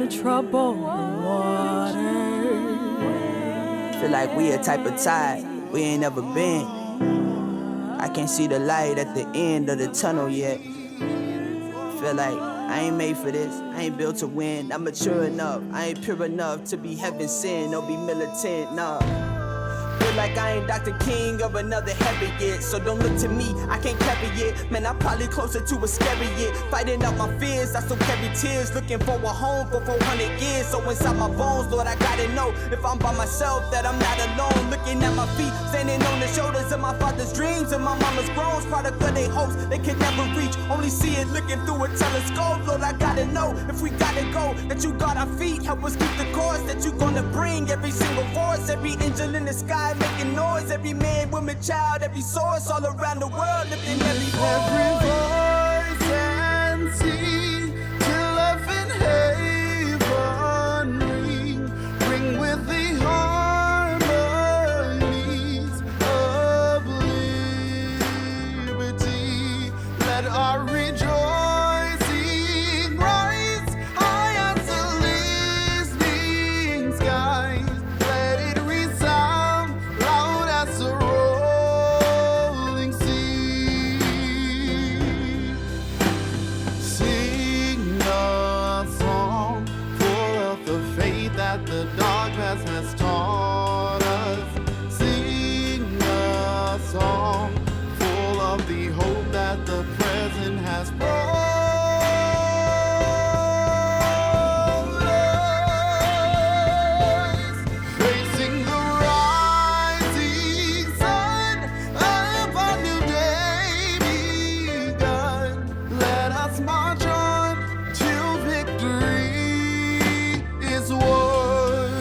troubled water. Feel like we a type of tide we ain't never been. I can't see the light at the end of the tunnel yet. Feel like I ain't made for this, I ain't built to win. I'm mature enough, I ain't pure enough to be heaven sent or be militant, nah. Feel like I ain't Dr. King of another heaven yet. So don't look to me, I can't carry it. Man, I'm probably closer to a scary yet. Fighting out my fears, I still carry tears. Looking for a home for 400 years. So inside my bones, Lord, I gotta know if I'm by myself that I'm not alone. Looking at my feet, standing on the shoulders of my father's dreams and my mama's groans. Product of their hopes they can never reach. Only see it looking through a telescope. Lord, I gotta know if we gotta go, that you got our feet. Help us keep the course that you gonna bring. Every single force, every angel in the sky making noise, every man, woman, child, every source all around the world, lifting every voice and sing till earth and heaven ring with the harmonies of liberty. Let our rejoicing rise high as the listening skies. Let it resound loud as a rolling sea. Sing a song full of the faith that the dark past has taught us. Sing a song full of the hope that the present has brought. Facing the rising sun, upon new day begun. Let us march on till victory is won.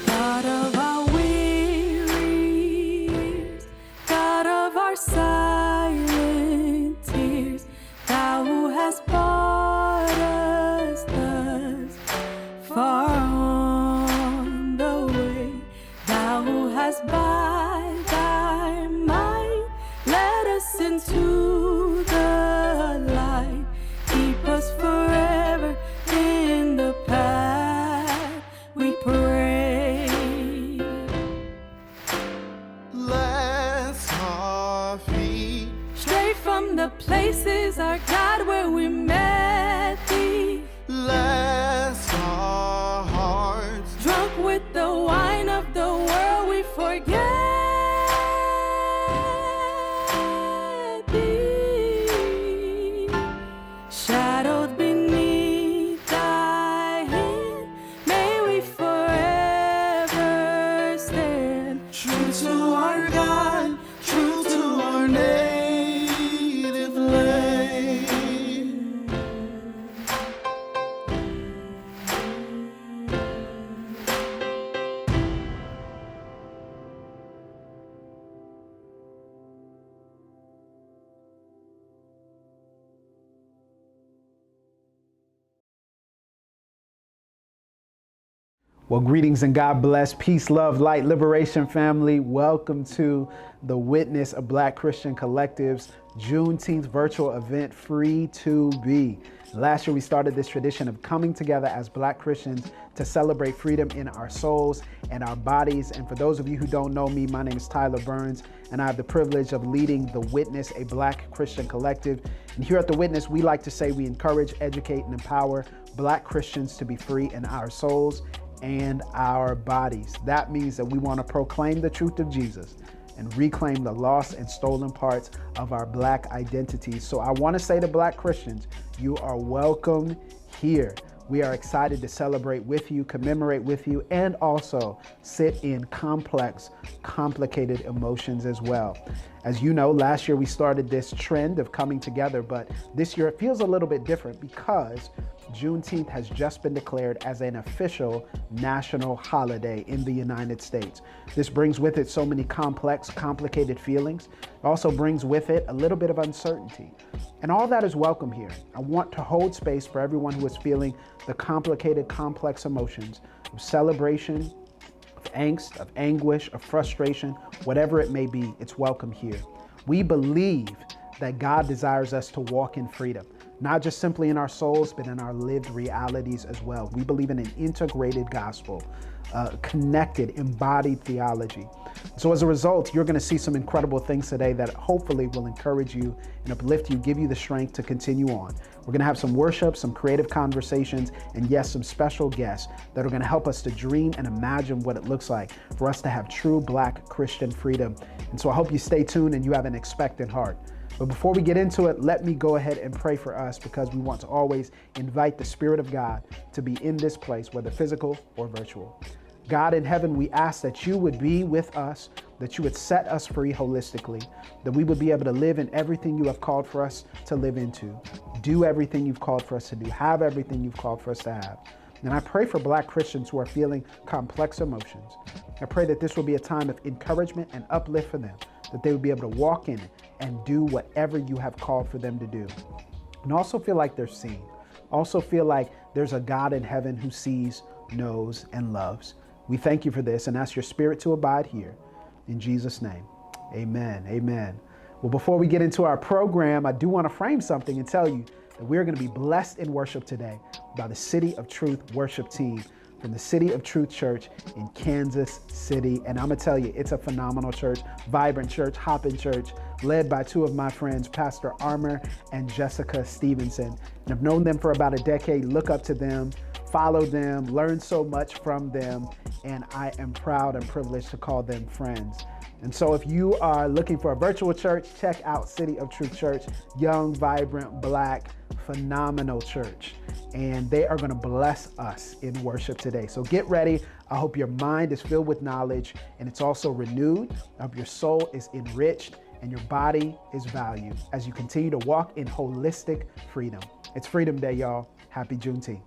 God of our wearies, God of our silent tears, thou who hast brought us thus far on the way, thou who hast by thy might led us into the light, keep us forever in the path we pray. Bless our feet, Straight from the places, our God, where we met thee, bless our hearts. drunk with the wine of the world, we forget thee. Shadowed beneath thy hand, may we forever stand. True to our God, true to our native land. Well, greetings and God bless. Peace, love, light, liberation, family. Welcome to the Witness, a Black Christian Collective's Juneteenth virtual event, Free to Be. Last year, we started this tradition of coming together as Black Christians to celebrate freedom in our souls and our bodies. And for those of you who don't know me, my name is Tyler Burns, and I have the privilege of leading the Witness, a Black Christian Collective. And here at the Witness, we like to say we encourage, educate, and empower Black Christians to be free in our souls and our bodies. That means that we want to proclaim the truth of Jesus and reclaim the lost and stolen parts of our Black identities. So I want to say to Black Christians, you are welcome here. We are excited to celebrate with you, commemorate with you, and also sit in complex, complicated emotions as well. As you know, last year we started this trend of coming together, but this year it feels a little bit different because Juneteenth has just been declared as an official national holiday in the United States. This brings with it so many complex, complicated feelings. It also brings with it a little bit of uncertainty. And all that is welcome here. I want to hold space for everyone who is feeling the complicated, complex emotions of celebration, of angst, of anguish, of frustration, whatever it may be, it's welcome here. We believe that God desires us to walk in freedom, not just simply in our souls, but in our lived realities as well. We believe in an integrated gospel, connected, embodied theology. So as a result, you're going to see some incredible things today that hopefully will encourage you and uplift you, give you the strength to continue on. We're going to have some worship, some creative conversations, and yes, some special guests that are going to help us to dream and imagine what it looks like for us to have true Black Christian freedom. And so I hope you stay tuned and you have an expectant heart. But before we get into it, let me go ahead and pray for us, because we want to always invite the Spirit of God to be in this place, whether physical or virtual. God in heaven, we ask that you would be with us, that you would set us free holistically, that we would be able to live in everything you have called for us to live into, do everything you've called for us to do, have everything you've called for us to have. And I pray for Black Christians who are feeling complex emotions. I pray that this will be a time of encouragement and uplift for them, that they would be able to walk in it and do whatever you have called for them to do. And also feel like they're seen. Also feel like there's a God in heaven who sees, knows, and loves. We thank you for this and ask your Spirit to abide here. In Jesus' name, amen, amen. Well, before we get into our program, I do want to frame something and tell you that we're going to be blessed in worship today by the City of Truth worship team from the City of Truth Church in Kansas City. And I'm going to tell you, it's a phenomenal church, vibrant church, hopping church, led by two of my friends, Pastor Armour and Jessica Stevenson. And I've known them for about a decade, look up to them, follow them, learn so much from them, and I am proud and privileged to call them friends. And so if you are looking for a virtual church, check out City of Truth Church, young, vibrant, Black, phenomenal church. And they are going to bless us in worship today. So get ready. I hope your mind is filled with knowledge and it's also renewed. I hope your soul is enriched and your body is valued as you continue to walk in holistic freedom. It's Freedom Day, y'all. Happy Juneteenth.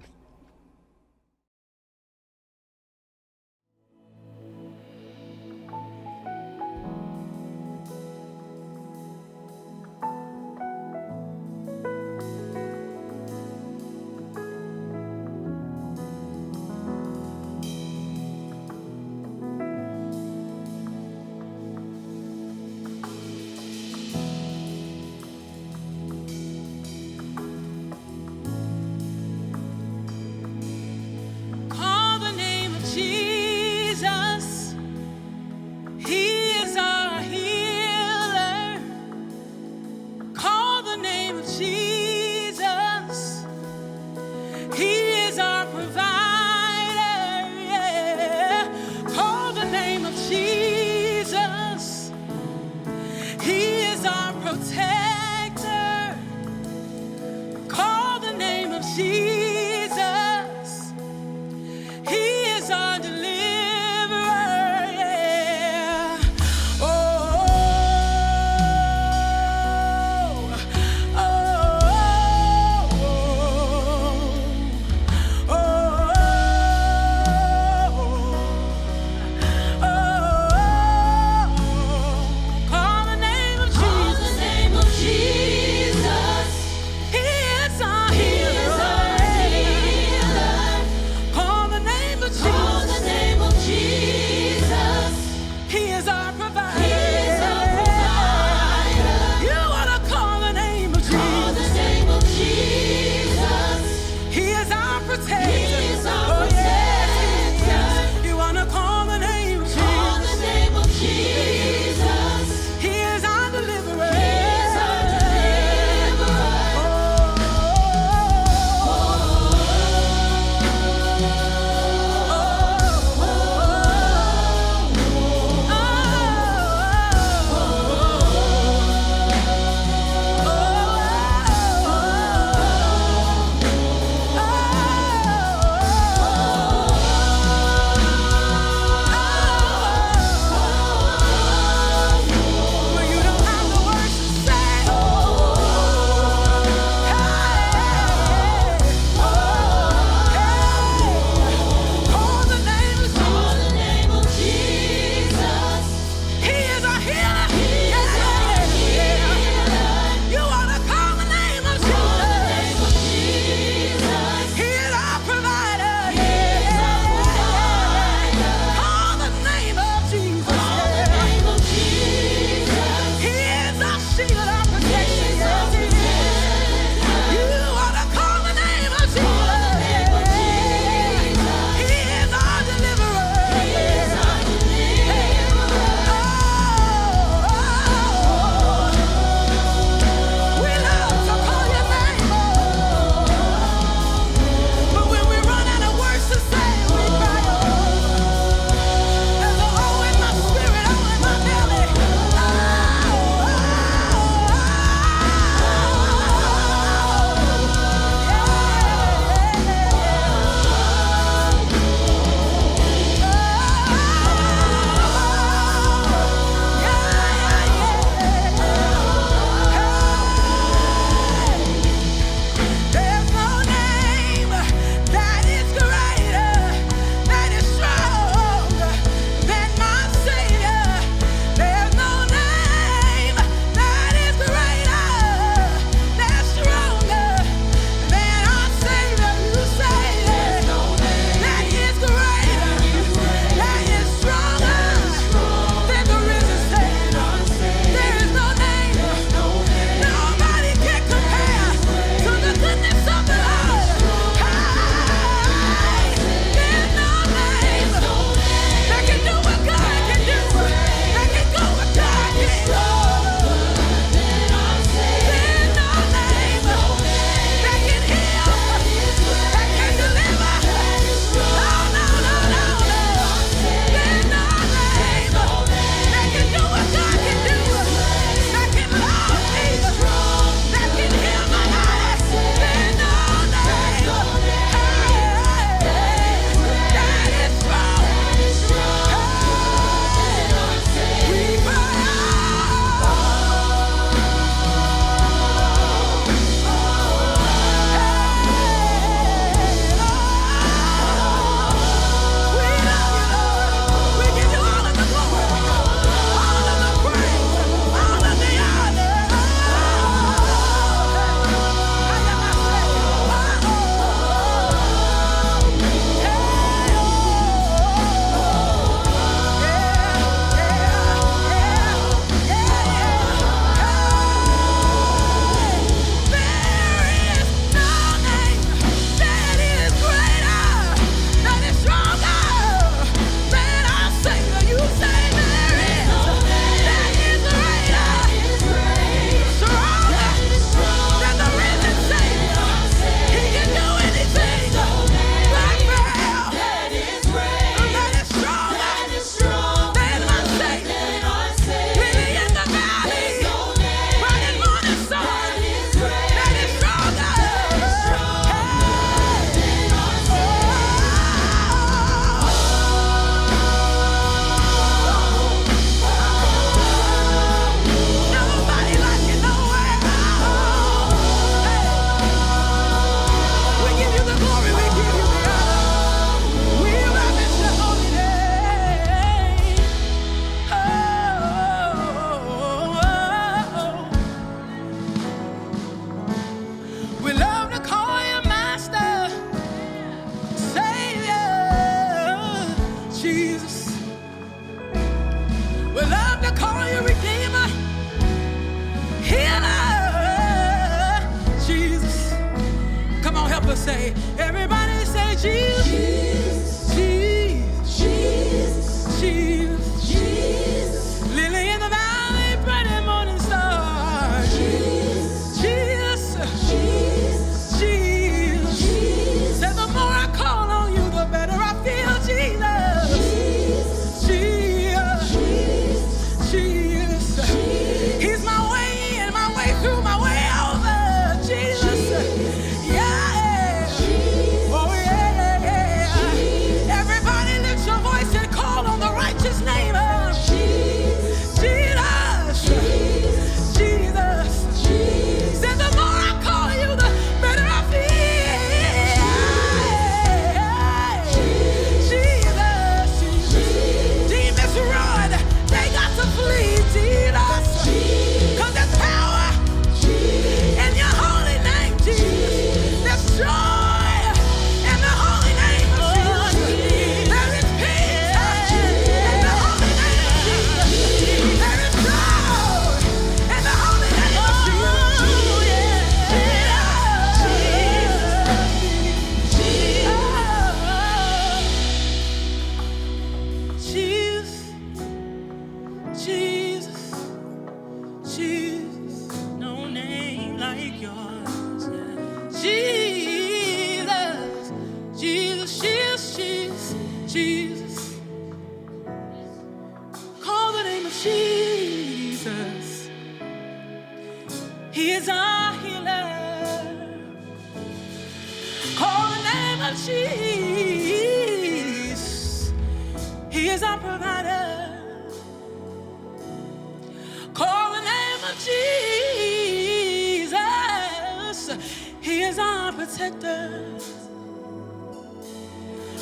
protect us.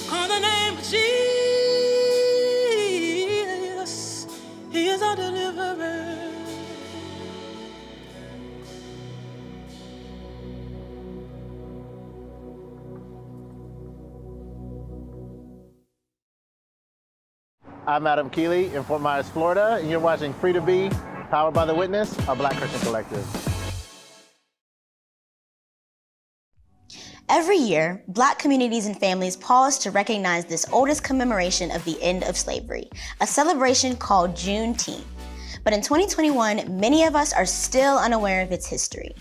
Call the name of Jesus, He is our deliverer. I'm Adam Keeley in Fort Myers, Florida, and you're watching Free to Be, powered by The Witness, a Black Christian collective. Every year, Black communities and families pause to recognize this oldest commemoration of the end of slavery, a celebration called Juneteenth. But in 2021, many of us are still unaware of its history.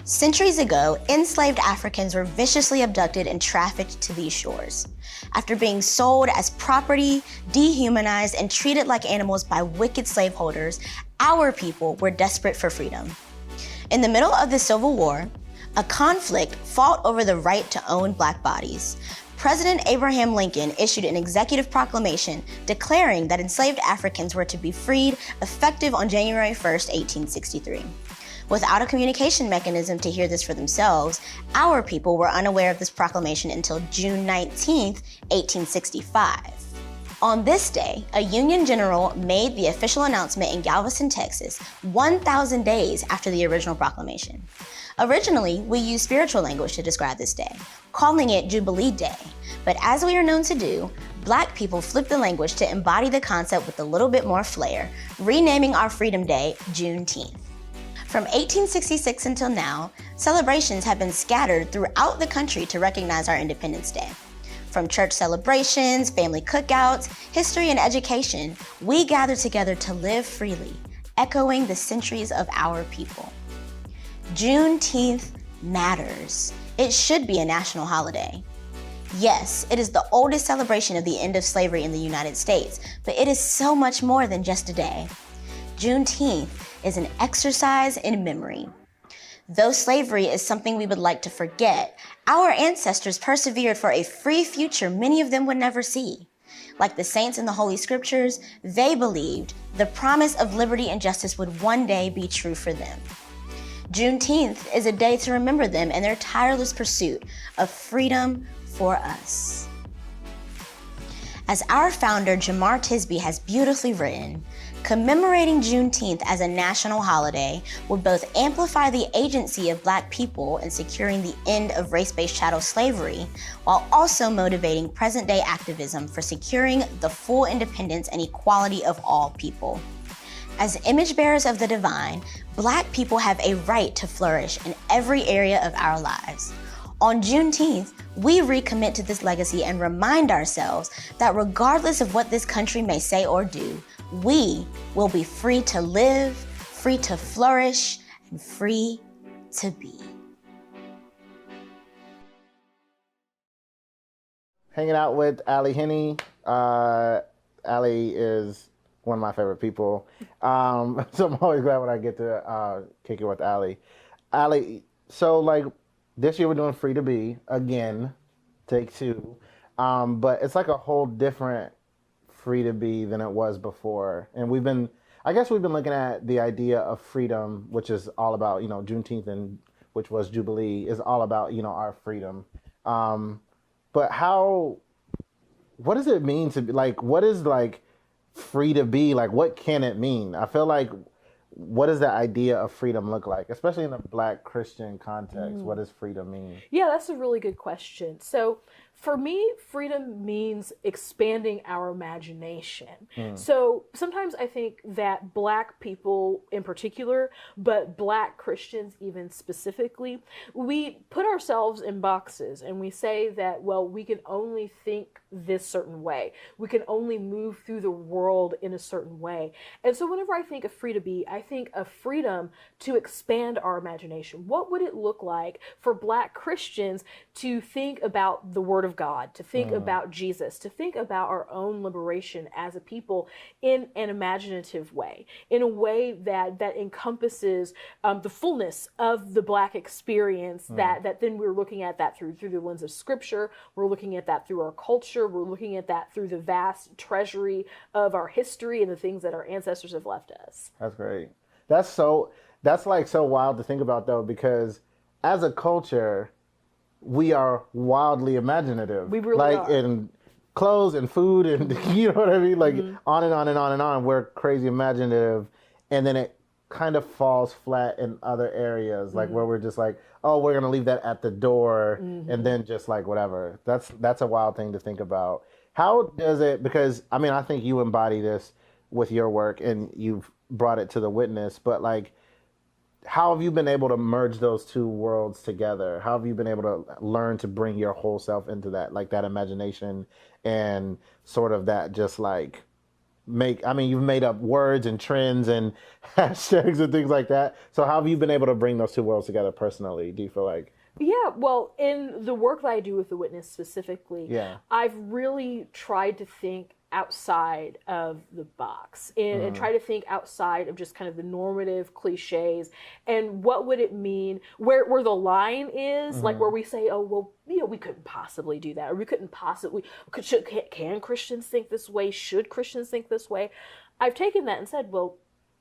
Centuries ago, enslaved Africans were viciously abducted and trafficked to these shores. After being sold as property, dehumanized, and treated like animals by wicked slaveholders, our people were desperate for freedom. In the middle of the Civil War, a conflict fought over the right to own Black bodies. President Abraham Lincoln issued an executive proclamation declaring that enslaved Africans were to be freed, effective on January 1st, 1863. Without a communication mechanism to hear this for themselves, our people were unaware of this proclamation until June 19th, 1865. On this day, a Union general made the official announcement in Galveston, Texas, 1,000 days after the original proclamation. Originally, we used spiritual language to describe this day, calling it Jubilee Day. But as we are known to do, Black people flipped the language to embody the concept with a little bit more flair, renaming our Freedom Day Juneteenth. From 1866 until now, celebrations have been scattered throughout the country to recognize our Independence Day. From church celebrations, family cookouts, history, and education, we gather together to live freely, echoing the centuries of our people. Juneteenth matters. It should be a national holiday. Yes, it is the oldest celebration of the end of slavery in the United States, but it is so much more than just a day. Juneteenth is an exercise in memory. Though slavery is something we would like to forget, our ancestors persevered for a free future many of them would never see. Like the saints in the Holy Scriptures, they believed the promise of liberty and justice would one day be true for them. Juneteenth is a day to remember them and their tireless pursuit of freedom for us. As our founder, Jemar Tisby, has beautifully written, commemorating Juneteenth as a national holiday would both amplify the agency of Black people in securing the end of race-based chattel slavery, while also motivating present-day activism for securing the full independence and equality of all people. As image bearers of the divine, Black people have a right to flourish in every area of our lives. On Juneteenth, we recommit to this legacy and remind ourselves that regardless of what this country may say or do, we will be free to live, free to flourish, and free to be. Hanging out with Allie Henney. Allie is one of my favorite people. So I'm always glad when I get to kick it with Allie. Allie, so like this year we're doing Free to Be again, take two. But it's like a whole different Free to Be than it was before. And I guess we've been looking at the idea of freedom, which is all about, Juneteenth, and which was Jubilee, is all about, our freedom. But what does it mean to be, like, what is like free to be? Like, what can it mean? I feel like, what does the idea of freedom look like, especially in a Black Christian context? What does freedom mean? Yeah, that's a really good question. So for me, freedom means expanding our imagination. So sometimes I think that Black people in particular, but Black Christians even specifically, we put ourselves in boxes and we say that, well, we can only think this certain way. We can only move through the world in a certain way. And so whenever I think of free to be, I think of freedom to expand our imagination. What would it look like for Black Christians to think about the Word of God, to think about Jesus, to think about our own liberation as a people in an imaginative way, in a way that encompasses the fullness of the Black experience, that then we're looking at that through the lens of Scripture, we're looking at that through our culture, we're looking at that through the vast treasury of our history and the things that our ancestors have left us. That's great. That's like so wild to think about though, because as a culture, we are wildly imaginative. We really like are. in clothes and food and you know what I mean? Like on and on and on and on. We're crazy imaginative, and then it kind of falls flat in other areas, like where we're just like, oh, we're gonna leave that at the door, and then just like whatever. That's a wild thing to think about. How does it? Because I mean, I think you embody this with your work, and you've brought it to the witness. But like, how have you been able to merge those two worlds together? How have you been able to learn to bring your whole self into that, like that imagination and sort of that just like you've made up words and trends and hashtags and things like that. So how have you been able to bring those two worlds together personally? Do you feel like? Yeah, well, in the work that I do with the witness specifically, Yeah. I've really tried to think outside of the box and try to think outside of just kind of the normative cliches and what would it mean, where the line is, like where we say, oh, well, you know, we couldn't possibly do that, or we couldn't possibly, can Christians think this way? Should Christians think this way? I've taken that and said, well,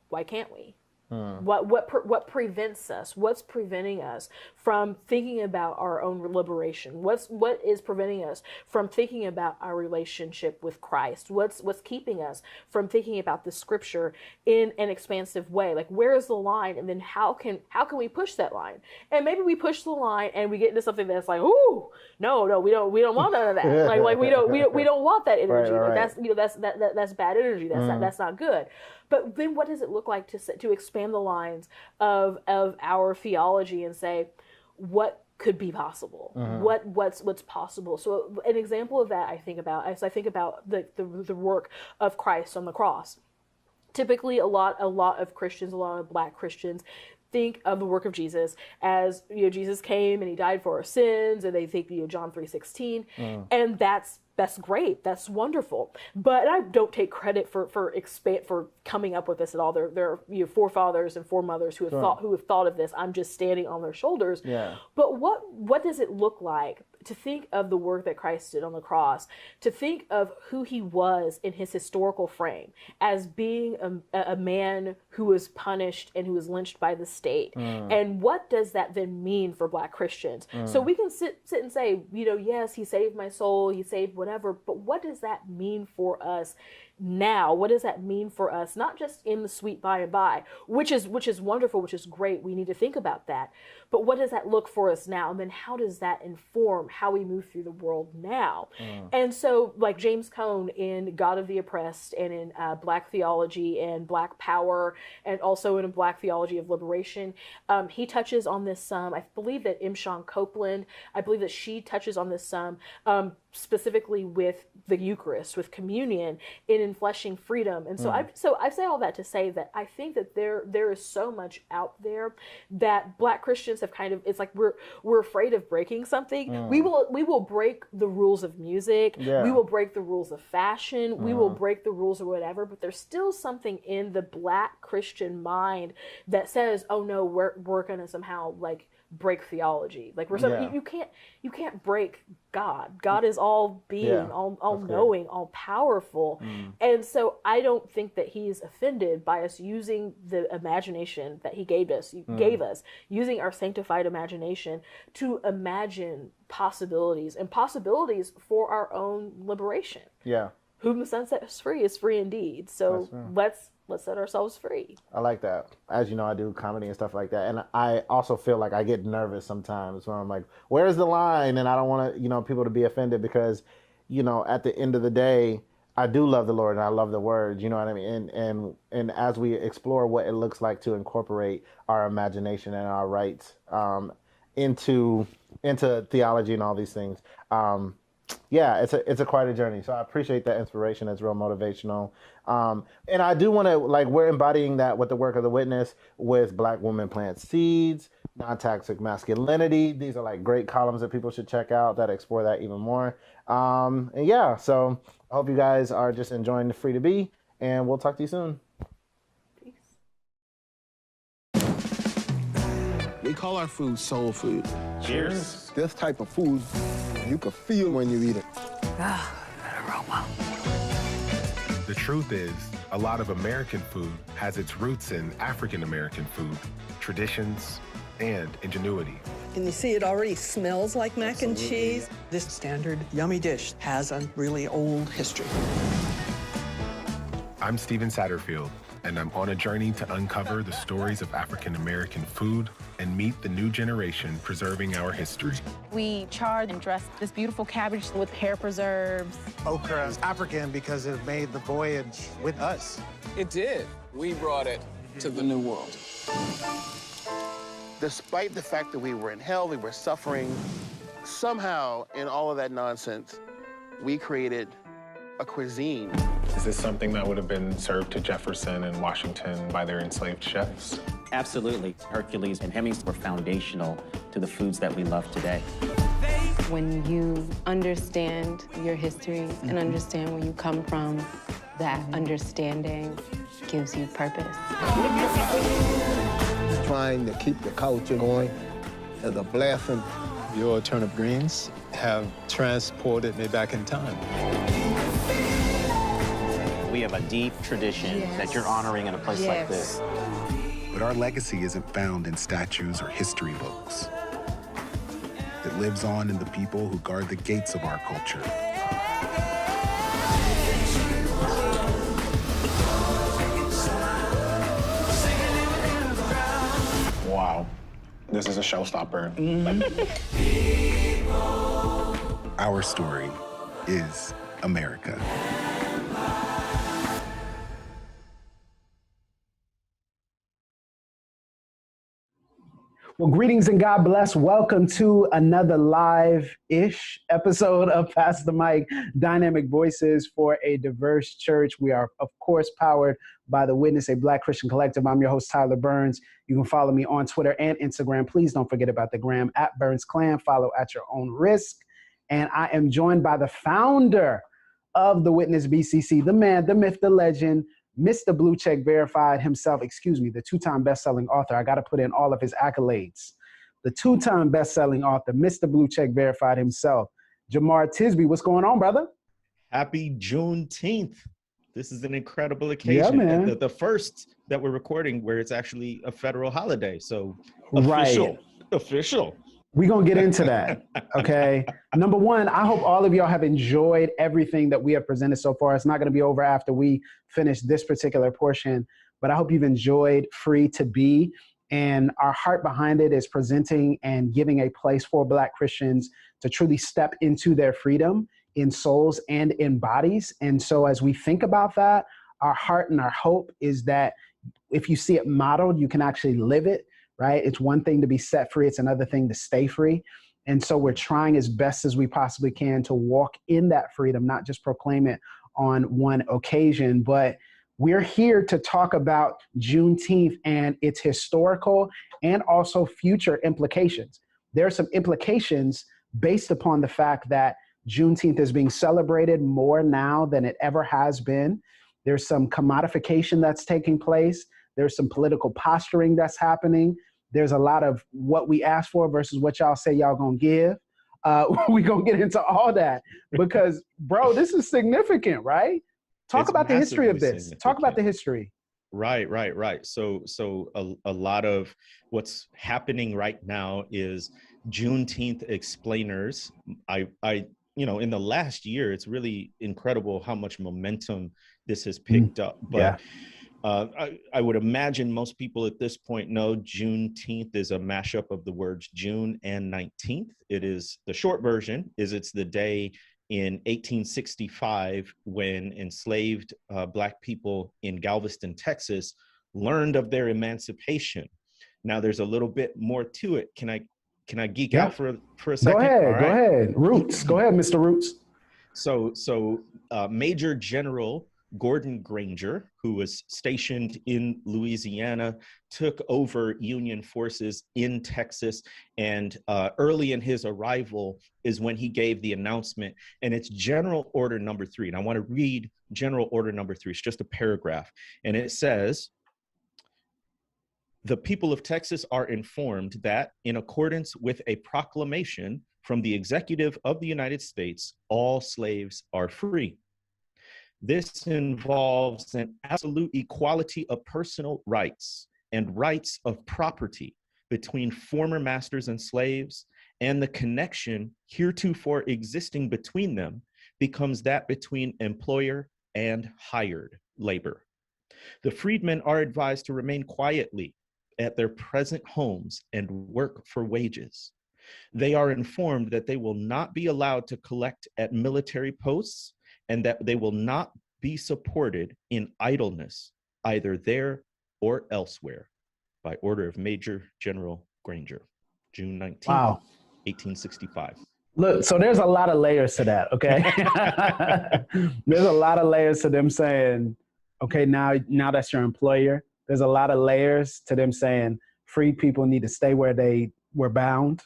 why can't we? What prevents us? What's preventing us from thinking about our own liberation? What is preventing us from thinking about our relationship with Christ? What's keeping us from thinking about the Scripture in an expansive way? Like, where is the line? And then how can we push that line? And maybe we push the line and we get into something that's like, ooh, no, we don't want none of that. like we don't want that energy. Right. Like that's bad energy. That's not good. But then what does it look like to expand the lines of our theology and say, what could be possible? What's possible? So an example of that I think about the work of Christ on the cross. Typically a lot of Christians, a lot of Black Christians, think of the work of Jesus as, you know, Jesus came and he died for our sins, and they think, you know, John 3:16, and that's great, that's wonderful. But I don't take credit for coming up with this at all. There are, you know, forefathers and foremothers who have thought of this. I'm just standing on their shoulders. Yeah. But what does it look like to think of the work that Christ did on the cross, to think of who he was in his historical frame as being a man who was punished and who was lynched by the state? And what does that then mean for Black Christians? So we can sit and say, you know, yes, he saved my soul, he saved whatever, but what does that mean for us now? What does that mean for us, not just in the sweet by and by, which is wonderful, which is great, we need to think about that, but what does that look for us now? And then how does that inform how we move through the world now? And so, like James Cone in God of the Oppressed, and in Black theology and Black power, and also in a Black theology of liberation, he touches on this some. I believe that M. Sean Copeland, I believe that she touches on this some, specifically with the Eucharist, with communion, in enfleshing freedom. And so I say all that to say that I think that there is so much out there that Black Christians have kind of, it's like we're afraid of breaking something. We will break the rules of music. Yeah. We will break the rules of fashion. We will break the rules or whatever, but there's still something in the Black Christian mind that says, oh no, we're gonna somehow like break theology. Like you can't break God. God is all being, all knowing, all powerful. And so I don't think that he's offended by us using the imagination that he gave us, using our sanctified imagination to imagine possibilities for our own liberation. Yeah. Whom the Son sets free is free indeed. So let's set ourselves free. I like that. As you know, I do comedy and stuff like that. And I also feel like I get nervous sometimes when I'm like, where's the line? And I don't want to, you know, people to be offended because, you know, at the end of the day, I do love the Lord and I love the word, you know what I mean? And as we explore what it looks like to incorporate our imagination and our rights into theology and all these things, yeah, it's a quite a journey. So I appreciate that inspiration. It's real motivational. And I do want to, like, we're embodying that with the work of the witness with Black Women Plant Seeds, Non-Toxic Masculinity. These are like great columns that people should check out that explore that even more. And yeah, so I hope you guys are just enjoying the Free to Be, and we'll talk to you soon. We call our food soul food. Cheers. This type of food, you can feel when you eat it. The truth is, a lot of American food has its roots in African American food, traditions, and ingenuity. Can you see it already smells like mac and cheese? This standard yummy dish has a really old history. I'm Steven Satterfield, and I'm on a journey to uncover the stories of African-American food and meet the new generation preserving our history. We charred and dressed this beautiful cabbage with pear preserves. Okra is African because it made the voyage with us. It did. We brought it to the New World. Despite the fact that we were in hell, we were suffering, somehow in all of that nonsense, we created a cuisine. Is this something that would have been served to Jefferson and Washington by their enslaved chefs? Absolutely. Hercules and Hemmings were foundational to the foods that we love today. When you understand your history and understand where you come from, that understanding gives you purpose. Trying to keep the culture going is a blessing. Your turnip greens have transported me back in time. We have a deep tradition that you're honoring in a place like this. But our legacy isn't found in statues or history books. It lives on in the people who guard the gates of our culture. Wow, this is a showstopper. Our story is America. Well, greetings and God bless. Welcome to another live-ish episode of Pass the Mic, Dynamic Voices for a Diverse Church. We are, of course, powered by the Witness, a Black Christian collective. I'm your host, Tyler Burns. You can follow me on Twitter and Instagram. Please don't forget about the gram, @BurnsClan. Follow at your own risk. And I am joined by the founder of the Witness BCC, the man, the myth, the legend, Mr. Blue Check Verified himself, the two-time best-selling author. I got to put in all of his accolades. The two-time best-selling author, Mr. Blue Check Verified himself, Jamar Tisby. What's going on, brother? Happy Juneteenth. This is an incredible occasion. Yeah, man. The first that we're recording where it's actually a federal holiday. So official. We're going to get into that, okay? Number one, I hope all of y'all have enjoyed everything that we have presented so far. It's not going to be over after we finish this particular portion, but I hope you've enjoyed Free to Be. And our heart behind it is presenting and giving a place for Black Christians to truly step into their freedom in souls and in bodies. And so as we think about that, our heart and our hope is that if you see it modeled, you can actually live it. Right? It's one thing to be set free. It's another thing to stay free. And so we're trying as best as we possibly can to walk in that freedom, not just proclaim it on one occasion, but we're here to talk about Juneteenth and its historical and also future implications. There are some implications based upon the fact that Juneteenth is being celebrated more now than it ever has been. There's some commodification that's taking place. There's some political posturing that's happening. There's a lot of what we ask for versus what y'all say y'all gonna give. We're gonna get into all that because, bro, this is significant, right? Talk about the history of this. Talk about the history. Right. So a lot of what's happening right now is Juneteenth explainers. In the last year, it's really incredible how much momentum this has picked up. But I would imagine most people at this point know Juneteenth is a mashup of the words June and 19th. It is the short version is it's the day in 1865 when enslaved Black people in Galveston, Texas, learned of their emancipation. Now there's a little bit more to it. Can I geek out for a second? Go ahead. Roots. Go ahead, Mr. Roots. So Major General Gordon Granger, who was stationed in Louisiana, took over Union forces in Texas. And early in his arrival is when he gave the announcement. And it's General Order Number 3. And I want to read General Order Number 3. It's just a paragraph. And it says, "The people of Texas are informed that in accordance with a proclamation from the Executive of the United States, all slaves are free. This involves an absolute equality of personal rights and rights of property between former masters and slaves, and the connection heretofore existing between them becomes that between employer and hired labor. The freedmen are advised to remain quietly at their present homes and work for wages. They are informed that they will not be allowed to collect at military posts and that they will not be supported in idleness, either there or elsewhere, by order of Major General Granger, June 19th, Wow. 1865. Look, so there's a lot of layers to that, okay? There's a lot of layers to them saying, okay, now that's your employer. There's a lot of layers to them saying free people need to stay where they were bound.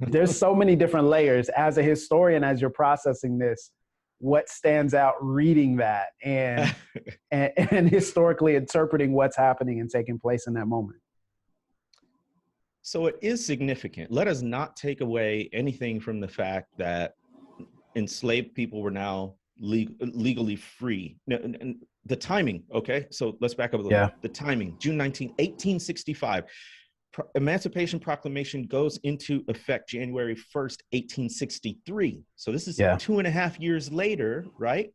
There's so many different layers. As a historian, as you're processing this, what stands out reading that and historically interpreting what's happening and taking place in that moment? So it is significant. Let us not take away anything from the fact that enslaved people were now legally free. And the timing, okay? So let's back up a little bit. The timing, June 19, 1865. Emancipation Proclamation goes into effect January 1st, 1863. So this is 2.5 years later, right?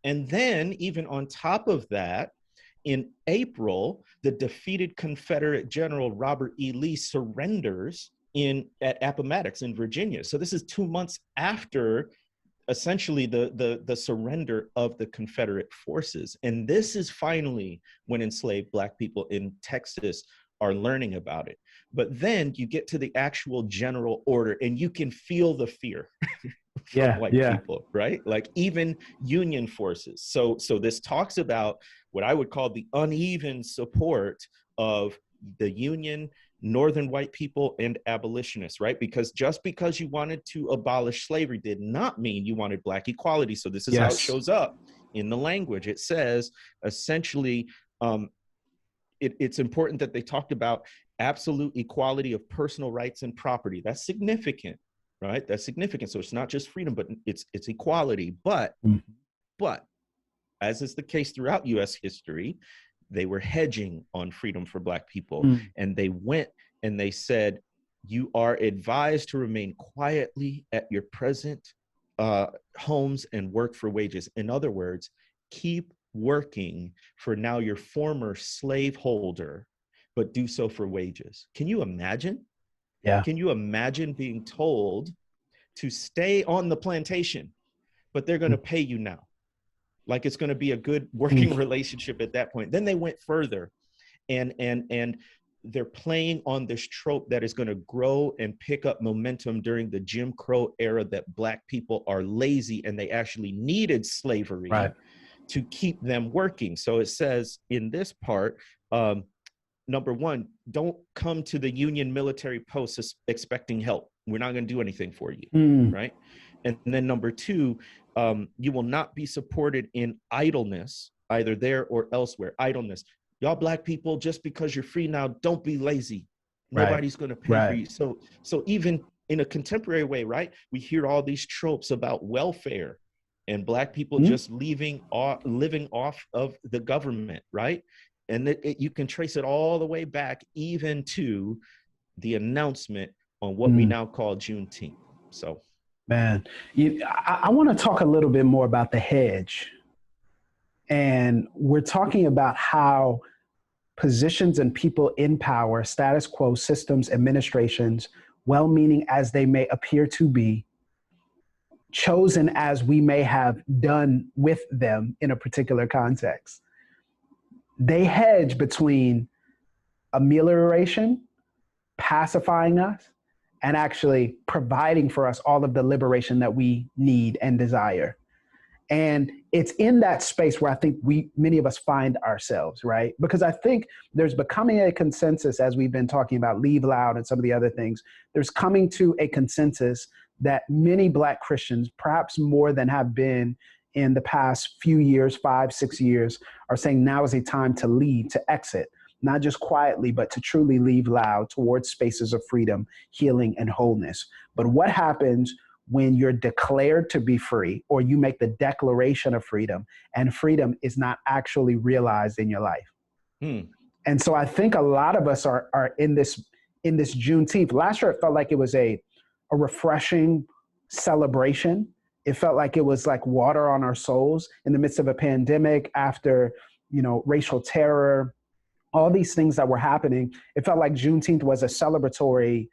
And then even on top of that, in April, the defeated Confederate General Robert E. Lee surrenders at Appomattox in Virginia. So this is 2 months after essentially the surrender of the Confederate forces. And this is finally when enslaved Black people in Texas are learning about it. But then you get to the actual general order and you can feel the fear from white people, right? Like even Union forces. So this talks about what I would call the uneven support of the Union, Northern white people, and abolitionists, right? Because just because you wanted to abolish slavery did not mean you wanted Black equality. So this is how it shows up in the language. It says essentially, it's important that they talked about absolute equality of personal rights and property. That's significant, right? That's significant. So it's not just freedom, but it's equality. But as is the case throughout US history, they were hedging on freedom for Black people. And they went and they said, you are advised to remain quietly at your present homes and work for wages. In other words, keep working for now your former slaveholder, but do so for wages. Can you imagine? Can you imagine being told to stay on the plantation, but they're going to pay you now? Like it's going to be a good working relationship at that point. Then they went further and they're playing on this trope that is going to grow and pick up momentum during the Jim Crow era, that Black people are lazy and they actually needed slavery to keep them working. So it says in this part, number one, don't come to the Union military posts expecting help. We're not going to do anything for you, right? And then number two, you will not be supported in idleness, either there or elsewhere. Idleness. Y'all Black people, just because you're free now, don't be lazy. Nobody's going to pay for you. So even in a contemporary way, right? We hear all these tropes about welfare and Black people just living off of the government, right? And you can trace it all the way back even to the announcement on what we now call Juneteenth. So, man, I want to talk a little bit more about the hedge. And we're talking about how positions and people in power, status quo systems, administrations, well-meaning as they may appear to be, chosen as we may have done with them in a particular context, they hedge between amelioration, pacifying us, and actually providing for us all of the liberation that we need and desire. And it's in that space where I think many of us find ourselves, right? Because I think there's becoming a consensus, as we've been talking about Leave Loud and some of the other things, there's coming to a consensus that many Black Christians, perhaps more than have been in the past few years, 5-6 years, are saying now is a time to leave, to exit, not just quietly, but to truly leave loud towards spaces of freedom, healing, and wholeness. But what happens when you're declared to be free, or you make the declaration of freedom, and freedom is not actually realized in your life? And so I think a lot of us are in this in this Juneteenth. Last year, it felt like it was a refreshing celebration. It felt like it was like water on our souls in the midst of a pandemic, after, racial terror, all these things that were happening. It felt like Juneteenth was a celebratory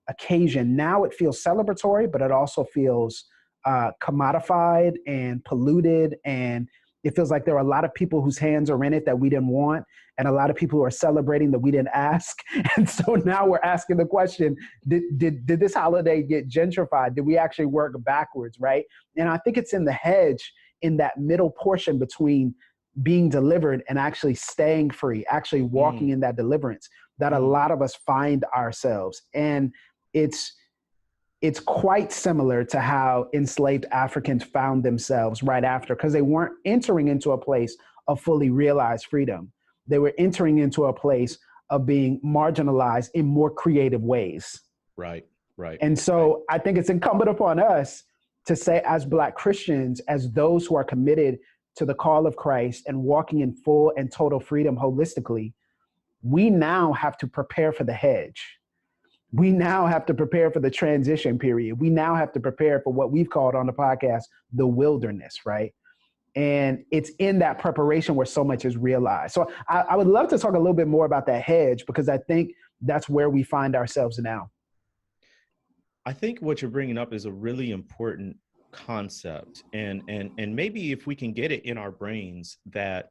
occasion. Now it feels celebratory, but it also feels commodified and polluted, and it feels like there are a lot of people whose hands are in it that we didn't want, and a lot of people who are celebrating that we didn't ask. And so now we're asking the question, did this holiday get gentrified? Did we actually work backwards, right? And I think it's in the hedge, in that middle portion between being delivered and actually staying free, actually walking in that deliverance, that a lot of us find ourselves. And it's quite similar to how enslaved Africans found themselves right after, because they weren't entering into a place of fully realized freedom. They were entering into a place of being marginalized in more creative ways. Right. And so I think it's incumbent upon us to say, as Black Christians, as those who are committed to the call of Christ and walking in full and total freedom holistically, we now have to prepare for the hedge. We now have to prepare for the transition period. We now have to prepare for what we've called on the podcast, the wilderness, right? And it's in that preparation where so much is realized. So I would love to talk a little bit more about that hedge, because I think that's where we find ourselves now. I think what you're bringing up is a really important concept. And maybe if we can get it in our brains that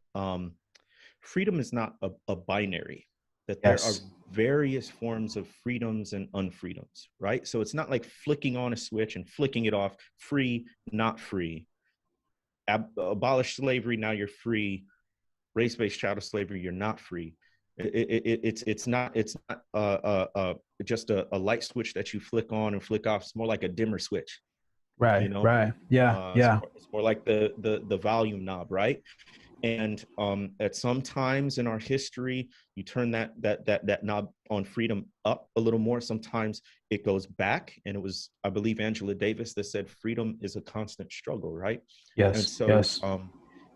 freedom is not a binary, that there are various forms of freedoms and unfreedoms, right? So it's not like flicking on a switch and flicking it off, free, not free. Abolish slavery, now you're free. Race-based chattel slavery, you're not free. It's not just a light switch that you flick on and flick off. It's more like a dimmer switch. Right. Right. Yeah. It's more like the volume knob, right? And at some times in our history, you turn that knob on freedom up a little more. Sometimes it goes back. And it was, I believe, Angela Davis that said freedom is a constant struggle, right? Yes. And so yes.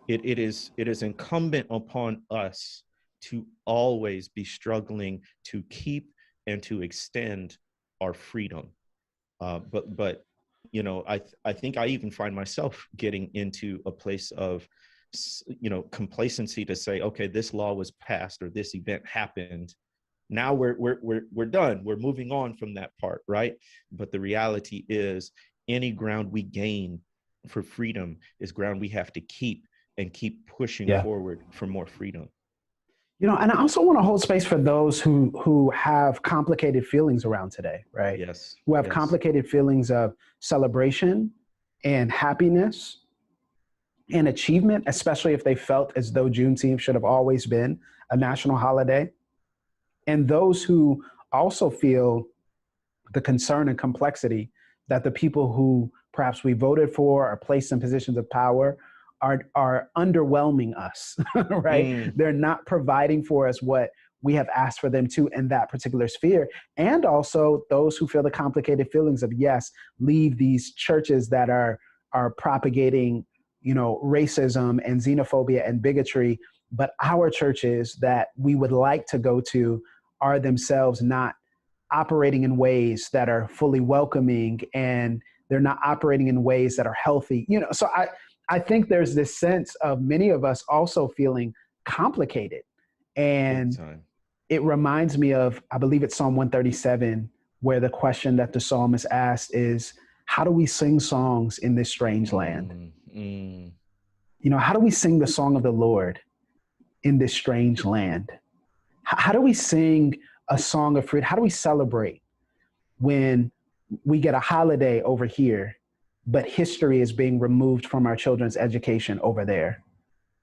It is incumbent upon us to always be struggling to keep and to extend our freedom. But I think I even find myself getting into a place of complacency to say, okay, this law was passed or this event happened. Now we're done. We're moving on from that part, right? But the reality is, any ground we gain for freedom is ground we have to keep pushing forward for more freedom. And I also want to hold space for those who have complicated feelings around today, right? Yes. Who have complicated feelings of celebration and happiness and achievement, especially if they felt as though Juneteenth should have always been a national holiday. And those who also feel the concern and complexity that the people who perhaps we voted for or placed in positions of power are underwhelming us, right? They're not providing for us what we have asked for them to in that particular sphere. And also those who feel the complicated feelings of, yes, leave these churches that are propagating racism and xenophobia and bigotry, but our churches that we would like to go to are themselves not operating in ways that are fully welcoming, and they're not operating in ways that are healthy. So I think there's this sense of many of us also feeling complicated. And it reminds me of, I believe it's Psalm 137, where the question that the psalmist asked is, how do we sing songs in this strange land? How do we sing the song of the Lord in this strange land? How do we sing a song of freedom? How do we celebrate when we get a holiday over here, but history is being removed from our children's education over there?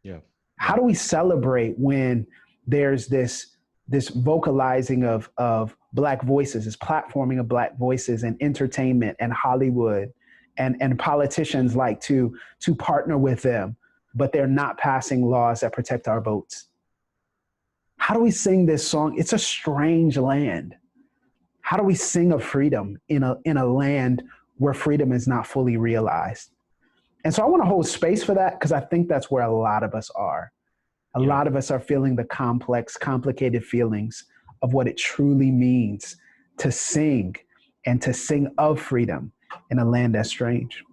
Yeah. How do we celebrate when there's this vocalizing of Black voices, this platforming of Black voices and entertainment and Hollywood, and politicians like to partner with them, but they're not passing laws that protect our votes? How do we sing this song? It's a strange land. How do we sing of freedom in a land where freedom is not fully realized? And so I want to hold space for that, because I think that's where a lot of us are. A lot of us are feeling the complex, complicated feelings of what it truly means to sing and to sing of freedom in a land that's strange.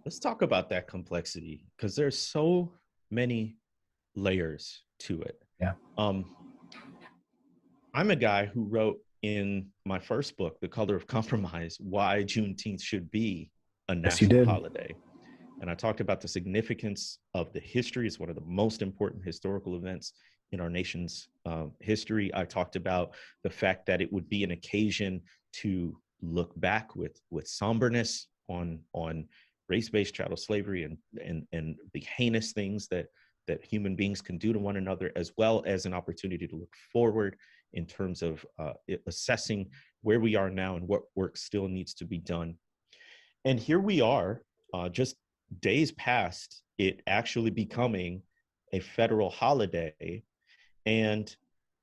Let's talk about that complexity, because there's so many layers to it. Yeah. I'm a guy who wrote in my first book, The Color of Compromise, why Juneteenth should be a national holiday. And I talked about the significance of the history. It's one of the most important historical events in our nation's history. I talked about the fact that it would be an occasion to look back with somberness on race-based chattel slavery and the heinous things that human beings can do to one another, as well as an opportunity to look forward in terms of assessing where we are now and what work still needs to be done. And here we are, just days past it actually becoming a federal holiday. And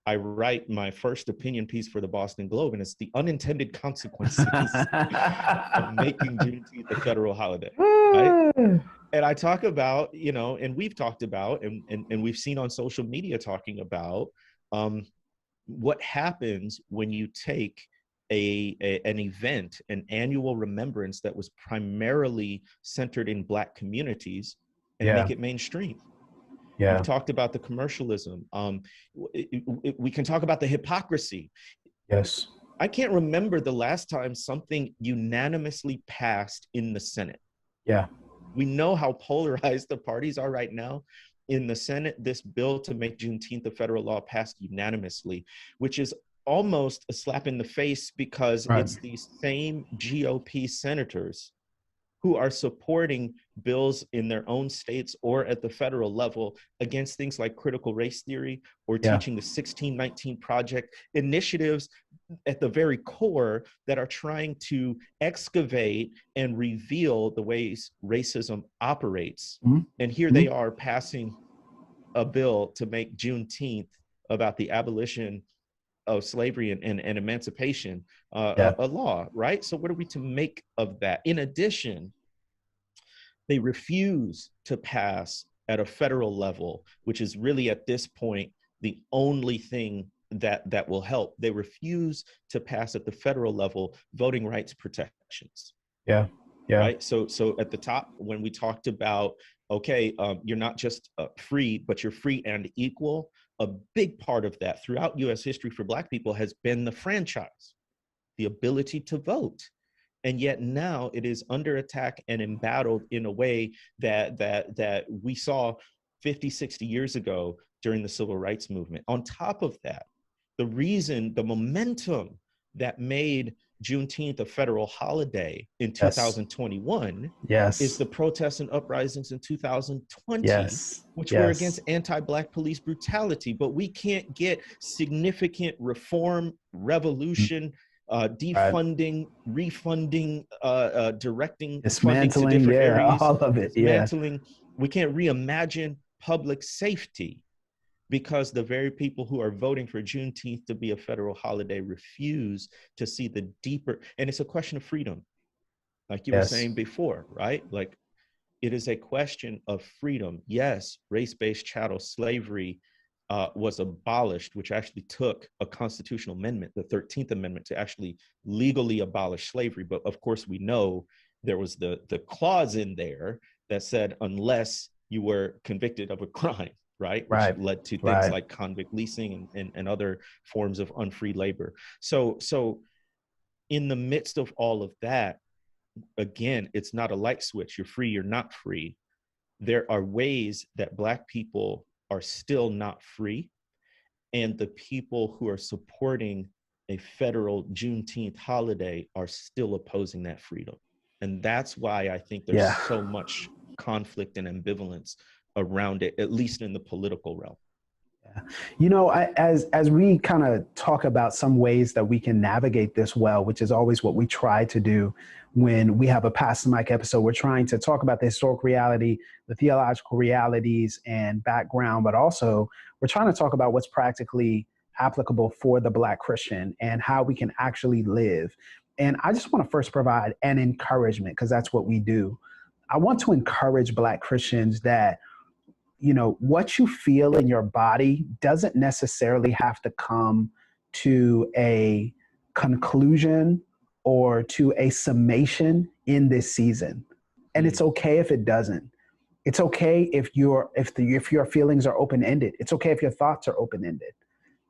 I write my first opinion piece for the Boston Globe, and it's the unintended consequences of making Juneteenth a federal holiday, right? And I talk about, and we've talked about, and we've seen on social media talking about what happens when you take an event, an annual remembrance that was primarily centered in Black communities, and make it mainstream. Yeah. We've talked about the commercialism. We can talk about the hypocrisy. Yes. I can't remember the last time something unanimously passed in the Senate. Yeah. We know how polarized the parties are right now. In the Senate, this bill to make Juneteenth a federal law passed unanimously, which is almost a slap in the face, because it's these same GOP senators who are supporting bills in their own states or at the federal level against things like critical race theory or teaching the 1619 Project, initiatives at the very core that are trying to excavate and reveal the ways racism operates. And here they are passing a bill to make Juneteenth, about the abolition of slavery and emancipation, a law, right? So what are we to make of that? In addition, they refuse to pass at a federal level, which is really at this point the only thing that will help. They refuse to pass at the federal level voting rights protections. Yeah. Yeah. Right. So at the top, when we talked about, okay, you're not just free, but you're free and equal. A big part of that throughout U.S. history for Black people has been the franchise, the ability to vote. And yet now it is under attack and embattled in a way that we saw 50, 60 years ago during the Civil Rights Movement. On top of that, the momentum that made Juneteenth a federal holiday in 2021 is the protests and uprisings in 2020, which were against anti-Black police brutality. But we can't get significant reform, revolution, defunding, refunding, directing funding to different areas, all of it. dismantling. We can't reimagine public safety, because the very people who are voting for Juneteenth to be a federal holiday refuse to see the deeper, and it's a question of freedom, like you were saying before, right? Like, it is a question of freedom. Yes, race-based chattel slavery was abolished, which actually took a constitutional amendment, the 13th Amendment, to actually legally abolish slavery. But of course, we know there was the clause in there that said, unless you were convicted of a crime, right? Which led to things like convict leasing and other forms of unfree labor. So in the midst of all of that, again, it's not a light switch. You're free, you're not free. There are ways that Black people are still not free. And the people who are supporting a federal Juneteenth holiday are still opposing that freedom. And that's why I think there's so much conflict and ambivalence around it, at least in the political realm. You know, as we kind of talk about some ways that we can navigate this well, which is always what we try to do when we have a Pass the Mic episode, we're trying to talk about the historic reality, the theological realities and background, but also we're trying to talk about what's practically applicable for the Black Christian and how we can actually live. And I just want to first provide an encouragement, because that's what we do. I want to encourage Black Christians that, you know, what you feel in your body doesn't necessarily have to come to a conclusion or to a summation in this season. And it's okay if it doesn't. It's okay if your feelings are open-ended. It's okay if your thoughts are open-ended.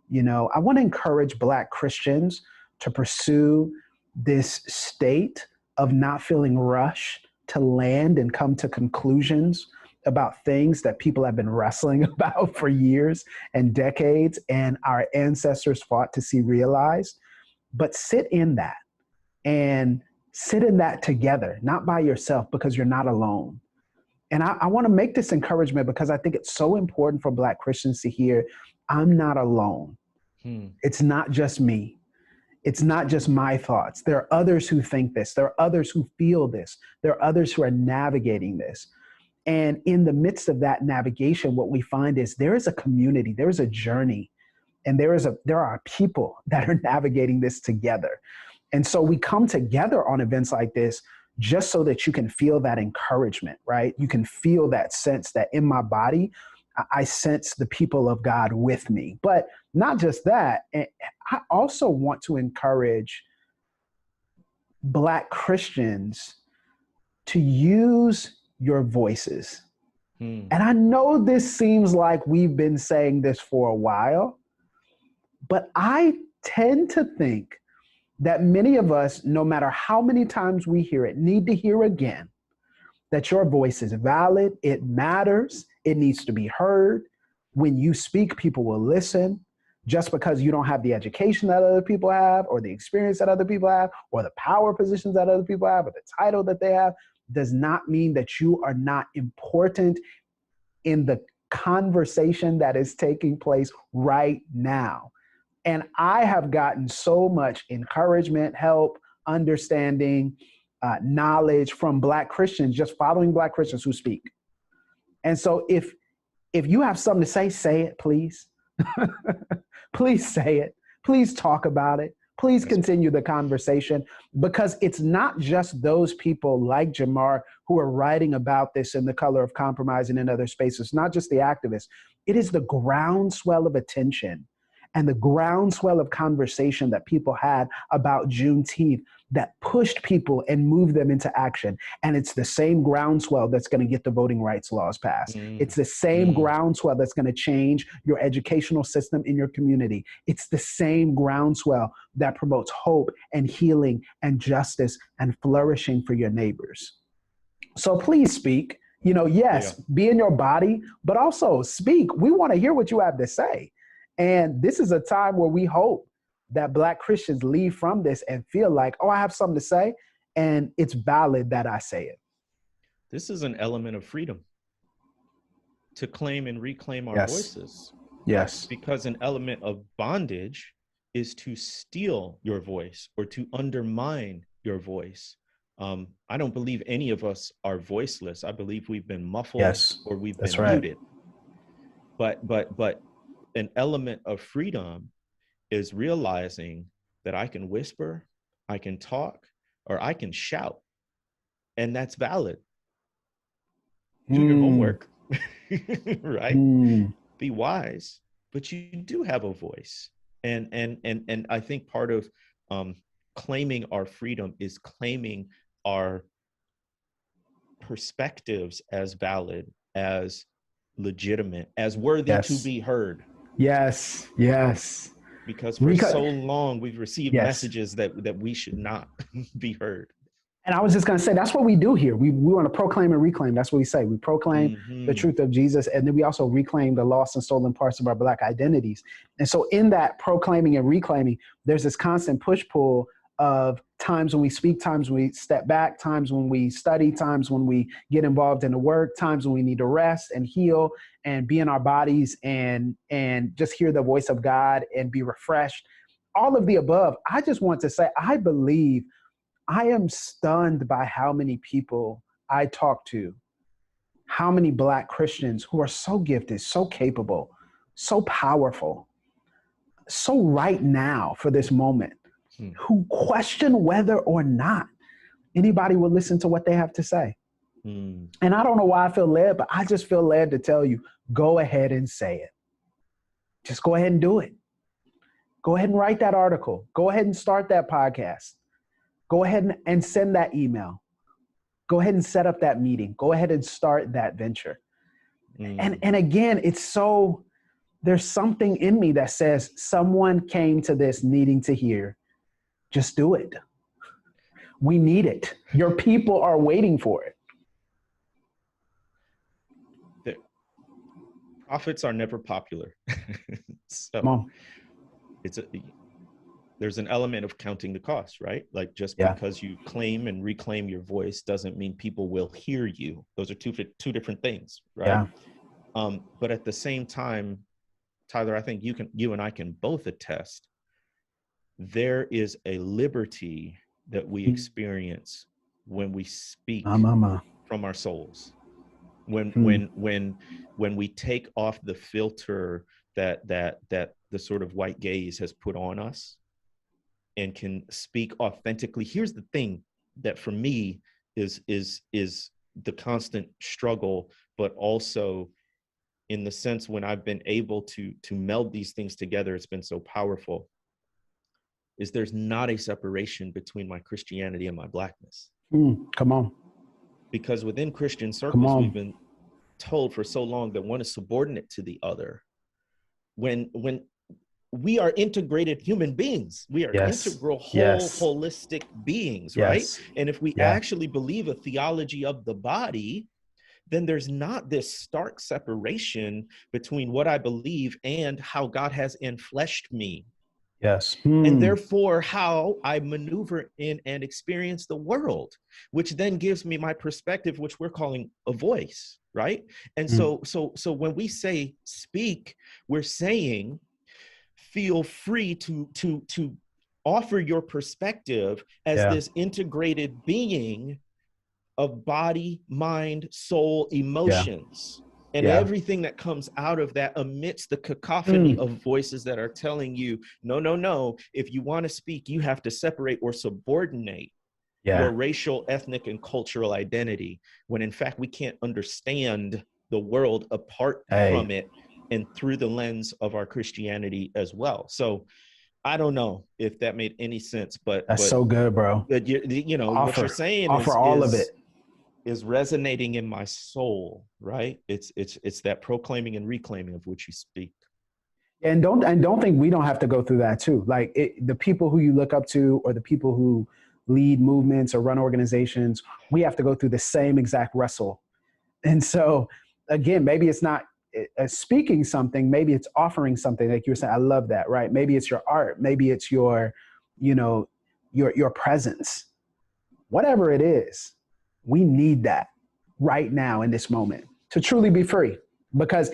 You know, I want to encourage Black Christians to pursue this state of not feeling rushed to land and come to conclusions about things that people have been wrestling about for years and decades, and our ancestors fought to see realized. But sit in that and sit in that together, not by yourself, because you're not alone. And I want to make this encouragement because I think it's so important for Black Christians to hear, I'm not alone. It's not just me. It's not just my thoughts. There are others who think this. There are others who feel this. There are others who are navigating this. And in the midst of that navigation, what we find is there is a community, there is a journey, and there are people that are navigating this together. And so we come together on events like this just so that you can feel that encouragement, right? You can feel that sense that in my body, I sense the people of God with me. But not just that, I also want to encourage Black Christians to use your voices. And I know this seems like we've been saying this for a while, but I tend to think that many of us, no matter how many times we hear it, need to hear again that your voice is valid, it matters, it needs to be heard. When you speak, people will listen. Just because you don't have the education that other people have, or the experience that other people have, or the power positions that other people have, or the title that they have, does not mean that you are not important in the conversation that is taking place right now. And I have gotten so much encouragement, help, understanding, knowledge from Black Christians, just following Black Christians who speak. And so if you have something to say it, please. Please say it. Please talk about it. Please continue the conversation, because it's not just those people like Jamar who are writing about this in The Color of Compromise and in other spaces, not just the activists. It is the groundswell of attention and the groundswell of conversation that people had about Juneteenth that pushed people and moved them into action. And it's the same groundswell that's going to get the voting rights laws passed. It's the same groundswell that's going to change your educational system in your community. It's the same groundswell that promotes hope and healing and justice and flourishing for your neighbors. So please speak. You know, yes, be in your body, but also speak. We want to hear what you have to say. And this is a time where we hope that Black Christians leave from this and feel like, oh, I have something to say, and it's valid that I say it. This is an element of freedom to claim and reclaim our voices. Yes. Because an element of bondage is to steal your voice or to undermine your voice. I don't believe any of us are voiceless. I believe we've been muffled or we've been muted. But an element of freedom is realizing that I can whisper, I can talk, or I can shout, and that's valid. Do your homework, right? Be wise, but you do have a voice. And I think part of claiming our freedom is claiming our perspectives as valid, as legitimate, as worthy to be heard. Yes. Because for so long we've received messages that we should not be heard. And I was just going to say, that's what we do here. We want to proclaim and reclaim. That's what we say. We proclaim the truth of Jesus, and then we also reclaim the lost and stolen parts of our Black identities. And so in that proclaiming and reclaiming, there's this constant push-pull of times when we speak, times when we step back, times when we study, times when we get involved in the work, times when we need to rest and heal and be in our bodies and just hear the voice of God and be refreshed. All of the above. I just want to say, I believe I am stunned by how many people I talk to, how many Black Christians who are so gifted, so capable, so powerful, so right now for this moment, who question whether or not anybody will listen to what they have to say. And I don't know why I feel led, but I just feel led to tell you, go ahead and say it. Just go ahead and do it. Go ahead and write that article. Go ahead and start that podcast. Go ahead and send that email. Go ahead and set up that meeting. Go ahead and start that venture. And again, there's something in me that says someone came to this needing to hear, just do it. We need it. Your people are waiting for it. Prophets are never popular. So Come on. There's an element of counting the cost, right? Like just because you claim and reclaim your voice doesn't mean people will hear you. Those are two different things, right? Yeah. But at the same time, Tyler, I think you and I can both attest, there is a liberty that we experience when we speak from our souls. When we take off the filter that the sort of white gaze has put on us and can speak authentically. Here's the thing that for me is the constant struggle, but also in the sense when I've been able to meld these things together, it's been so powerful, is there's not a separation between my Christianity and my Blackness. Come on. Because within Christian circles, we've been told for so long that one is subordinate to the other. When we are integrated human beings, we are integral, holistic beings, right? And if we actually believe a theology of the body, then there's not this stark separation between what I believe and how God has enfleshed me. Yes. And therefore how I maneuver in and experience the world, which then gives me my perspective, which we're calling a voice, right? And so when we say speak, we're saying feel free to offer your perspective as this integrated being of body, mind, soul, emotions. And everything that comes out of that amidst the cacophony of voices that are telling you, no, if you want to speak, you have to separate or subordinate your racial, ethnic, and cultural identity, when in fact we can't understand the world apart from it and through the lens of our Christianity as well. So I don't know if that made any sense, but that's so good, bro. But you know, what you're saying is resonating in my soul, right? It's that proclaiming and reclaiming of which you speak. And don't think we don't have to go through that too. Like the people who you look up to, or the people who lead movements or run organizations, we have to go through the same exact wrestle. And so again, maybe it's not speaking something, maybe it's offering something, like you were saying. I love that, right? Maybe it's your art, maybe it's your presence, whatever it is. We need that right now in this moment to truly be free, because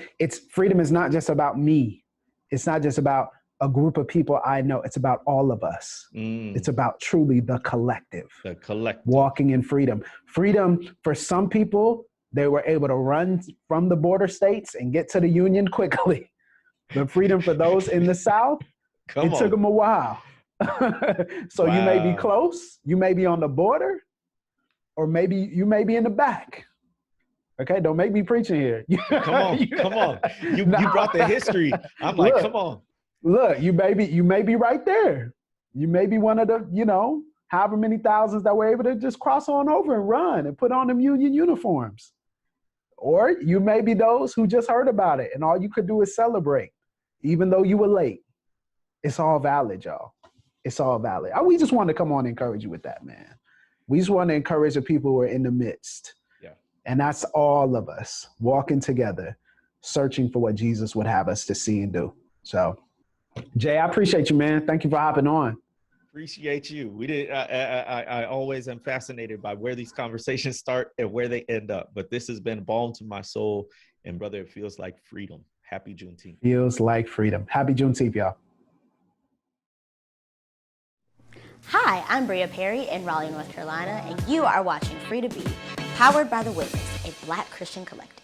freedom is not just about me. It's not just about a group of people I know. It's about all of us. It's about truly the collective. Walking in freedom. Freedom for some people, they were able to run from the border states and get to the Union quickly. But freedom for those in the South, took them a while. So you may be close, you may be on the border, or maybe you may be in the back. Okay, don't make me preaching here. Come on. You brought the history. I'm like, come on. Look, you may be right there. You may be one of the, however many thousands that were able to just cross on over and run and put on them Union uniforms. Or you may be those who just heard about it and all you could do is celebrate, even though you were late. It's all valid, y'all. It's all valid. We just want to come on and encourage you with that, man. We just want to encourage the people who are in the midst. Yeah. And that's all of us walking together, searching for what Jesus would have us to see and do. So, Jay, I appreciate you, man. Thank you for hopping on. Appreciate you. I always am fascinated by where these conversations start and where they end up. But this has been balm to my soul. And brother, it feels like freedom. Happy Juneteenth. Feels like freedom. Happy Juneteenth, y'all. Hi, I'm Bria Perry in Raleigh, North Carolina, and you are watching Free to Be, powered by The Witness, a Black Christian collective.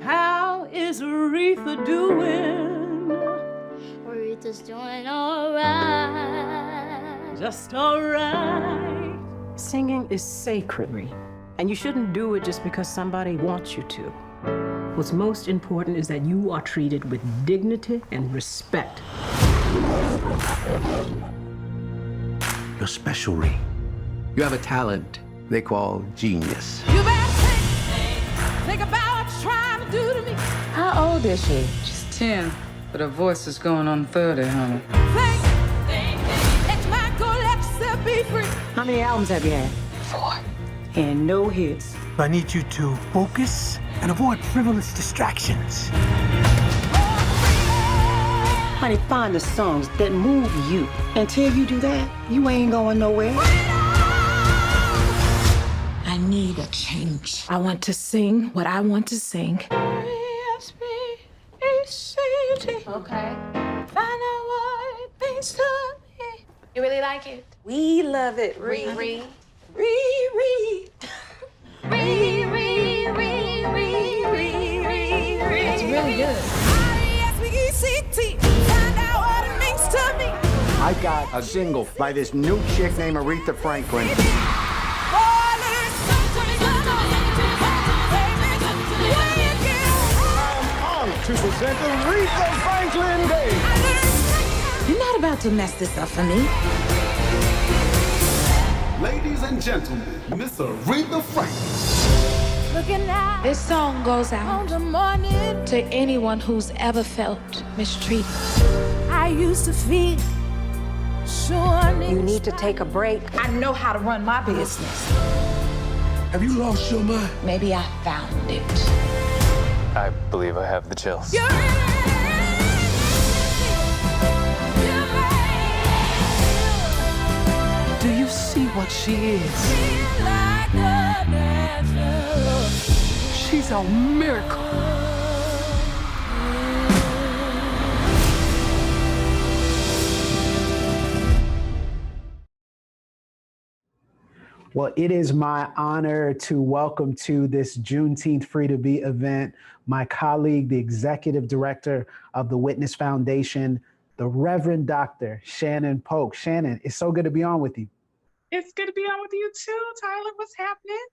How is Aretha doing? Aretha's doing all right. Just all right. Singing is sacred. And you shouldn't do it just because somebody wants you to. What's most important is that you are treated with dignity and respect. You're special, Ree. You have a talent they call genius. You better think about what you're trying to do to me. How old is she? She's 10, but her voice is going on 30, honey. Let my go, let yourself be free. How many albums have you had? 4. And no hits. I need you to focus and avoid frivolous distractions. Honey, find the songs that move you. Until you do that, you ain't going nowhere. I need a change. I want to sing what I want to sing. Okay. Find out what it means to me. You really like it? We love it. Riri. It's really good. I got a single by this new chick named Aretha Franklin. To present the Aretha Franklin Day. You're not about to mess this up for me. Ladies and gentlemen, Miss Aretha Franklin. Looking out This song goes on out the morning, to anyone who's ever felt mistreated. I used to feel sure. You need to take a break. I know how to run my business. Have you lost your mind? Maybe I found it. I believe I have the chills. Do you see what she is? She's a miracle. Well, it is my honor to welcome to this Juneteenth Free to Be event my colleague, the executive director of the Witness Foundation, the Reverend Dr. Shannon Polk. Shannon, it's so good to be on with you. It's good to be on with you too, Tyler. What's happening?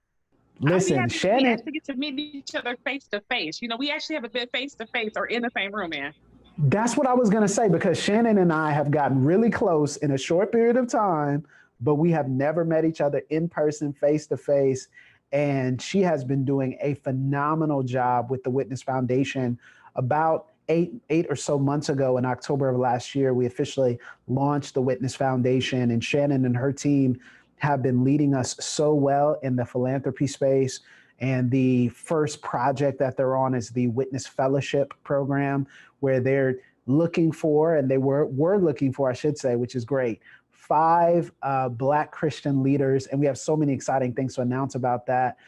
Listen, Shannon. We actually get to meet each other face to face. You know, we actually haven't been face to face or in the same room, man. That's what I was going to say, because Shannon and I have gotten really close in a short period of time, but we have never met each other in person, face to face. And she has been doing a phenomenal job with the Witness Foundation. About eight or so months ago, in October of last year, we officially launched the Witness Foundation, and Shannon and her team have been leading us so well in the philanthropy space. And the first project that they're on is the Witness Fellowship program, where they're looking for, and they were looking for, I should say, which is great, 5 Black Christian leaders. And we have so many exciting things to announce about that,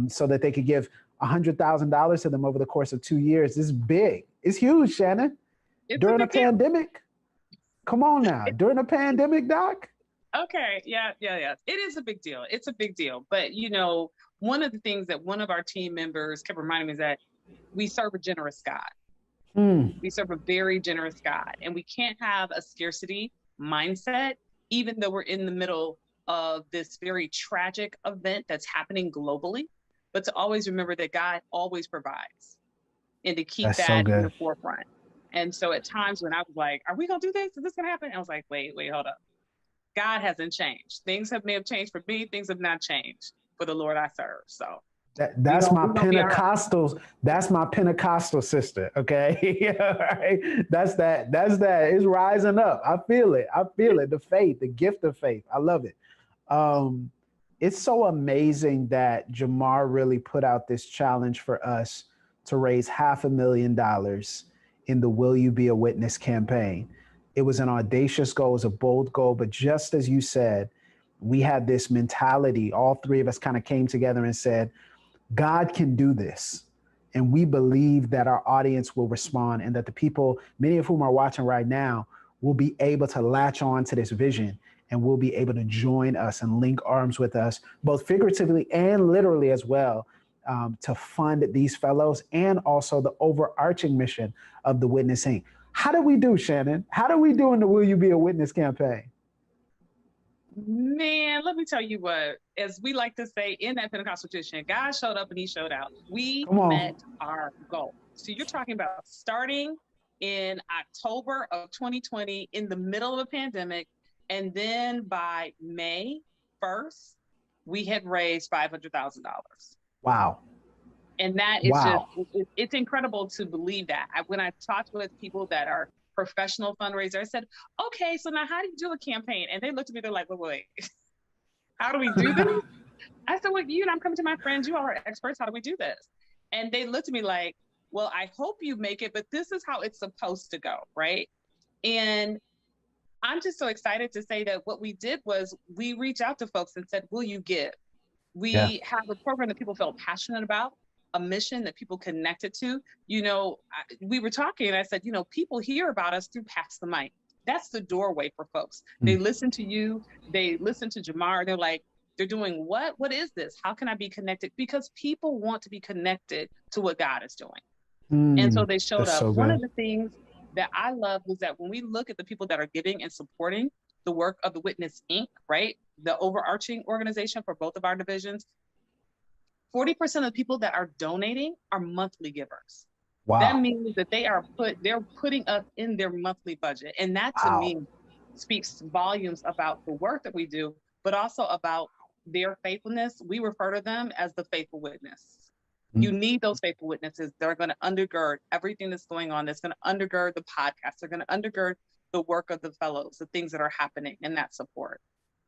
so that they could give $100,000 to them over the course of 2 years. This is big. It's huge, Shannon. During a pandemic? Come on now. During a pandemic, Doc? Okay, yeah. It is a big deal. It's a big deal. But, you know, one of the things that one of our team members kept reminding me is that we serve a generous God. We serve a very generous God, and we can't have a scarcity mindset, even though we're in the middle of this very tragic event that's happening globally, but to always remember that God always provides, and to keep that in the forefront. And so at times when I was like, are we going to do this? Is this going to happen? I was like, wait, hold up. God hasn't changed. Things may have changed for me. Things have not changed for the Lord I serve. So that's my Pentecostal. That's my Pentecostal sister. Okay, right? That's that. It's rising up. I feel it. The faith, the gift of faith. I love it. It's so amazing that Jamar really put out this challenge for us to raise $500,000 in the Will You Be a Witness campaign. It was an audacious goal, it was a bold goal, but just as you said, we had this mentality. All 3 of us kind of came together and said, God can do this. And we believe that our audience will respond, and that the people, many of whom are watching right now, will be able to latch on to this vision, and will be able to join us and link arms with us, both figuratively and literally as well, to fund these fellows, and also the overarching mission of the Witnessing. How do we do, Shannon? How do we do in the Will You Be a Witness campaign? Man, let me tell you what, as we like to say in that Pentecostal tradition, God showed up and he showed out. We Come on. met our goal. So you're talking about starting in October of 2020 in the middle of a pandemic. And then by May 1st, we had raised $500,000. Wow. And that is Wow. just, it's incredible to believe that. When I talked with people that are professional fundraisers, I said, okay, so now how do you do a campaign? And they looked at me, they're like, wait, how do we do this? I said, well, you and I'm coming to my friends, you all are experts, how do we do this? And they looked at me like, well, I hope you make it, but this is how it's supposed to go, right? And I'm just so excited to say that what we did was we reached out to folks and said, will you give? We have a program that people felt passionate about, a mission that people connected to. You know, we were talking and I said, you know, people hear about us through Pass the Mic. That's the doorway for folks. They listen to you, they listen to Jamar, they're like, they're doing what? What is this? How can I be connected? Because people want to be connected to what God is doing. And so they showed up. One of the things that I love was that when we look at the people that are giving and supporting the work of the Witness Inc., right? The overarching organization for both of our divisions, 40% of the people that are donating are monthly givers. Wow. That means that they're putting us in their monthly budget. And that to me speaks volumes about the work that we do, but also about their faithfulness. We refer to them as the faithful witness. You need those faithful witnesses that are going to undergird everything that's going on, that's going to undergird the podcast, they're going to undergird the work of the fellows, the things that are happening in that support.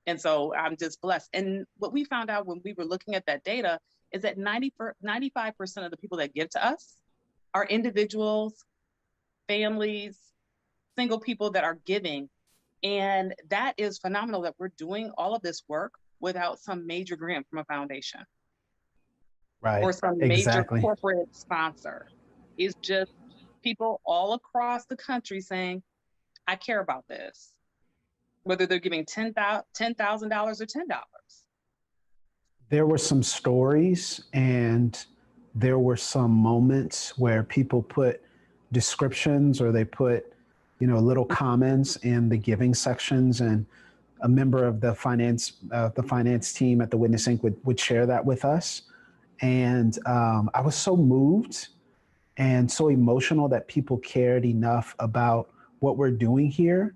And so I'm just blessed. And what we found out when we were looking at that data is that 95% of the people that give to us are individuals, families, single people that are giving. And that is phenomenal that we're doing all of this work without some major grant from a foundation. Right. Or some major corporate sponsor. It's just people all across the country saying, I care about this. Whether they're giving $10,000 or $10. There were some stories and there were some moments where people put descriptions or they put, you know, little comments in the giving sections, and a member of the finance team at the Witness Inc. would share that with us. And I was so moved and so emotional that people cared enough about what we're doing here.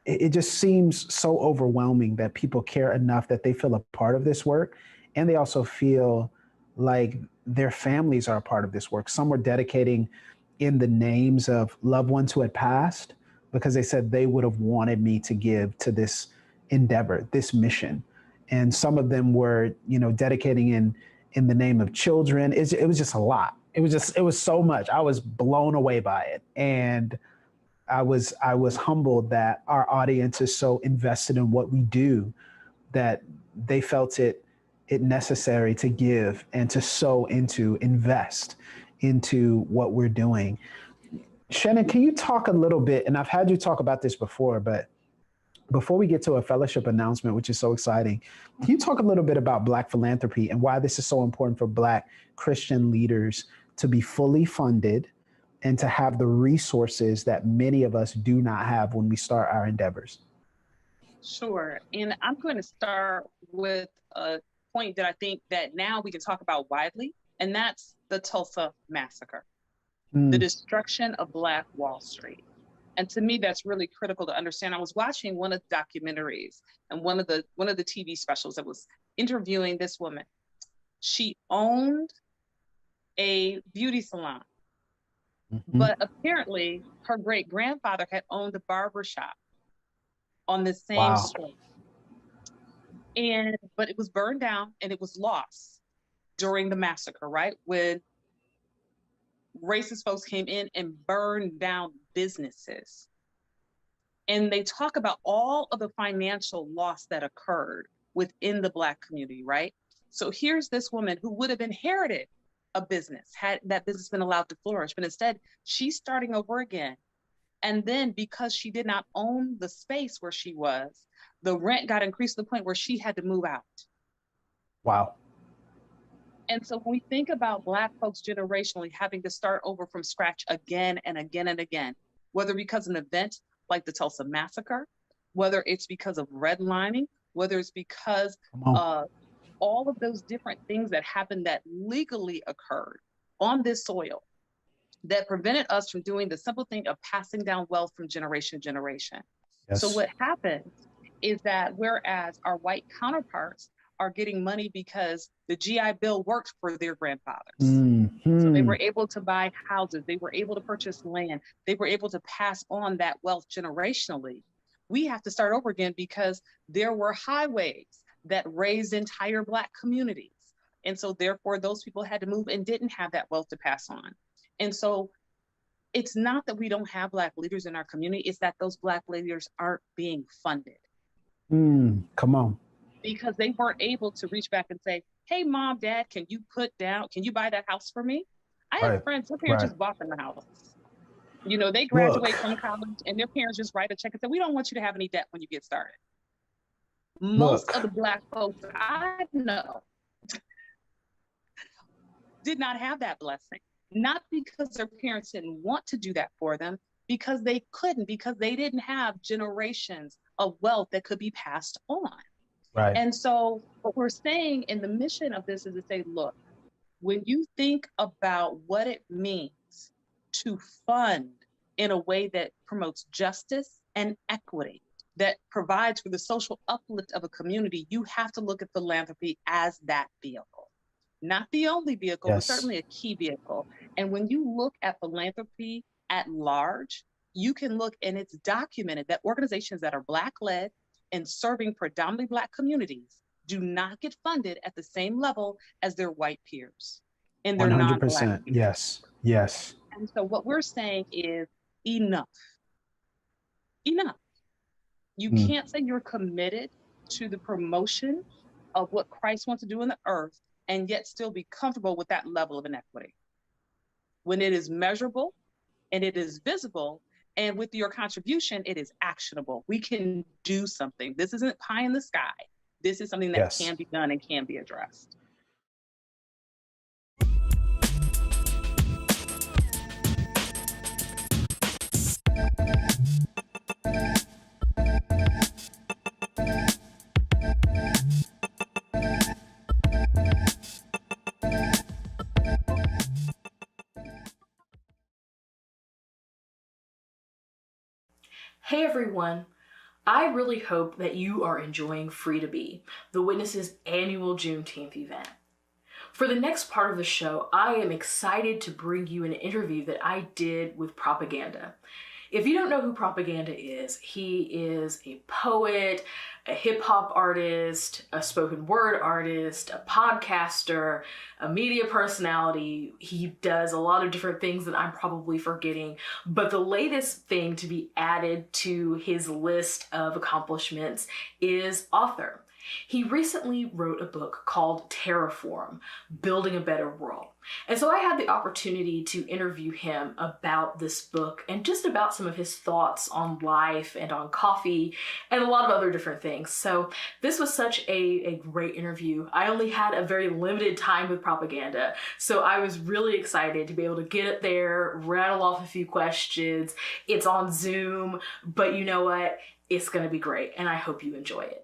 It just seems so overwhelming that people care enough that they feel a part of this work. And they also feel like their families are a part of this work. Some were dedicating in the names of loved ones who had passed because they said they would have wanted me to give to this endeavor, this mission. And some of them were, you know, dedicating in the name of children. It was just a lot. It was so much. I was blown away by it. And I was humbled that our audience is so invested in what we do that they felt it necessary to give and to sow into, invest into what we're doing. Shannon, can you talk a little bit, and I've had you talk about this before, but before we get to a fellowship announcement, which is so exciting, can you talk a little bit about Black philanthropy and why this is so important for Black Christian leaders to be fully funded and to have the resources that many of us do not have when we start our endeavors? Sure. And I'm going to start with a point that I think that now we can talk about widely, and that's the Tulsa Massacre, the destruction of Black Wall Street. And to me, that's really critical to understand. I was watching one of the documentaries and one of the TV specials that was interviewing this woman. She owned a beauty salon, but apparently her great grandfather had owned a barber shop on the same street. But it was burned down and it was lost during the massacre, right? When racist folks came in and burned down businesses. And they talk about all of the financial loss that occurred within the Black community, right? So here's this woman who would have inherited a business had that business been allowed to flourish, but instead she's starting over again. And then because she did not own the space where she was, the rent got increased to the point where she had to move out. Wow. And so when we think about Black folks generationally having to start over from scratch again and again and again, whether because of an event like the Tulsa Massacre, whether it's because of redlining, whether it's because of all of those different things that happened that legally occurred on this soil that prevented us from doing the simple thing of passing down wealth from generation to generation. Yes. So what happens is that whereas our white counterparts are getting money because the GI Bill worked for their grandfathers. So they were able to buy houses, they were able to purchase land, they were able to pass on that wealth generationally. We have to start over again because there were highways that raised entire Black communities. And so therefore those people had to move and didn't have that wealth to pass on. And so it's not that we don't have Black leaders in our community, it's that those Black leaders aren't being funded. Come on. Because they weren't able to reach back and say, hey, mom, dad, can you buy that house for me? I have friends, their parents just bought them a house. You know, they graduate from college and their parents just write a check and say, we don't want you to have any debt when you get started. Most of the Black folks I know did not have that blessing. Not because their parents didn't want to do that for them, because they couldn't, because they didn't have generations of wealth that could be passed on. Right. And so what we're saying in the mission of this is to say, look, when you think about what it means to fund in a way that promotes justice and equity, that provides for the social uplift of a community, you have to look at philanthropy as that vehicle. Not the only vehicle, but certainly a key vehicle. And when you look at philanthropy at large, you can look, and it's documented that organizations that are Black-led and serving predominantly Black communities do not get funded at the same level as their white peers and their non-Black peers. Yes. And so what we're saying is enough. Enough. You can't say you're committed to the promotion of what Christ wants to do in the earth and yet still be comfortable with that level of inequity. When it is measurable and it is visible, and with your contribution, it is actionable. We can do something. This isn't pie in the sky. This is something that can be done and can be addressed. Hey everyone! I really hope that you are enjoying Free to Be, the Witness's annual Juneteenth event. For the next part of the show, I am excited to bring you an interview that I did with Propaganda. If you don't know who Propaganda is, he is a poet, a hip-hop artist, a spoken word artist, a podcaster, a media personality. He does a lot of different things that I'm probably forgetting, but the latest thing to be added to his list of accomplishments is author. He recently wrote a book called Terraform, Building a Better World. And so I had the opportunity to interview him about this book and just about some of his thoughts on life and on coffee and a lot of other different things. So this was such a great interview. I only had a very limited time with Propaganda, so I was really excited to be able to get it there, rattle off a few questions. It's on Zoom, but you know what? It's going to be great, and I hope you enjoy it.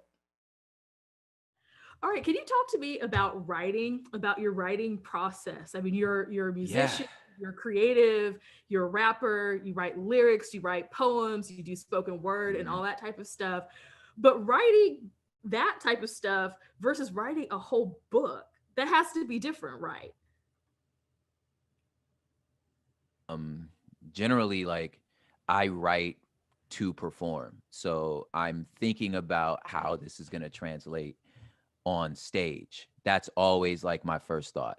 All right, can you talk to me about writing, about your writing process? I mean, you're a musician, you're creative, you're a rapper, you write lyrics, you write poems, you do spoken word and all that type of stuff. But writing that type of stuff versus writing a whole book, that has to be different, right? Generally, like, I write to perform. So I'm thinking about how this is going to translate on stage. That's always like my first thought,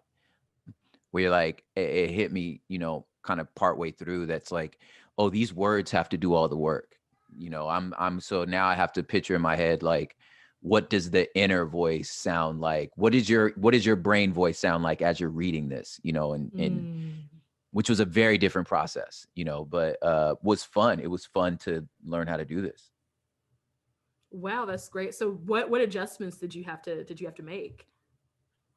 where like it hit me, you know, kind of partway through. That's like, oh, these words have to do all the work. You know, I'm so now I have to picture in my head, like, what does the inner voice sound like? What is your brain voice sound like as you're reading this, you know, and which was a very different process, you know, but was fun. It was fun to learn how to do this. Wow, that's great. So what adjustments did you have to make?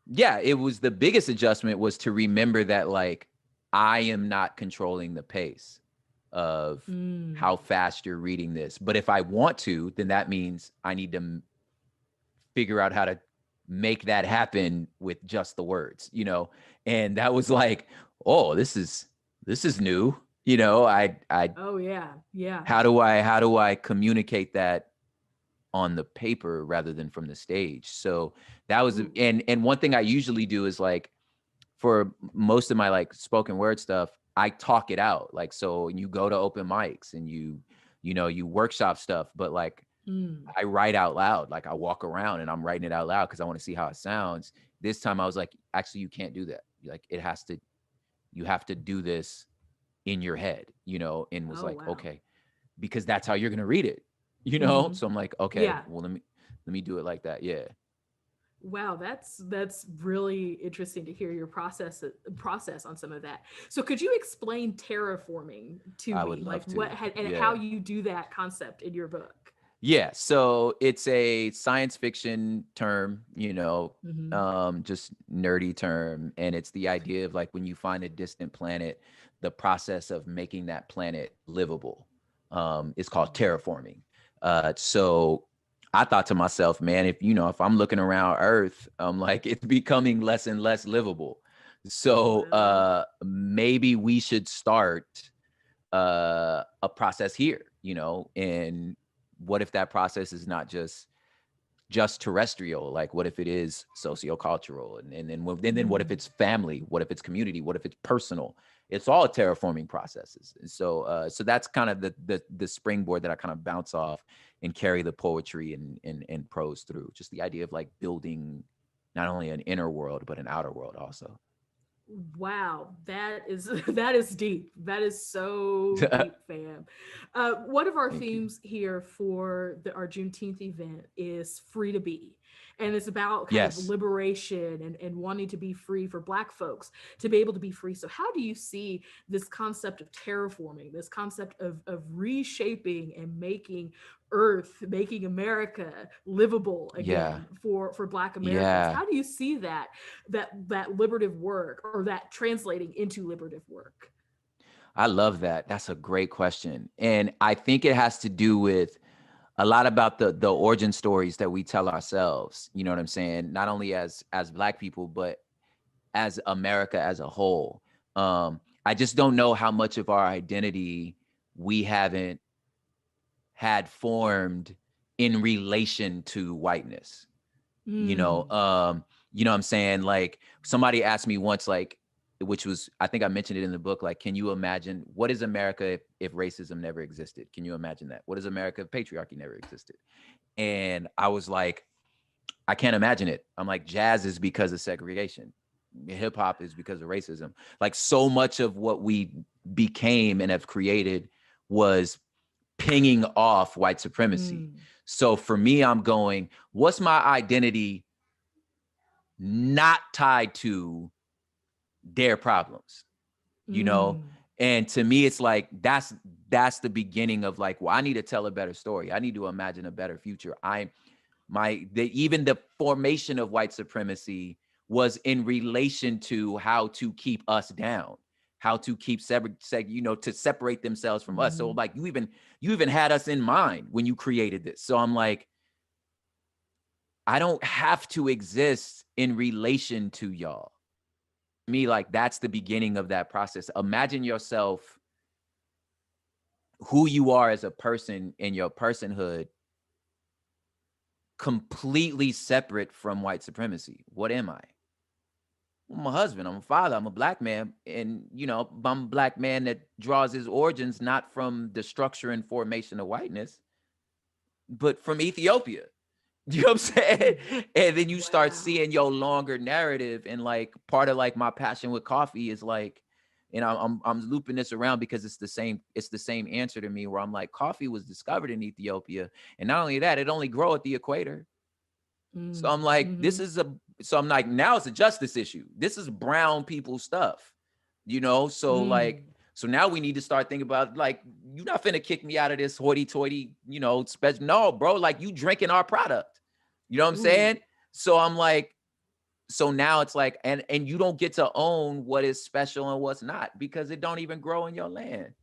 Yeah, it was the biggest adjustment was to remember that, like, I am not controlling the pace of how fast you're reading this. But if I want to, then that means I need to figure out how to make that happen with just the words, you know? And that was like, oh, this is new. You know, Oh yeah. Yeah. how do I communicate that on the paper rather than from the stage? So that was, and one thing I usually do is like, for most of my like spoken word stuff, I talk it out. Like, so you go to open mics and you workshop stuff, but like I write out loud. Like I walk around and I'm writing it out loud because I want to see how it sounds. This time I was like, actually, you can't do that. Like you have to do this in your head, you know, and was like, okay, because that's how you're going to read it, you know? So I'm like, okay, well, let me do it like that. Yeah. Wow, that's really interesting to hear your process on some of that. So could you explain terraforming to I me, would love like to. what and how you do that concept in your book? Yeah, so it's a science fiction term, you know, just nerdy term. And it's the idea of like when you find a distant planet, the process of making that planet livable is called terraforming. So I thought to myself, man, if I'm looking around Earth, like it's becoming less and less livable. So maybe we should start a process here, you know, and what if that process is not just terrestrial? Like, what if it is sociocultural? And then what if it's family? What if it's community? What if it's personal? It's all terraforming processes. And so that's kind of the springboard that I kind of bounce off and carry the poetry and prose through. Just the idea of like building not only an inner world, but an outer world also. Wow, that is deep. That is so deep, fam. One of our themes here for our Juneteenth event is free to be. And it's about kind of liberation and wanting to be free for Black folks to be able to be free. So how do you see this concept of terraforming, this concept of reshaping and making Earth, making America livable again for Black Americans? How do you see that liberative work, or that translating into liberative work? I love that. That's a great question. And I think it has to do with a lot about the origin stories that we tell ourselves, you know what I'm saying? Not only as Black people, but as America as a whole. I just don't know how much of our identity we haven't had formed in relation to whiteness. You know what I'm saying? Like somebody asked me once, like, which was, I think I mentioned it in the book, like, can you imagine what is America if racism never existed? Can you imagine that? What is America if patriarchy never existed? And I was like, I can't imagine it. I'm like, jazz is because of segregation. Hip hop is because of racism. Like so much of what we became and have created was pinging off white supremacy. So for me, I'm going, what's my identity not tied to their problems, you know? And to me, it's like, that's the beginning of like, well, I need to tell a better story. I need to imagine a better future. Even the formation of white supremacy was in relation to how to keep us down, how to keep to separate themselves from us. So like you even had us in mind when you created this. So I'm like, I don't have to exist in relation to y'all. Me, like that's the beginning of that process. Imagine yourself, who you are as a person in your personhood, completely separate from white supremacy. What am I? I'm a husband, I'm a father, I'm a Black man. And, you know, I'm a Black man that draws his origins not from the structure and formation of whiteness, but from Ethiopia. You know what I'm saying? And then you start seeing your longer narrative, and like part of like my passion with coffee is like, and I'm looping this around because it's the same answer to me, where I'm like, coffee was discovered in Ethiopia, and not only that, it only grow at the equator. So I'm like, so I'm like, now it's a justice issue. This is brown people stuff, you know? So like, so now we need to start thinking about like, you're not finna kick me out of this hoity-toity, you know, special. No, bro, like you drinking our product. You know what I'm saying? So I'm like, so now it's like, and you don't get to own what is special and what's not, because it don't even grow in your land.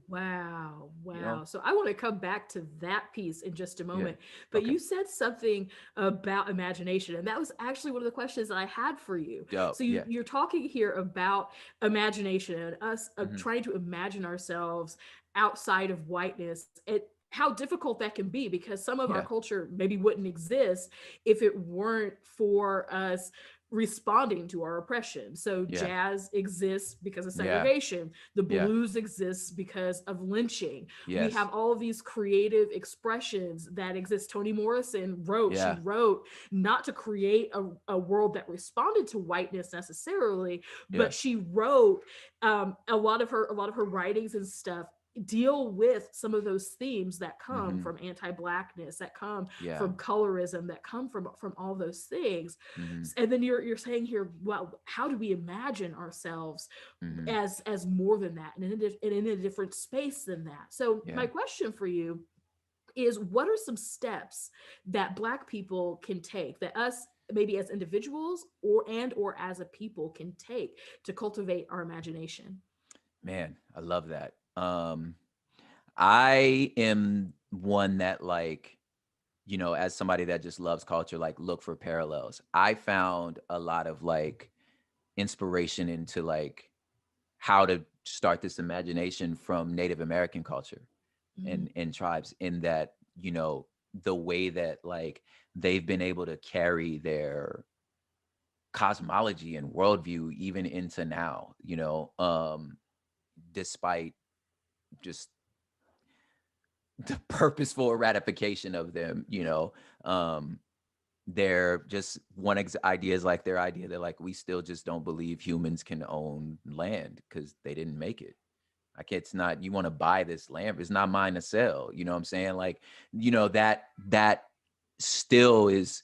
Wow. You know? Wow. So I want to come back to that piece in just a Yeah. moment. But Okay. you said something about imagination, and that was actually one of the questions I had for you. Dope. So Yeah. you're talking here about imagination and us Mhm. trying to imagine ourselves outside of whiteness. And how difficult that can be, because some of our Yeah. culture maybe wouldn't exist if it weren't for us responding to our oppression. So Yeah. jazz exists because of Yeah. segregation. The Yeah. blues exists because of lynching. We Yes. have all of these creative expressions that exist. Toni Morrison wrote, she Yeah. wrote not to create a world that responded to whiteness necessarily, Yeah. but she wrote a lot of her writings and stuff deal with some of those themes that come Mhm. from anti-blackness, that come Yeah. from colorism, that come from all those things. Mhm. And then you're saying here, well, how do we imagine ourselves Mhm. as more than that, and in a different space than that? So my Yeah. question for you is, what are some steps that Black people can take, that us maybe as individuals or as a people can take to cultivate our imagination? Man, I love that. I am one that like, you know, as somebody that just loves culture, like look for parallels. I found a lot of like inspiration into like how to start this imagination from Native American culture and tribes, in that, you know, the way that like they've been able to carry their cosmology and worldview even into now, you know, despite just the purposeful ratification of them, you know. They're just one idea is like their idea. They're like, we still just don't believe humans can own land because they didn't make it. Like, it's not, you want to buy this land, it's not mine to sell. You know what I'm saying? Like, you know, that still is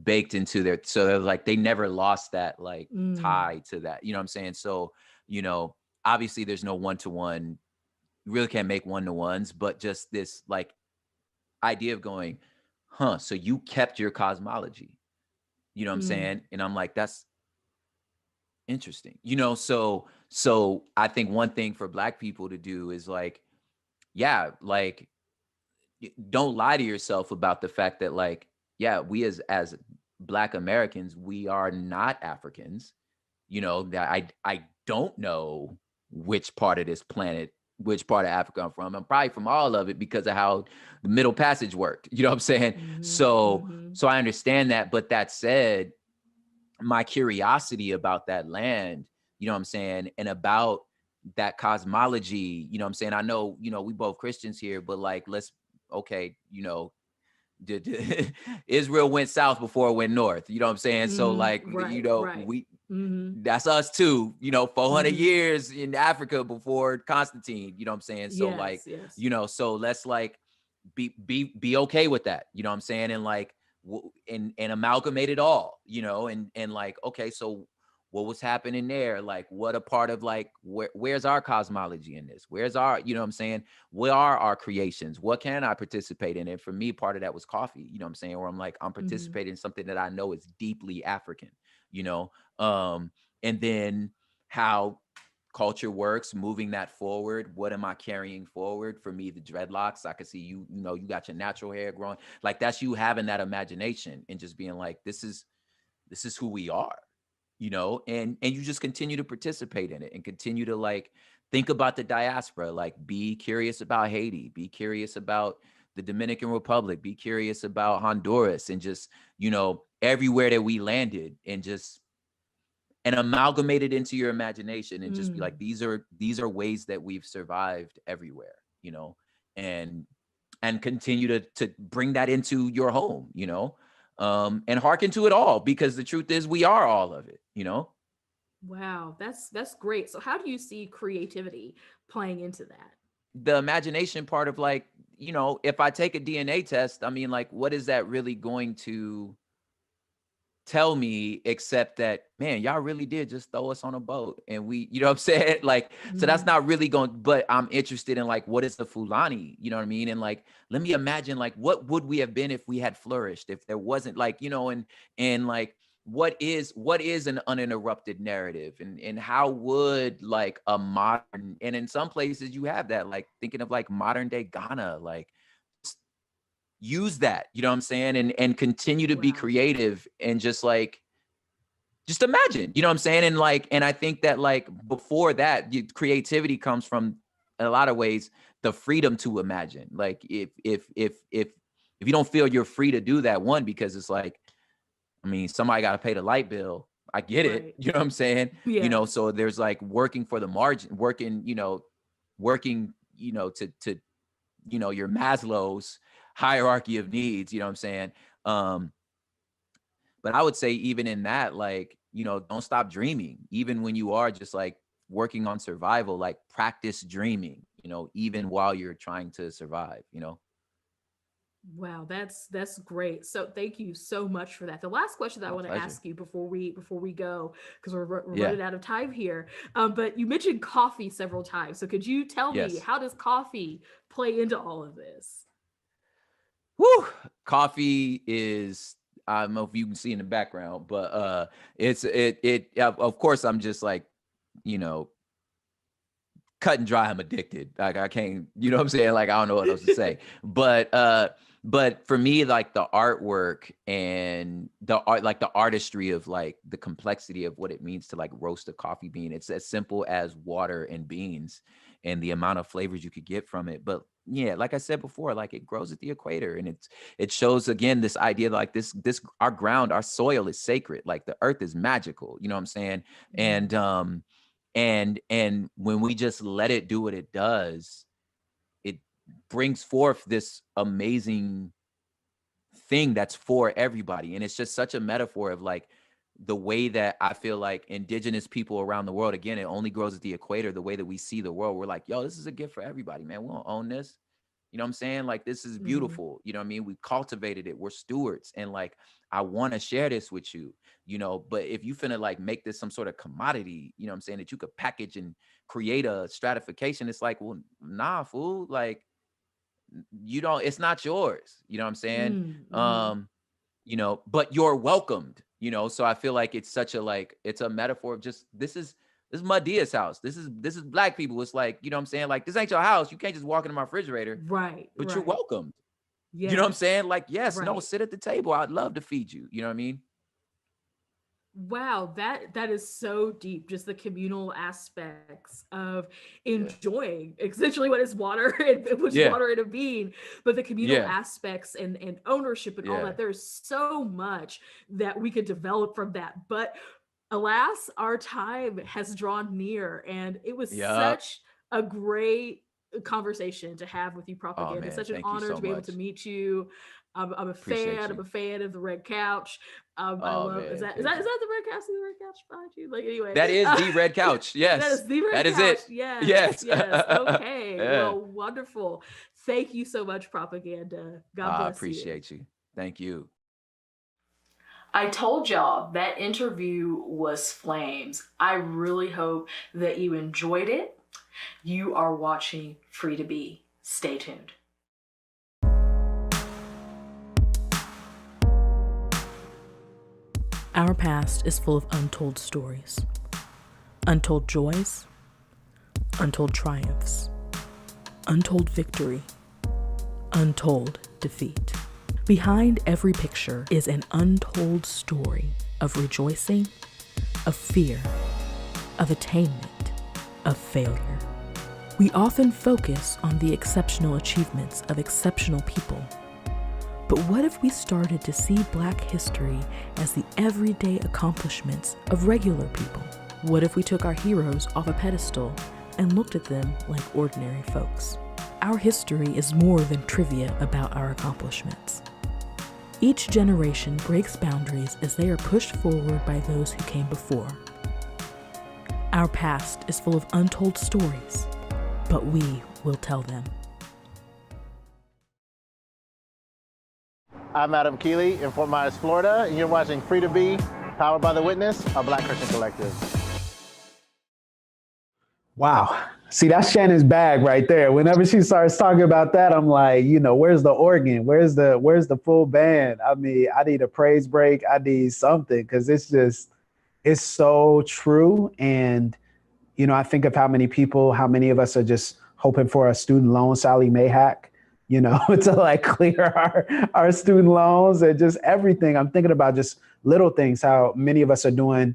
baked into their, so they're like, they never lost that like tie to that. You know what I'm saying? So, you know, obviously there's no one-to-one, you really can't make one-to-ones, but just this like idea of going, huh, so you kept your cosmology. You know what I'm saying? And I'm like, that's interesting. You know, so I think one thing for Black people to do is like, yeah, like don't lie to yourself about the fact that like, yeah, we as Black Americans, we are not Africans. You know, that I don't know which part of this planet, which part of Africa I'm from. I'm probably from all of it because of how the Middle Passage worked. You know what I'm saying? So I understand that. But that said, my curiosity about that land, you know what I'm saying, and about that cosmology, you know what I'm saying? I know, you know, we both Christians here, but like, okay, you know, Israel went south before it went north. You know what I'm saying? So like, you know, that's us too, you know, 400 years in Africa before Constantine, you know what I'm saying? So like, Yes. you know, so let's like be okay with that. You know what I'm saying? And like, and amalgamate it all, you know, and like, okay, so what was happening there? Like, what a part of like, where's our cosmology in this? Where's our, you know what I'm saying? Where are our creations? What can I participate in? And for me, part of that was coffee, you know what I'm saying? Where I'm like, I'm participating in something that I know is deeply African, you know? And then how culture works, moving that forward. What am I carrying forward? For me, the dreadlocks, I could see you, you know, you got your natural hair growing. Like, that's you having that imagination and just being like, this is who we are, you know, and you just continue to participate in it and continue to like think about the diaspora, like be curious about Haiti, be curious about the Dominican Republic, be curious about Honduras, and just, you know, everywhere that we landed, and just and amalgamate it into your imagination and just be like, these are ways that we've survived everywhere, you know, and continue to bring that into your home, you know, and hearken to it all, because the truth is we are all of it, you know. Wow, that's great. So how do you see creativity playing into that? The imagination part of like, you know, if I take a DNA test, I mean, like, what is that really going to tell me, except that, man, y'all really did just throw us on a boat and we, you know what I'm saying? Like, so that's not really going, but I'm interested in like, what is the Fulani, you know what I mean? And like, let me imagine like, what would we have been if we had flourished, if there wasn't like, you know, and like, what is an uninterrupted narrative, and how would like a modern, and in some places you have that, like thinking of like modern day Ghana, like use that, you know what I'm saying, and continue to be creative and just imagine, you know what I'm saying, and like, and I think that like before that, creativity comes from, in a lot of ways, the freedom to imagine. Like if you don't feel you're free to do that, one, because it's like, I mean, somebody got to pay the light bill. I get it. You know what I'm saying? Yeah. You know, so there's like working for the margin, working, to, your Maslow's hierarchy of needs, you know what I'm saying? But I would say even in that, like, don't stop dreaming. Even when you are just like working on survival, like practice dreaming, even while you're trying to survive, Wow, that's great. So thank you so much for that. The last question that I want to ask you before we go, because we're running out of time here. But you mentioned coffee several times. So could you tell me, how does coffee play into all of this? Whew. Coffee is, I don't know if you can see in the background, but of course I'm just like, cut and dry, I'm addicted. Like I can't, you know what I'm saying? Like, I don't know what else to say. But for me, like the artwork and the art, like the artistry of like the complexity of what it means to like roast a coffee bean. It's as simple as water and beans and the amount of flavors you could get from it. But yeah, like I said before, like it grows at the equator, and it shows again this idea like this our ground, our soil is sacred. Like the earth is magical, you know what I'm saying? Mm-hmm. And when we just let it do what it does, it brings forth this amazing thing that's for everybody. And it's just such a metaphor of like the way that I feel like indigenous people around the world, again, it only grows at the equator, the way that we see the world. We're like, yo, this is a gift for everybody, man. We don't own this. You know what I'm saying? Like, this is beautiful. You know what I mean? We cultivated it. We're stewards. And like, I want to share this with you, but if you finna like make this some sort of commodity, you know what I'm saying, that you could package and create a stratification, it's like, well, nah, fool. Like, it's not yours. You know what I'm saying? But you're welcomed, so I feel like it's such a, like, it's a metaphor of just, this is Madia's house. This is Black people. It's like, you know what I'm saying? Like, this ain't your house. You can't just walk into my refrigerator. Right. But you're welcomed. Yes. You know what I'm saying? Like, yes, right. No, sit at the table. I'd love to feed you. You know what I mean? Wow, that is so deep. Just the communal aspects of enjoying essentially what is water and water in a bean, but the communal aspects and ownership and all that. There's so much that we could develop from that. But alas, our time has drawn near, and it was such a great conversation to have with you, Propaganda. Oh, it's such an thank honor you so to be able much. to meet you. I'm a Appreciate fan. you. I'm a fan of the Red Couch. I love. Man, is that the Red Couch? The Red Couch behind you? Like, anyway, that is the Red Couch. Yes, that is the Red that Couch. is it. Yes. Okay. Yeah. Well, wonderful. Thank you so much, Propaganda. God bless you. I appreciate you. Thank you. I told y'all that interview was flames. I really hope that you enjoyed it. You are watching Free to Be. Stay tuned. Our past is full of untold stories, untold joys, untold triumphs, untold victory, untold defeat. Behind every picture is an untold story of rejoicing, of fear, of attainment, of failure. We often focus on the exceptional achievements of exceptional people. But what if we started to see Black history as the everyday accomplishments of regular people? What if we took our heroes off a pedestal and looked at them like ordinary folks? Our history is more than trivia about our accomplishments. Each generation breaks boundaries as they are pushed forward by those who came before. Our past is full of untold stories, but we will tell them. I'm Adam Keeley in Fort Myers, Florida, and you're watching Free to Be, powered by The Witness, a Black Christian collective. Wow. See, that's Shannon's bag right there. Whenever she starts talking about that, I'm like, where's the organ? Where's the full band? I mean, I need a praise break. I need something because it's so true. And, I think of how many of us are just hoping for a student loan, Sally Mayhack, to like clear our student loans and just everything. I'm thinking about just little things, how many of us are doing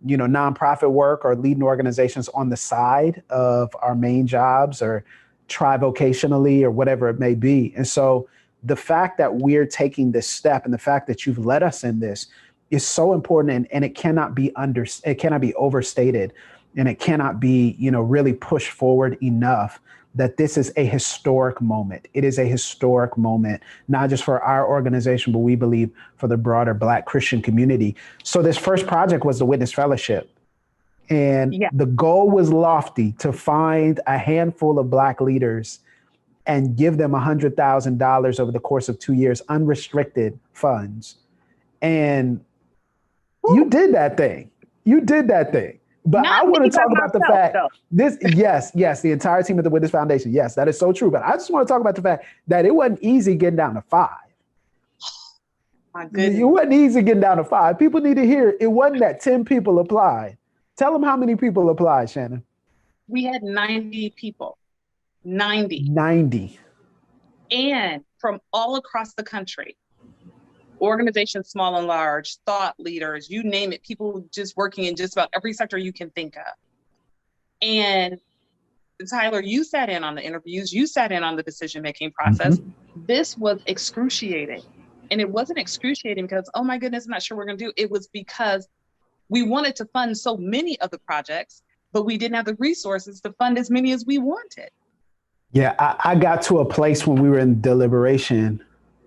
nonprofit work or leading organizations on the side of our main jobs or tri-vocationally or whatever it may be. And so the fact that we're taking this step and the fact that you've led us in this is so important, and it cannot be overstated, and it cannot be, really pushed forward enough that this is a historic moment. It is a historic moment, not just for our organization, but we believe for the broader Black Christian community. So this first project was the Witness Fellowship. And the goal was lofty, to find a handful of Black leaders and give them $100,000 over the course of 2 years, unrestricted funds. And you did that thing. But I want to talk about the fact the entire team at the Witness Foundation. Yes, that is so true. But I just want to talk about the fact that it wasn't easy getting down to 5. My goodness. It wasn't easy getting down to 5. People need to hear it wasn't that 10 people applied. Tell them how many people applied, Shannon. We had 90 people. 90. And from all across the country. Organizations, small and large, thought leaders, you name it, people just working in just about every sector you can think of. And Tyler, you sat in on the interviews, you sat in on the decision-making process. Mm-hmm. This was excruciating. And it wasn't excruciating because, oh my goodness, I'm not sure what we're gonna do. It was because we wanted to fund so many of the projects, but we didn't have the resources to fund as many as we wanted. Yeah, I got to a place when we were in deliberation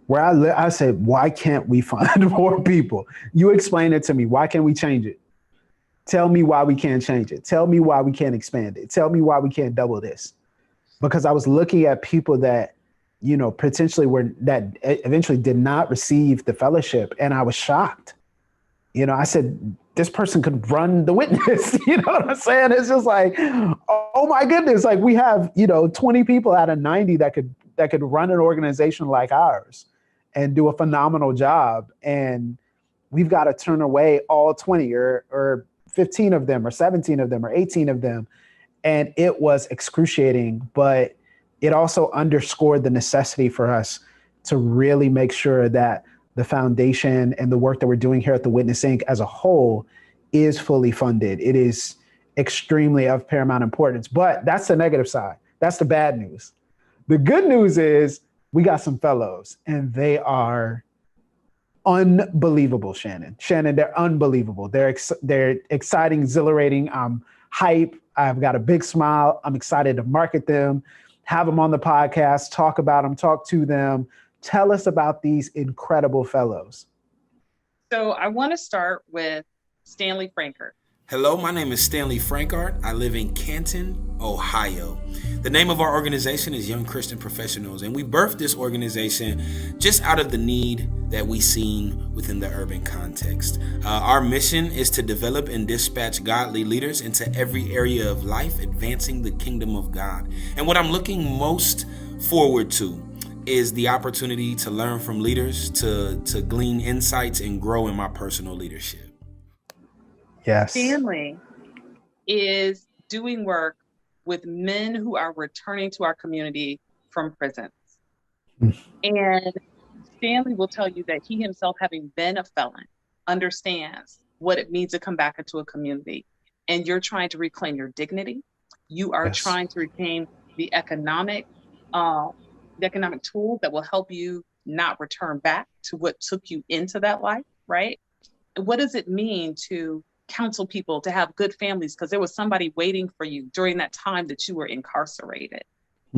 where I said, why can't we find more people? You explain it to me. Why can't we change it? Tell me why we can't change it. Tell me why we can't expand it. Tell me why we can't double this. Because I was looking at people that, potentially that eventually did not receive the fellowship. And I was shocked. I said, this person could run the Witness. You know what I'm saying? It's just like, oh my goodness. Like we have, 20 people out of 90 that could run an organization like ours and do a phenomenal job. And we've got to turn away all 20 or 15 of them or 17 of them or 18 of them. And it was excruciating, but it also underscored the necessity for us to really make sure that the foundation and the work that we're doing here at the Witness Inc. as a whole is fully funded. It is extremely of paramount importance, but that's the negative side. That's the bad news. The good news is we got some fellows and they are unbelievable, Shannon. They're unbelievable. They're exciting, exhilarating. I'm hype. I've got a big smile. I'm excited to market them, have them on the podcast, talk about them, talk to them. Tell us about these incredible fellows. So I want to start with Stanley Frankert. Hello, my name is Stanley Frankart. I live in Canton, Ohio. The name of our organization is Young Christian Professionals, and we birthed this organization just out of the need that we seen within the urban context. Our mission is to develop and dispatch godly leaders into every area of life, advancing the kingdom of God. And what I'm looking most forward to is the opportunity to learn from leaders, to glean insights and grow in my personal leadership. Yes. Stanley is doing work with men who are returning to our community from prisons. And Stanley will tell you that he himself, having been a felon, understands what it means to come back into a community. And you're trying to reclaim your dignity. You are trying to retain the economic tools that will help you not return back to what took you into that life, right? And what does it mean to counsel people to have good families? Because there was somebody waiting for you during that time that you were incarcerated.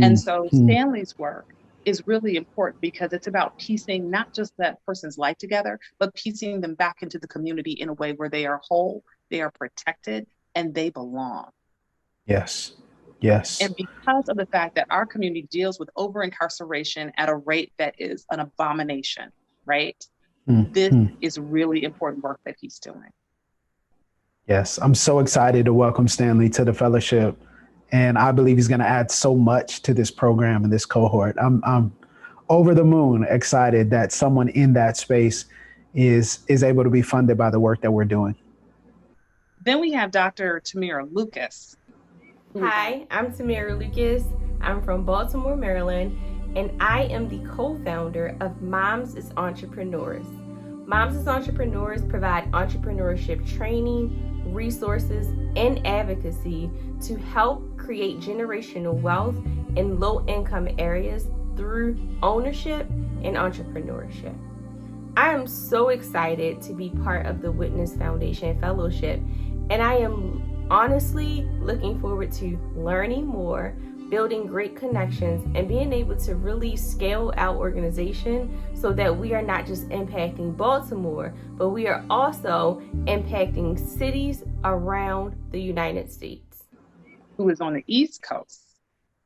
And so Stanley's work is really important because it's about piecing not just that person's life together, but piecing them back into the community in a way where they are whole, they are protected, and they belong. Yes. Yes. And because of the fact that our community deals with over-incarceration at a rate that is an abomination, right? This is really important work that he's doing. Yes, I'm so excited to welcome Stanley to the fellowship. And I believe he's going to add so much to this program and this cohort. I'm over the moon excited that someone in that space is able to be funded by the work that we're doing. Then we have Dr. Tamira Lucas. Hi, I'm Tamira Lucas. I'm from Baltimore, Maryland, and I am the co-founder of Moms as Entrepreneurs. Moms as Entrepreneurs provide entrepreneurship training, resources, and advocacy to help create generational wealth in low-income areas through ownership and entrepreneurship. I am so excited to be part of the Witness Foundation Fellowship, and I am honestly looking forward to learning more, building great connections, and being able to really scale our organization so that we are not just impacting Baltimore, but we are also impacting cities around the United States. Who is on the East Coast.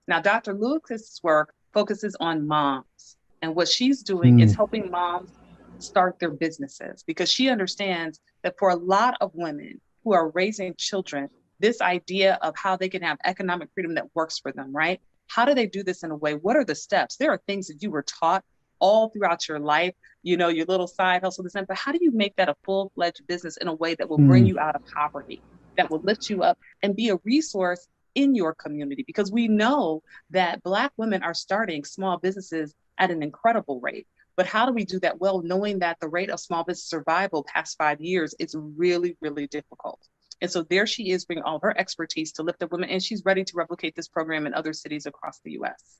Now, Dr. Lucas's work focuses on moms, and what she's doing is helping moms start their businesses, because she understands that for a lot of women who are raising children, this idea of how they can have economic freedom that works for them, right? How do they do this in a way? What are the steps? There are things that you were taught all throughout your life, you know, your little side hustle, but how do you make that a full-fledged business in a way that will bring you out of poverty, that will lift you up and be a resource in your community? Because we know that Black women are starting small businesses at an incredible rate. But how do we do that well, knowing that the rate of small business survival past 5 years is really, really difficult? And so there she is, bringing all her expertise to lift up women, and she's ready to replicate this program in other cities across the US.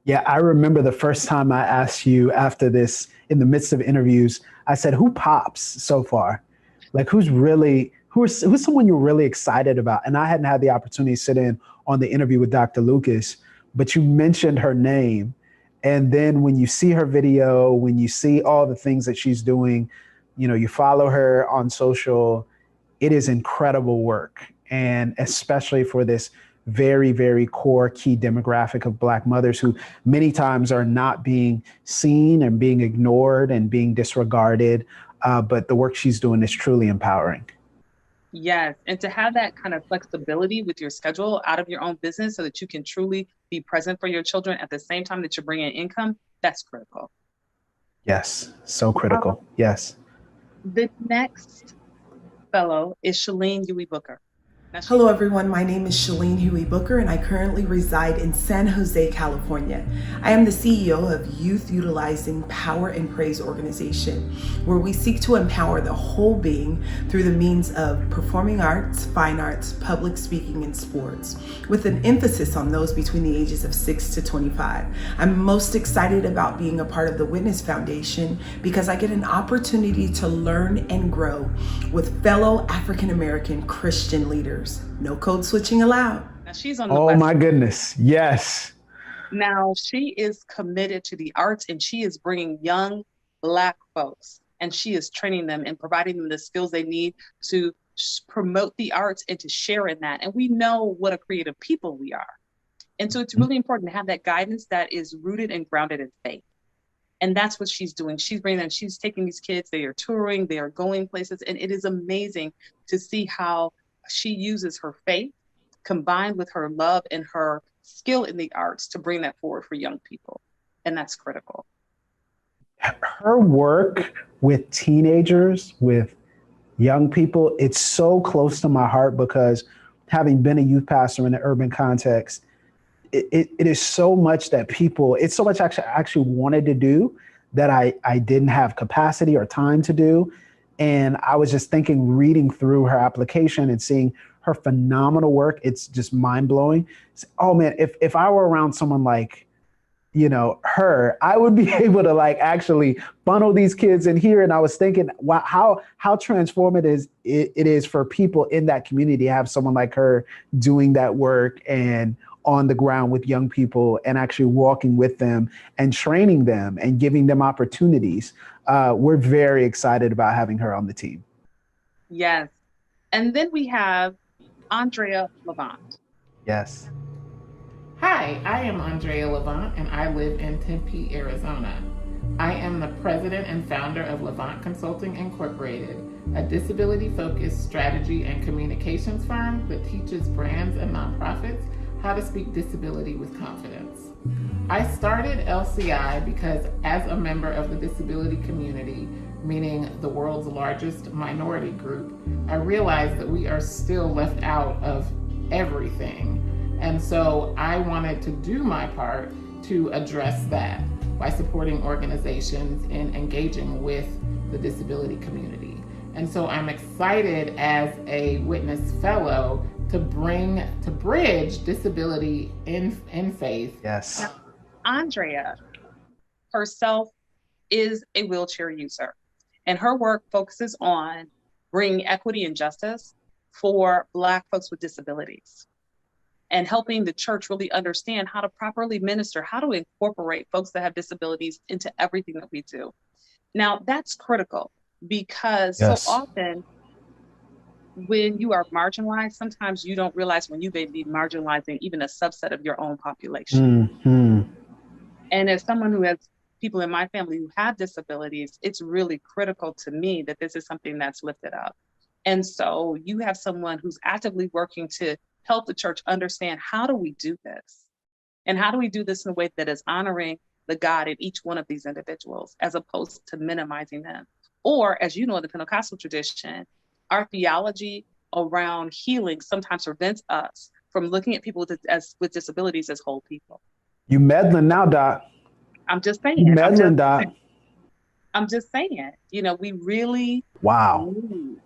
Yeah, I remember the first time I asked you after this, in the midst of interviews, I said, who pops so far? Like, who's someone you're really excited about? And I hadn't had the opportunity to sit in on the interview with Dr. Lucas, but you mentioned her name. And then when you see her video, when you see all the things that she's doing, you know, you follow her on social, it is incredible work. And especially for this very, very core key demographic of Black mothers who many times are not being seen and being ignored and being disregarded. But the work she's doing is truly empowering. Yes, and to have that kind of flexibility with your schedule out of your own business so that you can truly be present for your children at the same time that you're bringing in income, that's critical. Yes, so critical. Yes. The next fellow is Shalene Huey Booker. Hello everyone, my name is Shalene Huey Booker and I currently reside in San Jose, California. I am the CEO of Youth Utilizing Power and Praise organization, where we seek to empower the whole being through the means of performing arts, fine arts, public speaking, and sports, with an emphasis on those between the ages of 6 to 25. I'm most excited about being a part of the Witness Foundation because I get an opportunity to learn and grow with fellow African American Christian leaders. No code switching allowed. Now she's on the Oh West my Coast. goodness. Yes. Now she is committed to the arts, and she is bringing young Black folks, and she is training them and providing them the skills they need to promote the arts and to share in that. And we know what a creative people we are. And so it's really important to have that guidance that is rooted and grounded in faith. And that's what she's doing. She's bringing them, she's taking these kids, they are touring, they are going places, and it is amazing to see how she uses her faith combined with her love and her skill in the arts to bring that forward for young people. And that's critical. Her work with teenagers, with young people, it's so close to my heart because having been a youth pastor in an urban context, it is so much that it's so much I actually wanted to do that I didn't have capacity or time to do. And I was just thinking, reading through her application and seeing her phenomenal work, it's just mind blowing. Oh man, if I were around someone like, you know, her, I would be able to like actually funnel these kids in here. And I was thinking, wow, how transformative it is for people in that community to have someone like her doing that work and on the ground with young people and actually walking with them and training them and giving them opportunities. We're very excited about having her on the team. Yes. And then we have Andrea Levant. Yes. Hi, I am Andrea Levant and I live in Tempe, Arizona. I am the president and founder of Levant Consulting Incorporated, a disability-focused strategy and communications firm that teaches brands and nonprofits how to speak disability with confidence. I started LCI because as a member of the disability community, meaning the world's largest minority group, I realized that we are still left out of everything. And so I wanted to do my part to address that by supporting organizations in engaging with the disability community. And so I'm excited as a Witness Fellow to bridge disability in faith. Yes. Now, Andrea herself is a wheelchair user, and her work focuses on bringing equity and justice for Black folks with disabilities and helping the church really understand how to properly minister, how to incorporate folks that have disabilities into everything that we do. Now, that's critical because so often when you are marginalized, sometimes you don't realize when you may be marginalizing even a subset of your own population. Mm-hmm. And as someone who has people in my family who have disabilities, it's really critical to me that this is something that's lifted up. And so you have someone who's actively working to help the church understand, how do we do this? And how do we do this in a way that is honoring the God in each one of these individuals, as opposed to minimizing them? Or, as you know, in the Pentecostal tradition, our theology around healing sometimes prevents us from looking at people with disabilities as whole people. You meddling now, Doc. I'm just saying. You meddling, Doc. I'm just saying, we really need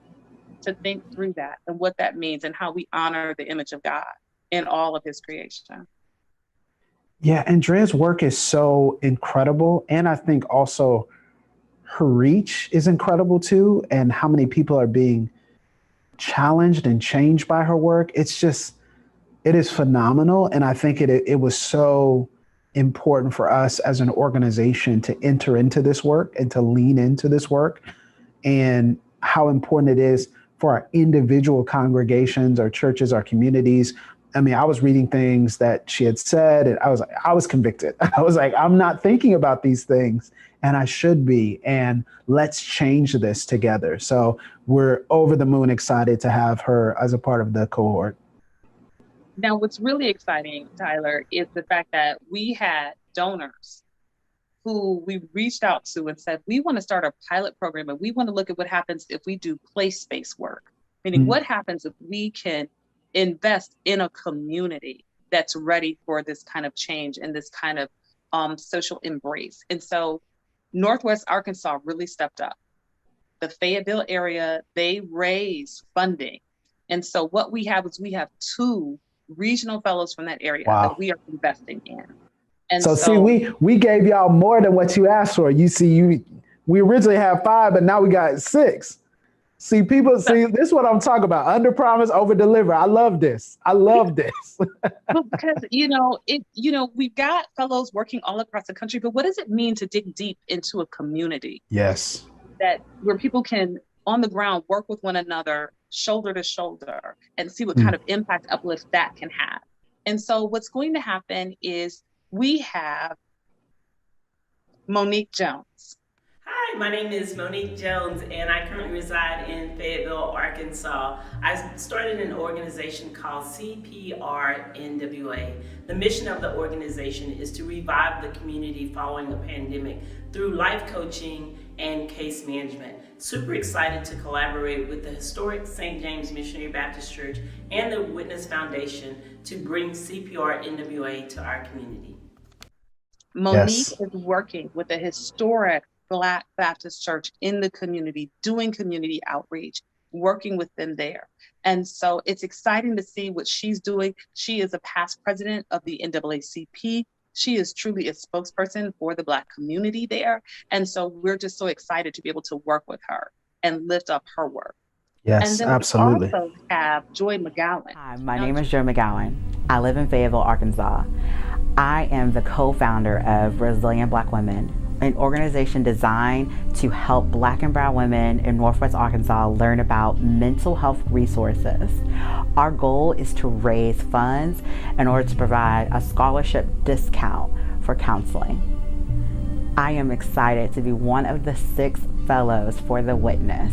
to think through that and what that means and how we honor the image of God in all of his creation. Yeah, Andrea's work is so incredible. And I think also her reach is incredible too. And how many people are being challenged and changed by her work. It is phenomenal. And I think it was so important for us as an organization to enter into this work and to lean into this work, and how important it is for our individual congregations, our churches, our communities. I mean, I was reading things that she had said, and I was convicted. I was like, I'm not thinking about these things, and I should be, and let's change this together. So we're over the moon excited to have her as a part of the cohort. Now, what's really exciting, Tyler, is the fact that we had donors who we reached out to and said, we want to start a pilot program, and we want to look at what happens if we do place-based work. Meaning, what happens if we can invest in a community that's ready for this kind of change and this kind of social embrace. And so Northwest Arkansas really stepped up. The Fayetteville area, they raised funding. And so what we have is we have 2 regional fellows from that area that we are investing in. And so see, we gave y'all more than what you asked for. You see, we originally had 5, but now we got 6. See, people see, this is what I'm talking about. Under promise, over deliver. I love this. Because, we've got fellows working all across the country, but what does it mean to dig deep into a community? Yes. That where people can, on the ground, work with one another, shoulder to shoulder, and see what kind of impact, uplift that can have. And so what's going to happen is we have Monique Jones. Hi, my name is Monique Jones, and I currently reside in Fayetteville, Arkansas. I started an organization called CPR NWA. The mission of the organization is to revive the community following a pandemic through life coaching and case management. Super excited to collaborate with the historic St. James Missionary Baptist Church and the Witness Foundation to bring CPR NWA to our community. Monique is working with a historic Black Baptist church in the community, doing community outreach, working with them there. And so it's exciting to see what she's doing. She is a past president of the NAACP. She is truly a spokesperson for the Black community there. And so we're just so excited to be able to work with her and lift up her work. Yes, and then absolutely. We also have Joy McGowan. Hi, my name is Joy McGowan. I live in Fayetteville, Arkansas. I am the co-founder of Resilient Black Women, an organization designed to help Black and brown women in Northwest Arkansas learn about mental health resources. Our goal is to raise funds in order to provide a scholarship discount for counseling. I am excited to be one of the 6 fellows for The Witness.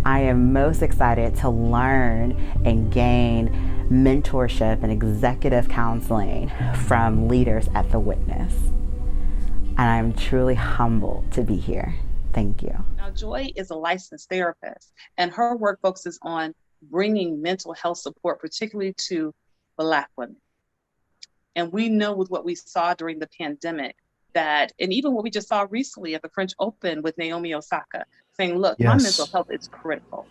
I am most excited to learn and gain mentorship and executive counseling from leaders at The Witness. And I'm truly humbled to be here. Thank you. Now, Joy is a licensed therapist, and her work focuses on bringing mental health support, particularly to Black women. And we know with what we saw during the pandemic that, and even what we just saw recently at the French Open with Naomi Osaka, saying, look, my mental health is critical.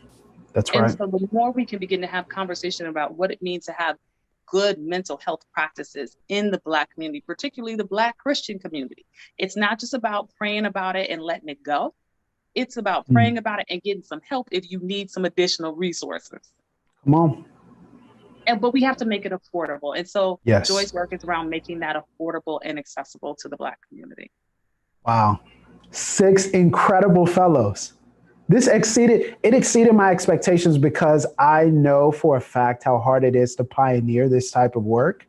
That's and right. so the more we can begin to have conversation about what it means to have good mental health practices in the Black community, particularly the Black Christian community. It's not just about praying about it and letting it go. It's about praying about it and getting some help if you need some additional resources. Come on. But we have to make it affordable. And so Yes. Joy's work is around making that affordable and accessible to the Black community. Wow. 6 incredible fellows. This exceeded my expectations because I know for a fact how hard it is to pioneer this type of work.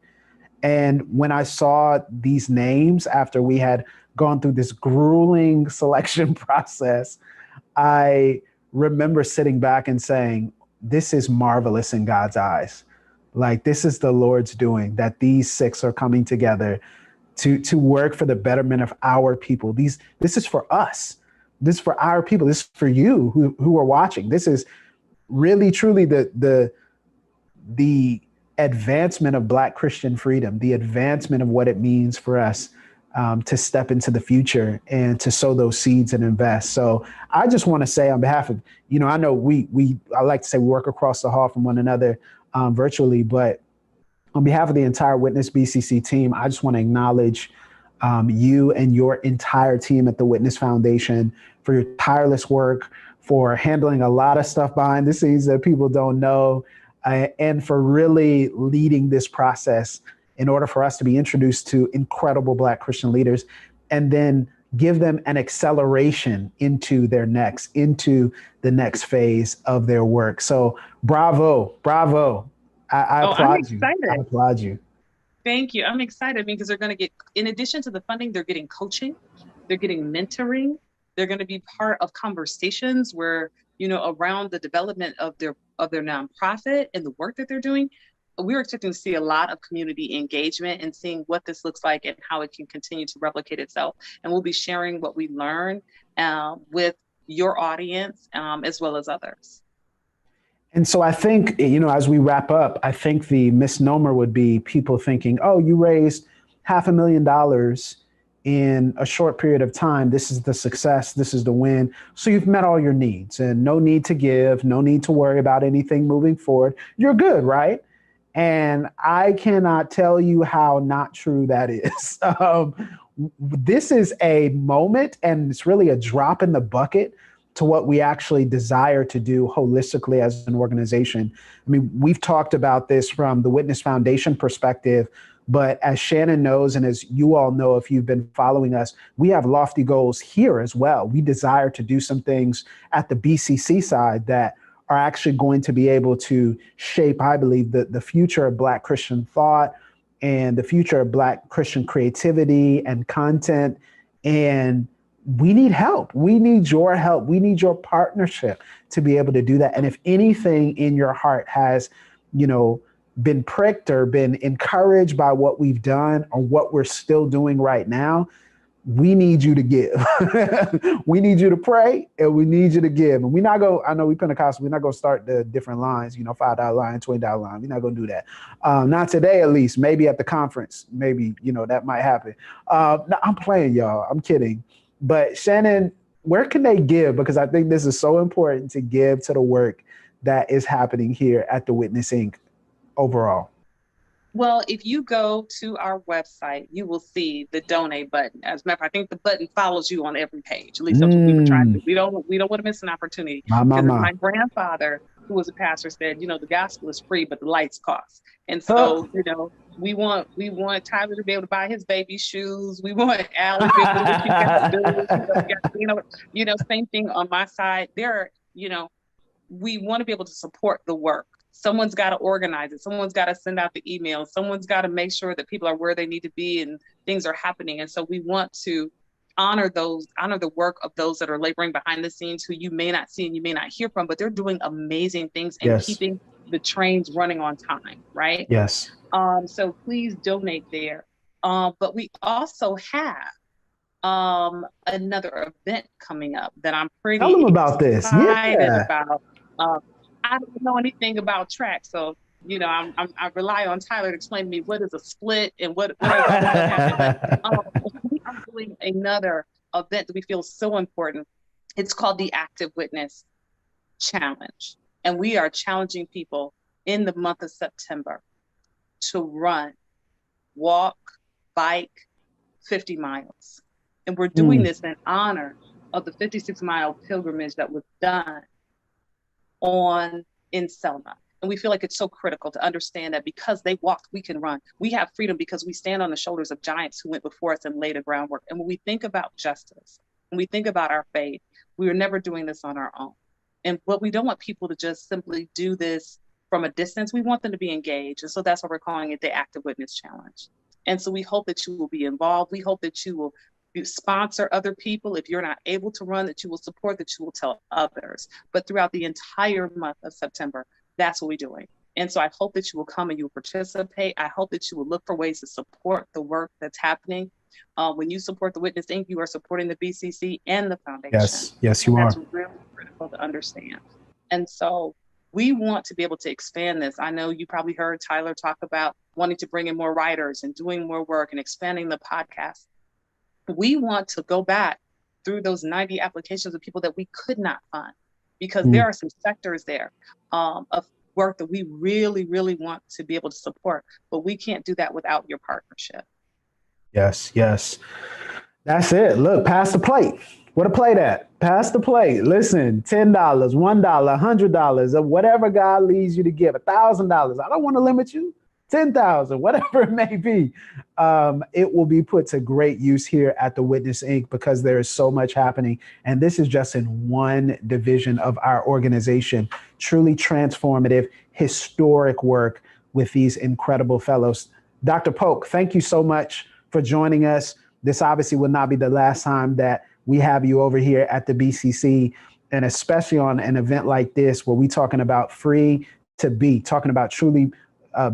And when I saw these names after we had gone through this grueling selection process, I remember sitting back and saying, this is marvelous in God's eyes. Like, this is the Lord's doing, that these 6 are coming together to work for the betterment of our people. This is for us. This is for our people. This is for you who are watching. This is really, truly the advancement of Black Christian freedom, the advancement of what it means for us to step into the future and to sow those seeds and invest. So I just want to say on behalf of, I know I like to say we work across the hall from one another virtually, but on behalf of the entire Witness BCC team, I just want to acknowledge you and your entire team at the Witness Foundation for your tireless work, for handling a lot of stuff behind the scenes that people don't know, and for really leading this process in order for us to be introduced to incredible Black Christian leaders and then give them an acceleration into the next phase of their work. So bravo. I applaud you. I applaud you. Thank you. I'm excited because they're going to get, in addition to the funding, they're getting coaching, they're getting mentoring, they're going to be part of conversations where, around the development of their nonprofit and the work that they're doing. We're expecting to see a lot of community engagement and seeing what this looks like and how it can continue to replicate itself. And we'll be sharing what we learn with your audience as well as others. And so I think, as we wrap up, I think the misnomer would be people thinking, oh, you raised $500,000 in a short period of time. This is the success. This is the win. So you've met all your needs and no need to give, no need to worry about anything moving forward. You're good, right? And I cannot tell you how not true that is. This is a moment, and it's really a drop in the bucket to what we actually desire to do holistically as an organization. I mean, we've talked about this from the Witness Foundation perspective, but as Shannon knows, and as you all know, if you've been following us, we have lofty goals here as well. We desire to do some things at the BCC side that are actually going to be able to shape, I believe, the future of Black Christian thought and the future of Black Christian creativity and content. And we need help. We need your help. We need your partnership to be able to do that. And if anything in your heart has, been pricked or been encouraged by what we've done or what we're still doing right now, we need you to give. We need you to pray and we need you to give. And I know we Pentecostal, we're not going to start the different lines, $5 line, $20 line. We're not going to do that. Not today, at least. Maybe at the conference. Maybe, that might happen. No, I'm playing, y'all. I'm kidding. But Shannon, where can they give? Because I think this is so important to give to the work that is happening here at the Witness Inc. overall. Well, if you go to our website, you will see the donate button. As a matter of fact, I think the button follows you on every page. At least that's what we were trying to do. We don't want to miss an opportunity. My grandfather, who was a pastor, said, the gospel is free, but the lights cost. And so, we want Tyler to be able to buy his baby shoes. We want Allie to be able to same thing on my side. We want to be able to support the work. Someone's got to organize it. Someone's got to send out the emails. Someone's got to make sure that people are where they need to be and things are happening. And so we want to honor the work of those that are laboring behind the scenes who you may not see and you may not hear from, but they're doing amazing things and keeping the trains running on time, right? Yes. So please donate there. But we also have another event coming up that I'm pretty Tell them about this. excited Yeah. about. I don't know anything about track, so I rely on Tyler to explain to me what is a split and what we are doing another event that we feel so important. It's called the Active Witness Challenge, and we are challenging people in the month of September to run, walk, bike 50 miles. And we're doing this in honor of the 56-mile pilgrimage that was done in Selma. And we feel like it's so critical to understand that because they walked, we can run. We have freedom because we stand on the shoulders of giants who went before us and laid the groundwork. And when we think about justice, when we think about our faith, we are never doing this on our own. And what we don't want people to just simply do this from a distance. We want them to be engaged. And so that's why we're calling it the Active Witness Challenge. And so we hope that you will be involved. We hope that you will sponsor other people. If you're not able to run, that you will support, that you will tell others. But throughout the entire month of September, that's what we're doing. And so I hope that you will come and you will participate. I hope that you will look for ways to support the work that's happening. When you support the Witness Inc., you are supporting the BCC and the foundation. Yes, you are. That's really critical to understand. And so we want to be able to expand this. I know you probably heard Tyler talk about wanting to bring in more writers and doing more work and expanding the podcast. We want to go back through those 90 applications of people that we could not fund, because there are some sectors there of work that we really, really want to be able to support, but we can't do that without your partnership. Yes. That's it. Look, pass the plate. What a plate at? Pass the plate. Listen, $10, $1, $100, whatever God leads you to give, $1,000. I don't want to limit you. 10,000, whatever it may be. It will be put to great use here at the Witness Inc. because there is so much happening. And this is just in one division of our organization. Truly transformative, historic work with these incredible fellows. Dr. Polk, thank you so much for joining us. This obviously will not be the last time that we have you over here at the BCC, and especially on an event like this where we're talking about free to be, talking about truly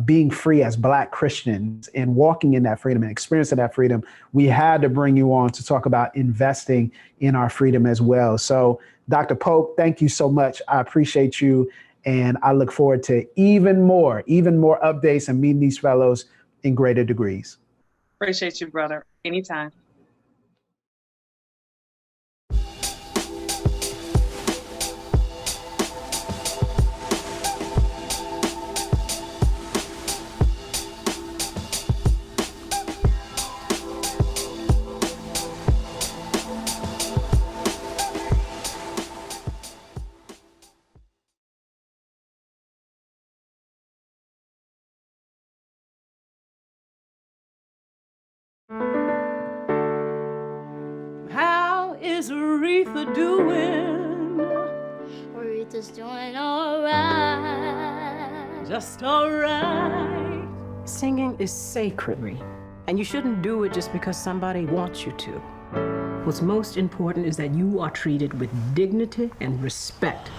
being free as Black Christians and walking in that freedom and experiencing that freedom. We had to bring you on to talk about investing in our freedom as well. So Dr. Pope, thank you so much. I appreciate you. And I look forward to even more updates and meeting these fellows in greater degrees. Appreciate you, brother. Anytime. How is Aretha doing? Aretha's doing alright. Just alright. Singing is sacred, and you shouldn't do it just because somebody wants you to. What's most important is that you are treated with dignity and respect.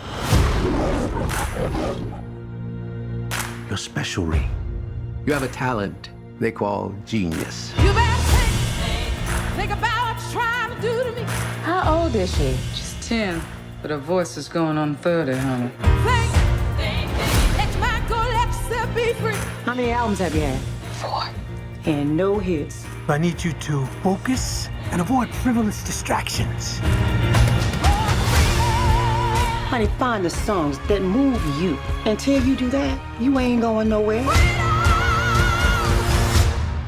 You're special, Ree. You have a talent they call genius. You better think about what you're trying to do to me. How old is she? She's 10, but her voice is going on 30, honey. Let your mind go, let yourself be free. How many albums have you had? 4. And no hits. I need you to focus and avoid frivolous distractions. Honey, find the songs that move you. Until you do that, you ain't going nowhere.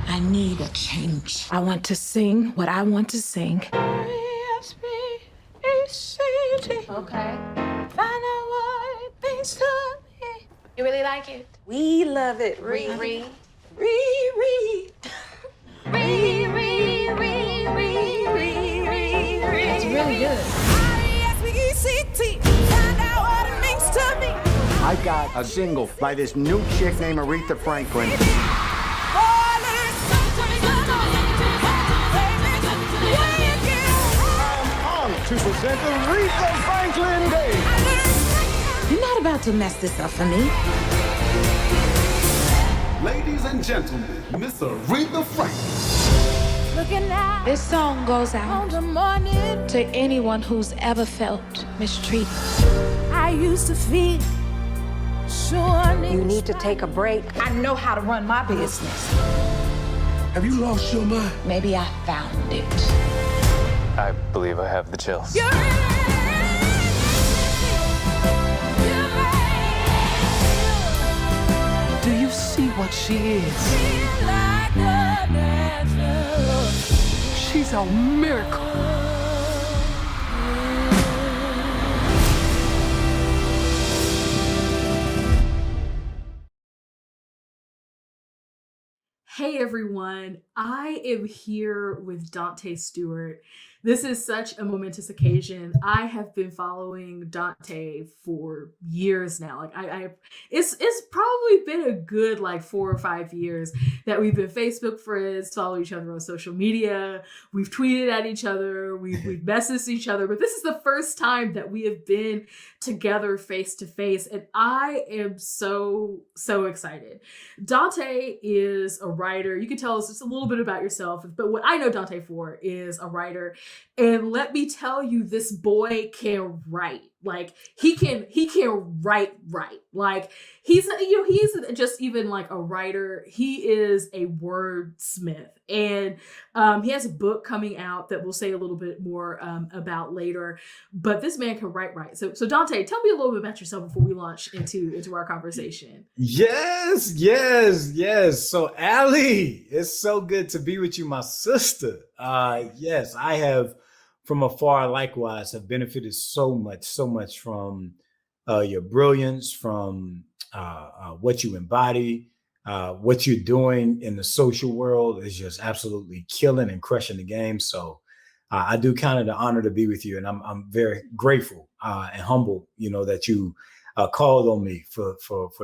I need a change. I want to sing what I want to sing. R-E-S-P-E-C-T. Okay. Find out what it means to me. You really like it? We love it. Riri. Riri. It's really good. R-E-S-P-E-C-T. Find out what it means to me. I got a single by this new chick named Aretha Franklin. to present Aretha Franklin Day. You're not about to mess this up for me. Ladies and gentlemen, Miss Aretha Franklin. Looking out. This song goes out On the morning, to anyone who's ever felt mistreated. I used to feel sure. You need to take a break. I know how to run my business. Have you lost your mind? Maybe I found it. I believe I have the chills. Do you see what she is? She's a miracle. Hey everyone, I am here with Dante Stewart. This is such a momentous occasion. I have been following Dante for years now. Like it's probably been a good like 4 or 5 years that we've been Facebook friends, follow each other on social media. We've tweeted at each other, we've messaged each other, but this is the first time that we have been together face to face, and I am so excited. Dante is a writer. You can tell us just a little bit about yourself, but what I know Dante for is a writer. And let me tell you, this boy can write. Like he can write. Like he's isn't just even like a writer. He is a wordsmith, and he has a book coming out that we'll say a little bit more about later. But this man can write. So Dante, tell me a little bit about yourself before we launch into our conversation. Yes. So Allie, it's so good to be with you, my sister. Yes, I have from afar likewise have benefited so much from your brilliance, from what you embody, what you're doing in the social world is just absolutely killing and crushing the game. So I do count it an honor to be with you, and I'm very grateful and humble, that you called on me for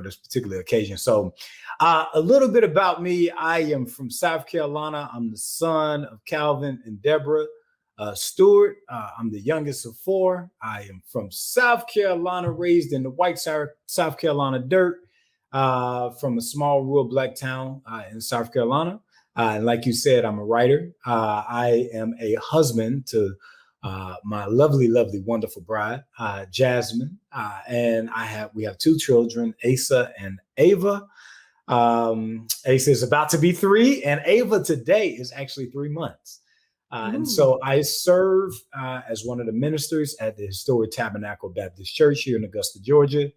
this particular occasion. So a little bit about me. I am from South Carolina. I'm the son of Calvin and Deborah Stewart. I'm the youngest of 4. I am from South Carolina, raised in the white South Carolina dirt, from a small rural black town in South Carolina. And like you said, I'm a writer. I am a husband to my lovely, wonderful bride, Jasmine. And we have 2 children, Asa and Ava. Asa is about to be 3, and Ava today is actually 3 months. And so I serve as one of the ministers at the historic Tabernacle Baptist Church here in Augusta, Georgia.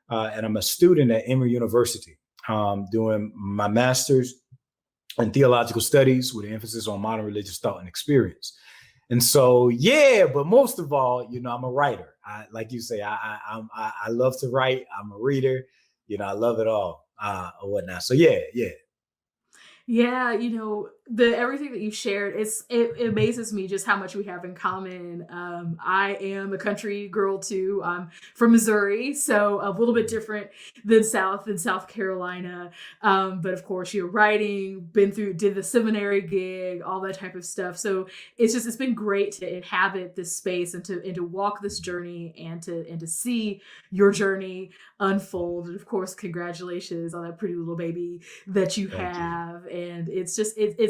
And I'm a student at Emory University, doing my master's in theological studies with an emphasis on modern religious thought and experience. And so, but most of all, I'm a writer. Like you say, I love to write. I'm a reader. I love it all or whatnot. So yeah. Yeah, everything that you've shared, it amazes me just how much we have in common. I am a country girl too. I'm from Missouri, so a little bit different than South Carolina. But of course, writing, did the seminary gig, all that type of stuff. So it's been great to inhabit this space and to walk this journey and to see your journey unfold. And of course, congratulations on that pretty little baby that you have. And it's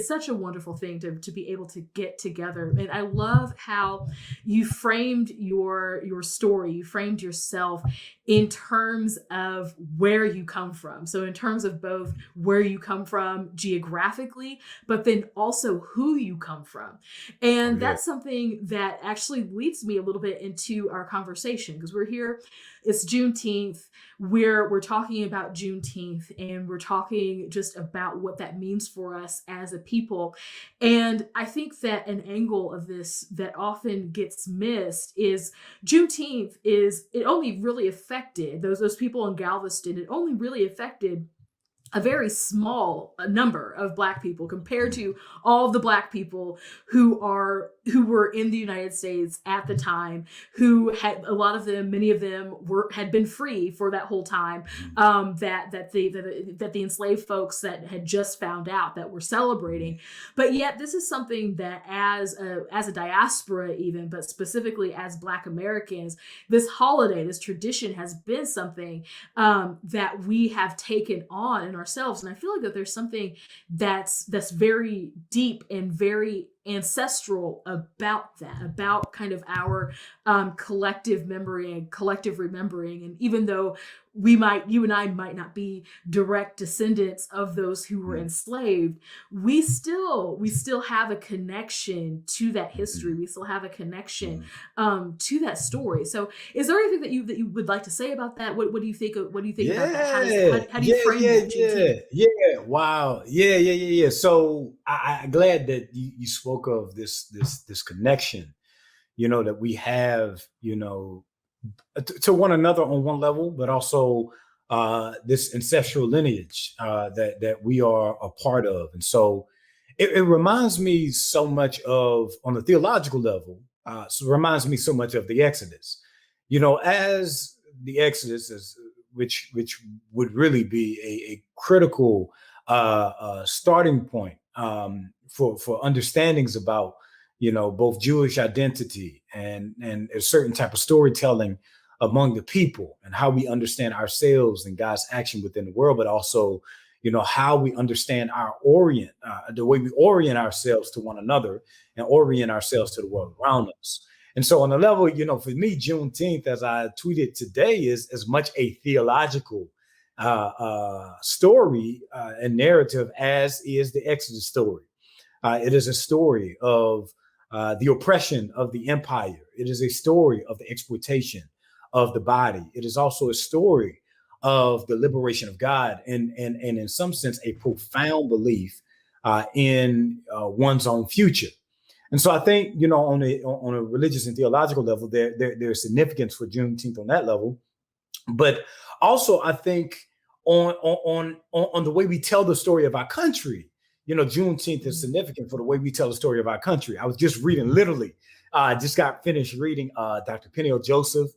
such a wonderful thing to be able to get together. And I love how you framed your story, you framed yourself in terms of where you come from. So in terms of both where you come from geographically, but then also who you come from. And that's something that actually leads me a little bit into our conversation, because we're here, it's Juneteenth. We're talking about Juneteenth, and we're talking just about what that means for us as a people. And I think that an angle of this that often gets missed is Juneteenth it only really affected those people in Galveston. It only really affected a very small number of Black people compared to all the Black people who were in the United States at the time, who had, a lot of them, many of them had been free for that whole time, that the enslaved folks that had just found out, that were celebrating. But yet this is something that as a diaspora even, but specifically as Black Americans, this holiday, this tradition has been something that we have taken on in ourselves. And I feel like that there's something that's very deep and very ancestral about that, about kind of our collective memory and collective remembering. And even though you and I might not be direct descendants of those who were enslaved, we still have a connection to that history. We still have a connection to that story. So is there anything that you would like to say about that? What do you think about that? How do you frame that? Yeah. Wow. Yeah. So I'm glad that you spoke of this connection, that we have, to one another on one level, but also this ancestral lineage that we are a part of. And so it reminds me so much of, on the theological level, so it reminds me so much of the Exodus. As the Exodus, which would really be a critical starting point for understandings about both Jewish identity and a certain type of storytelling among the people, and how we understand ourselves and God's action within the world, but also how we understand the way we orient ourselves to one another and orient ourselves to the world around us. And so on the level, for me, Juneteenth, as I tweeted today, is as much a theological story and narrative as is the Exodus story. It is a story of the oppression of the empire. It is a story of the exploitation of the body. It is also a story of the liberation of God, and in some sense, a profound belief in one's own future. And so I think, on a religious and theological level, there's significance for Juneteenth on that level. But also, I think on the way we tell the story of our country, Juneteenth is significant for the way we tell the story of our country. I was just reading, literally, just got finished reading Dr. Peniel Joseph,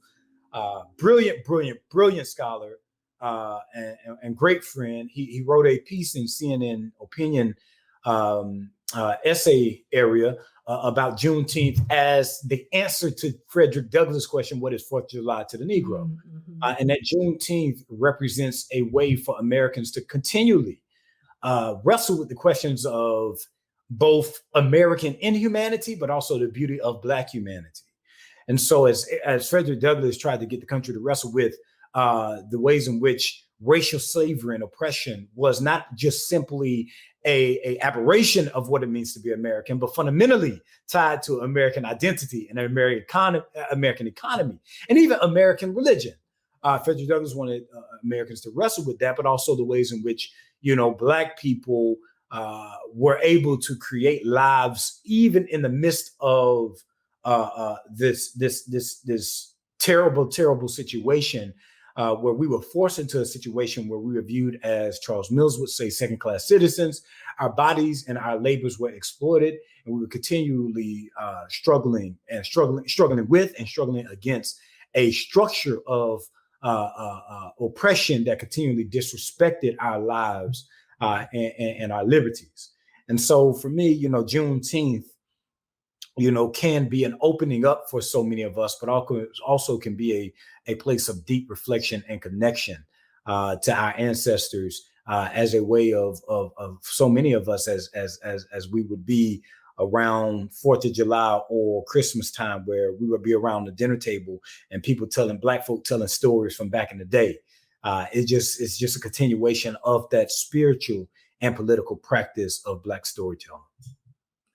brilliant scholar and great friend. He wrote a piece in CNN Opinion essay area about Juneteenth as the answer to Frederick Douglass' question, what is 4th of July to the Negro? And that Juneteenth represents a way for Americans to continually wrestle with the questions of both American inhumanity, but also the beauty of Black humanity. And so as Frederick Douglass tried to get the country to wrestle with the ways in which racial slavery and oppression was not just simply a aberration of what it means to be American, but fundamentally tied to American identity and American economy, and even American religion. Frederick Douglass wanted Americans to wrestle with that, but also the ways in which, Black people were able to create lives even in the midst of this terrible situation, where we were forced into a situation where we were viewed as, Charles Mills would say, second-class citizens. Our bodies and our labors were exploited, and we were continually struggling with and struggling against a structure of oppression that continually disrespected our lives and our liberties. And so for me, Juneteenth, can be an opening up for so many of us, but also can be a place of deep reflection and connection to our ancestors, as a way of so many of us as we would be around 4th of July or Christmas time, where we would be around the dinner table and people Black folk telling stories from back in the day. It's just a continuation of that spiritual and political practice of Black storytelling.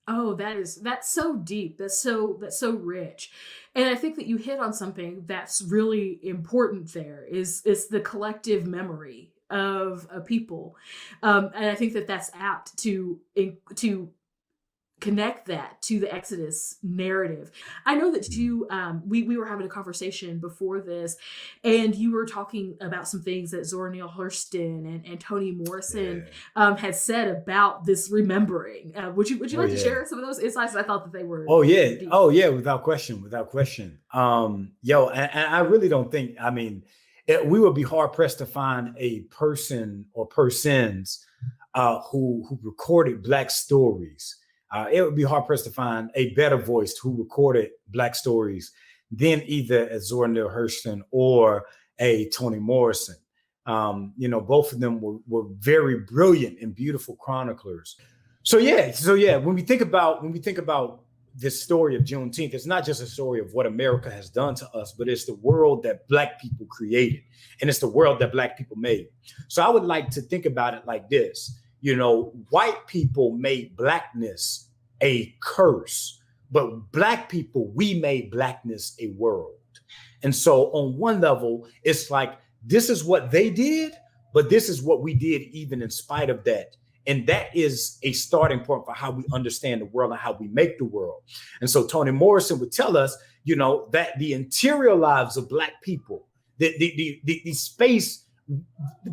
Oh, that's so deep. That's so rich. And I think that you hit on something that's really important there is the collective memory of a people. And I think that that's apt to connect that to the Exodus narrative. I know that you, we were having a conversation before this, and you were talking about some things that Zora Neale Hurston and Toni Morrison had said about this remembering. Would you like to share some of those insights? I thought that they were. Deep. Without question. And I really don't think. I mean, we would be hard pressed to find a person or persons who recorded Black stories. It would be hard pressed to find a better voice who recorded Black stories than either a Zora Neale Hurston or a Toni Morrison. Both of them were very brilliant and beautiful chroniclers. So when we think about this story of Juneteenth, it's not just a story of what America has done to us, but it's the world that Black people created, and it's the world that Black people made. So I would like to think about it like this. White people made Blackness a curse, but Black people, we made Blackness a world. And so on one level, it's like, this is what they did, but this is what we did even in spite of that. And that is a starting point for how we understand the world and how we make the world. And so Toni Morrison would tell us, that the interior lives of Black people, the space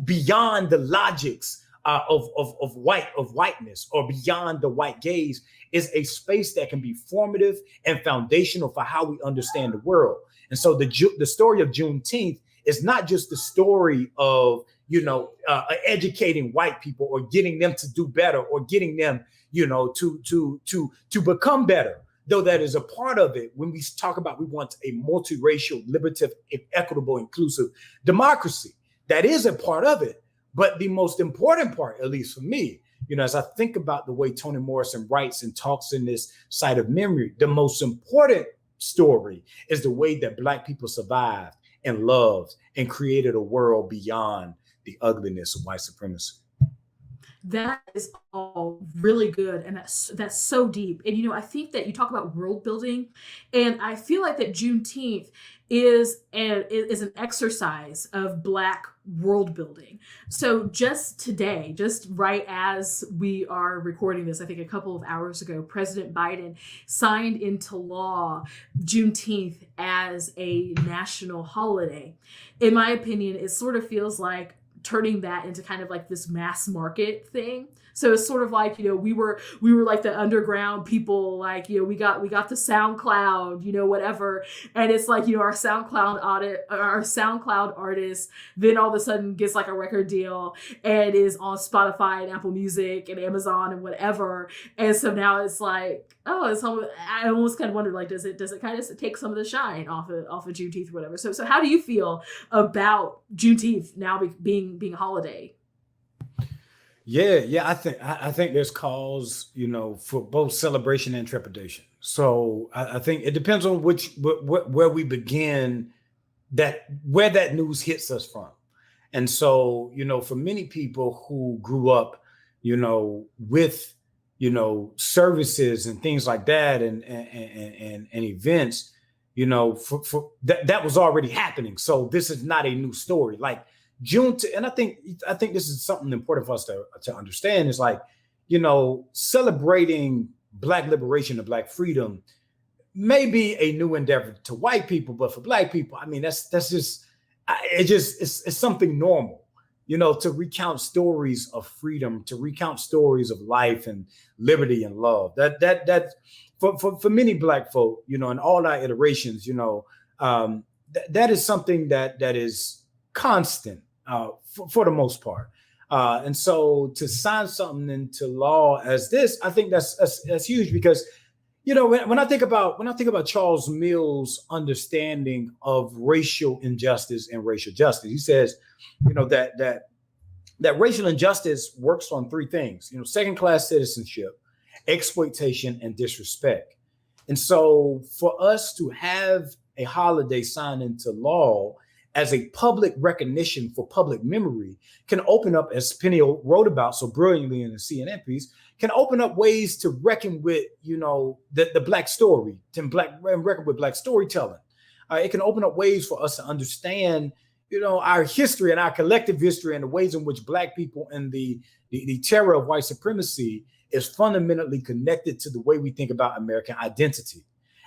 beyond the logics of whiteness or beyond the white gaze is a space that can be formative and foundational for how we understand the world. And so the story of Juneteenth is not just the story of educating white people or getting them to do better or getting them to become better, though that is a part of it. When we talk about we want a multiracial, liberative, equitable, inclusive democracy, that is a part of it. But the most important part, at least for me, as I think about the way Toni Morrison writes and talks in this site of memory, the most important story is the way that Black people survived and loved and created a world beyond the ugliness of white supremacy. That is all really good, and that's so deep. And I think that you talk about world building, and I feel like that Juneteenth is an exercise of Black world building. So just today, just right as we are recording this, I think a couple of hours ago, President Biden signed into law Juneteenth as a national holiday. In my opinion, it sort of feels like turning that into kind of like this mass market thing. So it's sort of like, we were like the underground people, like, we got the SoundCloud, whatever. And it's like, our SoundCloud artist then all of a sudden gets like a record deal and is on Spotify and Apple Music and Amazon and whatever. And so now it's like, I almost kind of wondered, like, does it kind of take some of the shine off of Juneteenth or whatever? So how do you feel about Juneteenth now being a holiday? Yeah. I think there's cause, for both celebration and trepidation. So I think it depends on where we begin, where that news hits us from. And so, for many people who grew up, with, services and things like that and events, for that was already happening. So this is not a new story. Like and I think this is something important for us to understand is like, celebrating Black liberation and Black freedom may be a new endeavor to white people, but for Black people, I mean, that's just, it's something normal, to recount stories of freedom, to recount stories of life and liberty and love. That for many Black folk, in all our iterations, that is something that is constant. For the most part. And so to sign something into law as this, I think that's huge because, when I think about Charles Mill's understanding of racial injustice and racial justice, he says, that racial injustice works on three things, second-class citizenship, exploitation, and disrespect. And so for us to have a holiday signed into law as a public recognition for public memory can open up, as Penny wrote about so brilliantly in the CNN piece, can open up ways to reckon with, the Black story, and reckon with Black storytelling. It can open up ways for us to understand, our history and our collective history and the ways in which Black people and the terror of white supremacy is fundamentally connected to the way we think about American identity.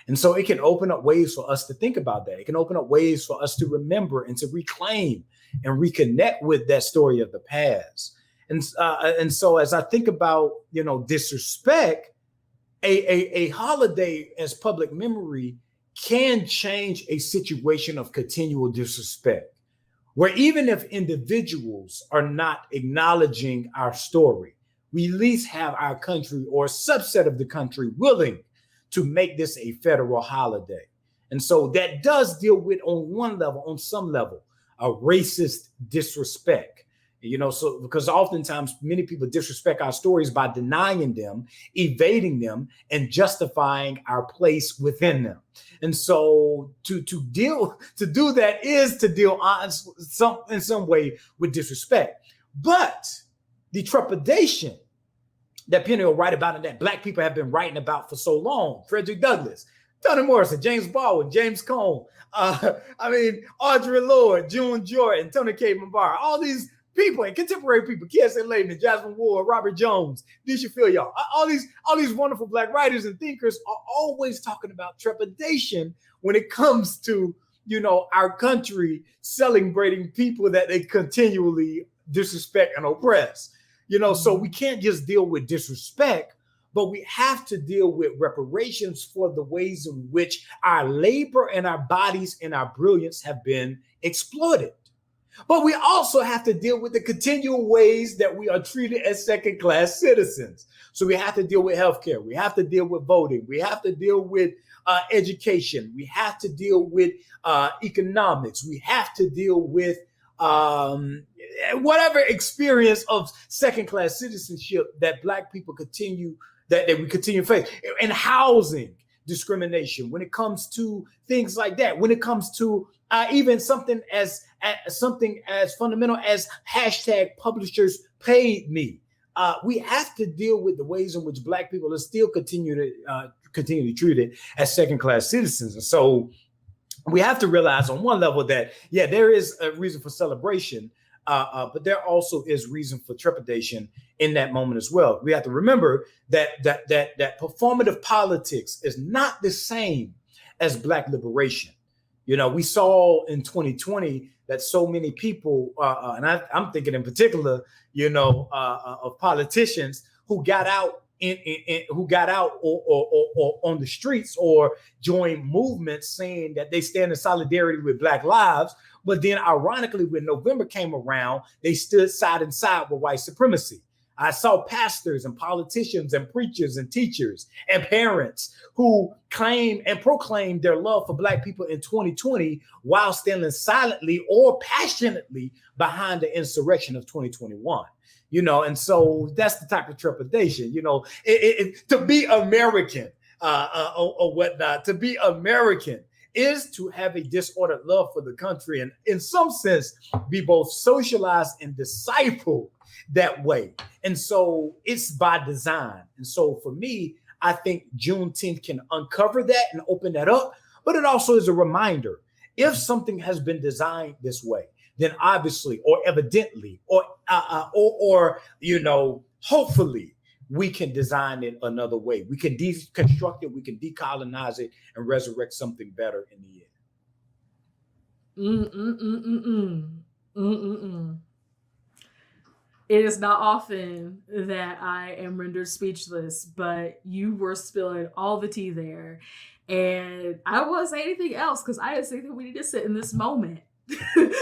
And so it can open up ways for us to think about that. It can open up ways for us to remember and to reclaim and reconnect with that story of the past. And so as I think about, disrespect, a holiday as public memory can change a situation of continual disrespect, where even if individuals are not acknowledging our story, we at least have our country or a subset of the country willing to make this a federal holiday. And so that does deal with, on some level, a racist disrespect. So because oftentimes many people disrespect our stories by denying them, evading them, and justifying our place within them. And so to do that is to deal in some way with disrespect. But the trepidation that Penny will write about and that Black people have been writing about for so long, Frederick Douglass, Toni Morrison, James Baldwin, James Cone, Audre Lorde, June Jordan, Tony K. Mabara, all these people and contemporary people, Kiese Layton, Jasmine Ward, Robert Jones, Disha Philyaw, all these wonderful Black writers and thinkers are always talking about trepidation when it comes to, our country celebrating people that they continually disrespect and oppress. So we can't just deal with disrespect, but we have to deal with reparations for the ways in which our labor and our bodies and our brilliance have been exploited. But we also have to deal with the continual ways that we are treated as second-class citizens. So we have to deal with healthcare. We have to deal with voting. We have to deal with education. We have to deal with economics. We have to deal with whatever experience of second-class citizenship that Black people continue to face. And housing discrimination, when it comes to things like that, when it comes to even something as fundamental as hashtag publishers paid me. We have to deal with the ways in which Black people are still continually treated as second-class citizens. And so we have to realize on one level that, there is a reason for celebration, but there also is reason for trepidation in that moment as well. We have to remember that performative politics is not the same as Black liberation. We saw in 2020 that so many people, and I'm thinking in particular, of politicians who got out or on the streets or joined movements saying that they stand in solidarity with Black lives. But then ironically, when November came around, they stood side and side with white supremacy. I saw pastors and politicians and preachers and teachers and parents who claim and proclaim their love for Black people in 2020 while standing silently or passionately behind the insurrection of 2021. And so that's the type of trepidation, to be American or whatnot, to be American is to have a disordered love for the country and in some sense be both socialized and discipled that way. And so it's by design. And so for me, I think Juneteenth can uncover that and open that up, but it also is a reminder. If something has been designed this way, then obviously, or evidently, or hopefully, we can design it another way. We can deconstruct it, we can decolonize it, and resurrect something better in the end. It is not often that I am rendered speechless, but you were spilling all the tea there. And I don't want to say anything else because I just think that we need to sit in this moment.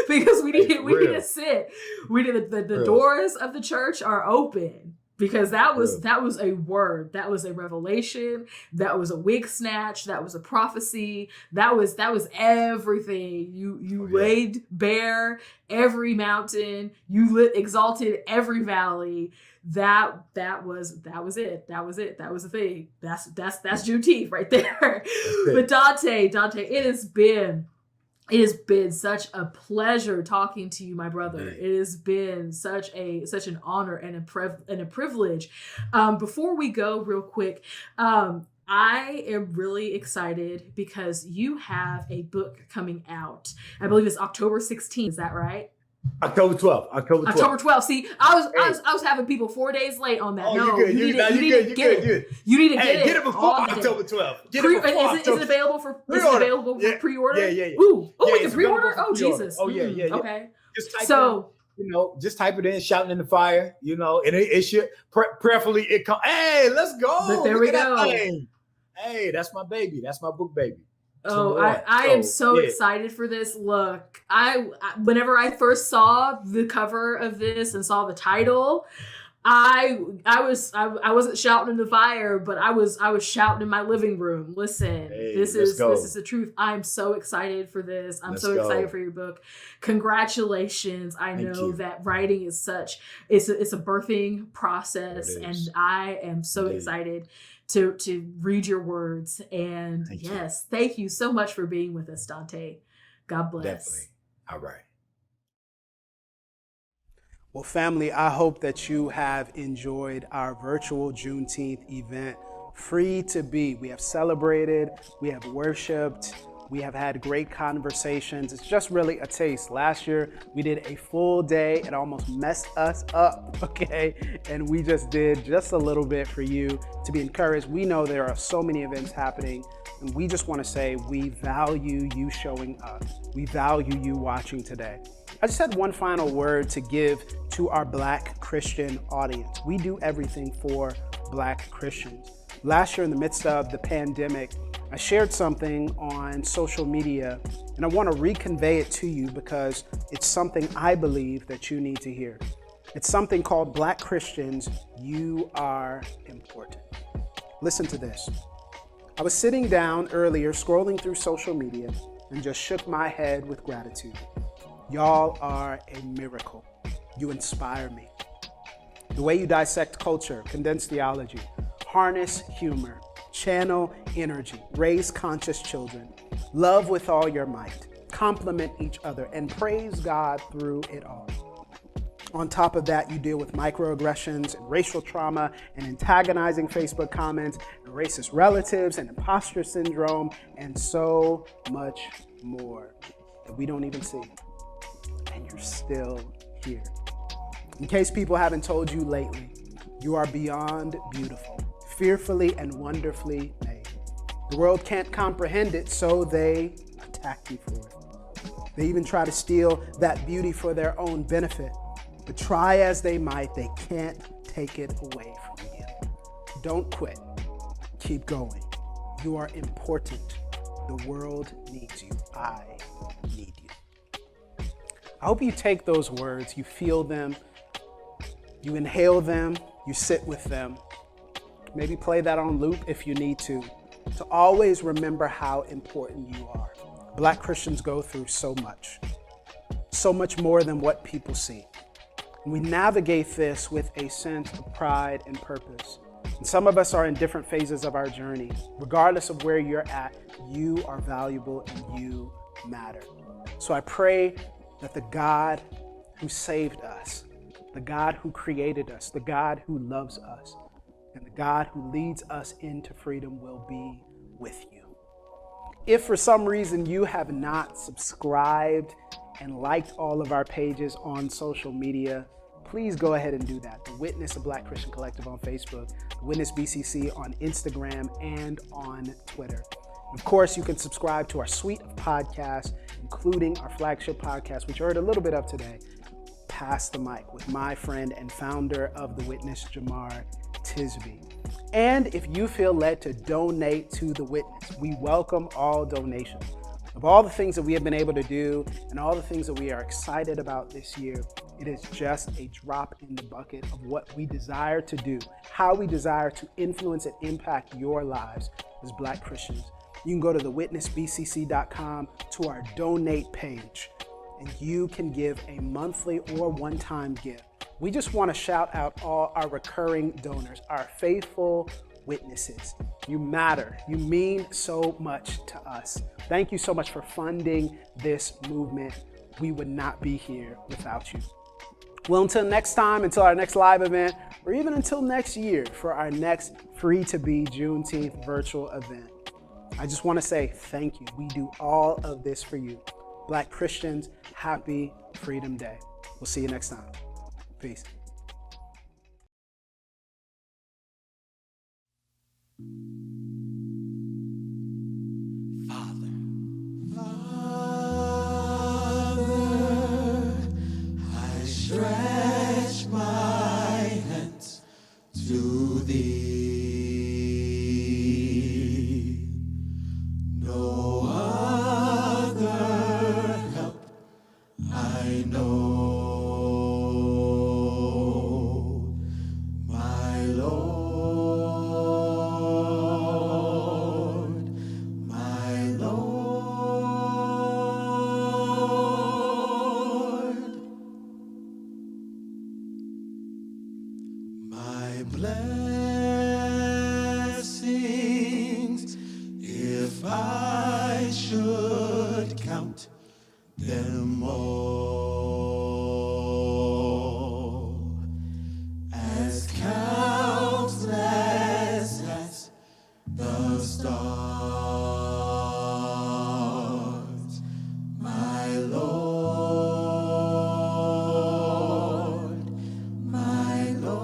Because we need to sit. The doors of the church are open. Because that was a word, that was a revelation, that was a wig snatch, that was a prophecy, that was everything. You laid bare every mountain, you exalted every valley. That was it. That was the thing. That's Juneteenth right there. But Dante, it has been such a pleasure talking to you, my brother. It has been such an honor and a privilege. Before we go real quick, I am really excited because you have a book coming out. I believe it's October 16th. Is that right? October 12th. October 12th. See, I was having people 4 days late on that. Oh, no, you need to get it. You need to get it. Get it before October 12th. Get it before Is it available for pre-order? Yeah. Ooh, Yeah, we can pre-order? Oh, Jesus. Oh, yeah. Okay. Just type it in, shouting in the fire, and it should, prayerfully, it come. Hey, let's go. But there we go. Hey, that's my baby. That's my book baby. Oh, I am so excited for this. Look, whenever I first saw the cover of this and saw the title, I wasn't shouting in the fire, but I was shouting in my living room. Listen, this is the truth. I'm so excited for this. I'm so excited for your book. Congratulations. I know that writing is it's a birthing process, and I am so excited to read your words. And thank you so much for being with us, Dante. God bless. Definitely. All right. Well, family, I hope that you have enjoyed our virtual Juneteenth event, Free to Be. We have celebrated, we have worshiped, we have had great conversations. It's just really a taste. Last year, we did a full day. It almost messed us up, okay? And we just did just a little bit for you to be encouraged. We know there are so many events happening, and we just want to say we value you showing up. We value you watching today. I just had one final word to give to our Black Christian audience. We do everything for Black Christians. Last year, in the midst of the pandemic, I shared something on social media, and I want to reconvey it to you because it's something I believe that you need to hear. It's something called Black Christians, you are important. Listen to this. I was sitting down earlier, scrolling through social media, and just shook my head with gratitude. Y'all are a miracle. You inspire me. The way you dissect culture, condense theology, harness humor, channel energy, raise conscious children, love with all your might, compliment each other, and praise God through it all. On top of that, you deal with microaggressions and racial trauma and antagonizing Facebook comments and racist relatives and imposter syndrome and so much more that we don't even see. And you're still here. In case people haven't told you lately, you are beyond beautiful, fearfully and wonderfully made. The world can't comprehend it, so they attack you for it. They even try to steal that beauty for their own benefit. But try as they might, they can't take it away from you. Don't quit. Keep going. You are important. The world needs you. I need you. I hope you take those words, you feel them, you inhale them, you sit with them. Maybe play that on loop if you need to always remember how important you are. Black Christians go through so much more than what people see. And we navigate this with a sense of pride and purpose. And some of us are in different phases of our journey. Regardless of where you're at, you are valuable and you matter. So I pray that the God who saved us, the God who created us, the God who loves us, and the God who leads us into freedom will be with you. If for some reason you have not subscribed and liked all of our pages on social media, please go ahead and do that. The Witness, a Black Christian Collective on Facebook, the Witness BCC on Instagram and on Twitter. And of course, you can subscribe to our suite of podcasts, including our flagship podcast, which you heard a little bit of today, Pass the Mic, with my friend and founder of The Witness, Jamar Tisby. And if you feel led to donate to The Witness, we welcome all donations. Of all the things that we have been able to do and all the things that we are excited about this year, it is just a drop in the bucket of what we desire to do, how we desire to influence and impact your lives as Black Christians. You can go to thewitnessbcc.com to our donate page, and you can give a monthly or one-time gift. We just want to shout out all our recurring donors, our faithful witnesses. You matter. You mean so much to us. Thank you so much for funding this movement. We would not be here without you. Well, until next time, until our next live event, or even until next year for our next Free to Be Juneteenth virtual event, I just want to say thank you. We do all of this for you. Black Christians, happy Freedom Day. We'll see you next time. Peace. I stretch my hands to thee. No other help I know, my Lord, my Lord. My blessings, if I should count them all, as countless as the stars, my Lord, my Lord.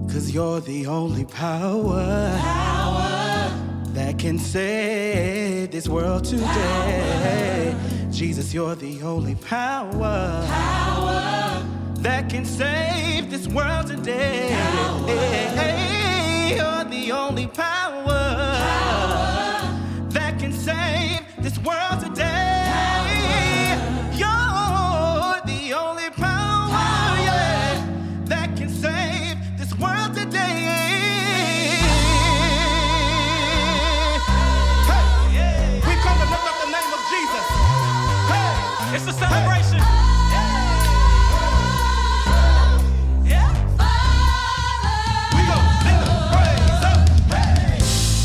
'Cause you're the only power that can save this world today. Jesus, you're the only power that can save this world today. You're the only power that can save this world today. You're the only power, yeah, that can save this world today. Hey, we come to lift up the name of Jesus. Hey, it's a celebration.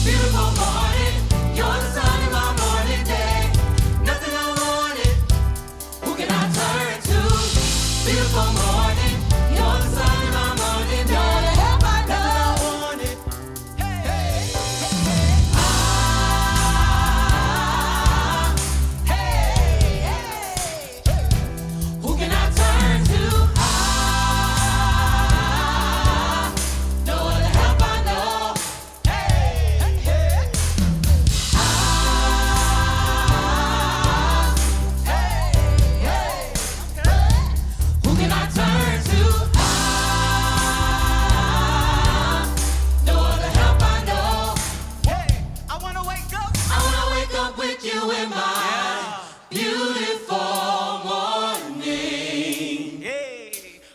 Beautiful morning, you're the sun in my morning day. Nothing I wanted, who can I turn to? Beautiful morning, you're the sun in my morning day. You're the help I know. Nothing I wanted, hey. Who can I turn to? No other help I know. Who can I turn to? No other help I know. I wanna wake up with you in my beautiful morning.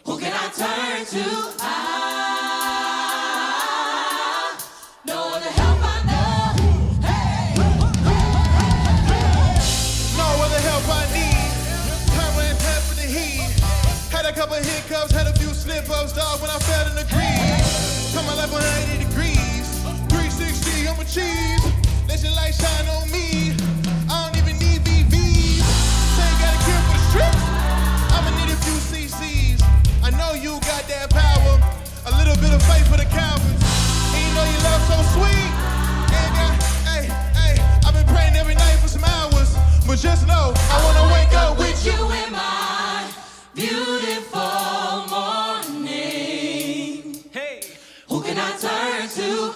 Who can I turn to? No other help I know. No other help I need. Power and time for the heat. Had a couple hiccups, had a few slip-ups, dog, when I fell in the grease. Turn my life 180 degrees. 360, I'm a cheese. Let your light shine on me. I don't even need BVs. Say you got a cure for the streets. I'ma need a few CCs. I know you got that power. A little bit of faith for the cowards. And you know your love so sweet. Hey, I've been praying every night for some hours. But just know, I wanna wake up with you in my beautiful morning. Hey, who can I turn to?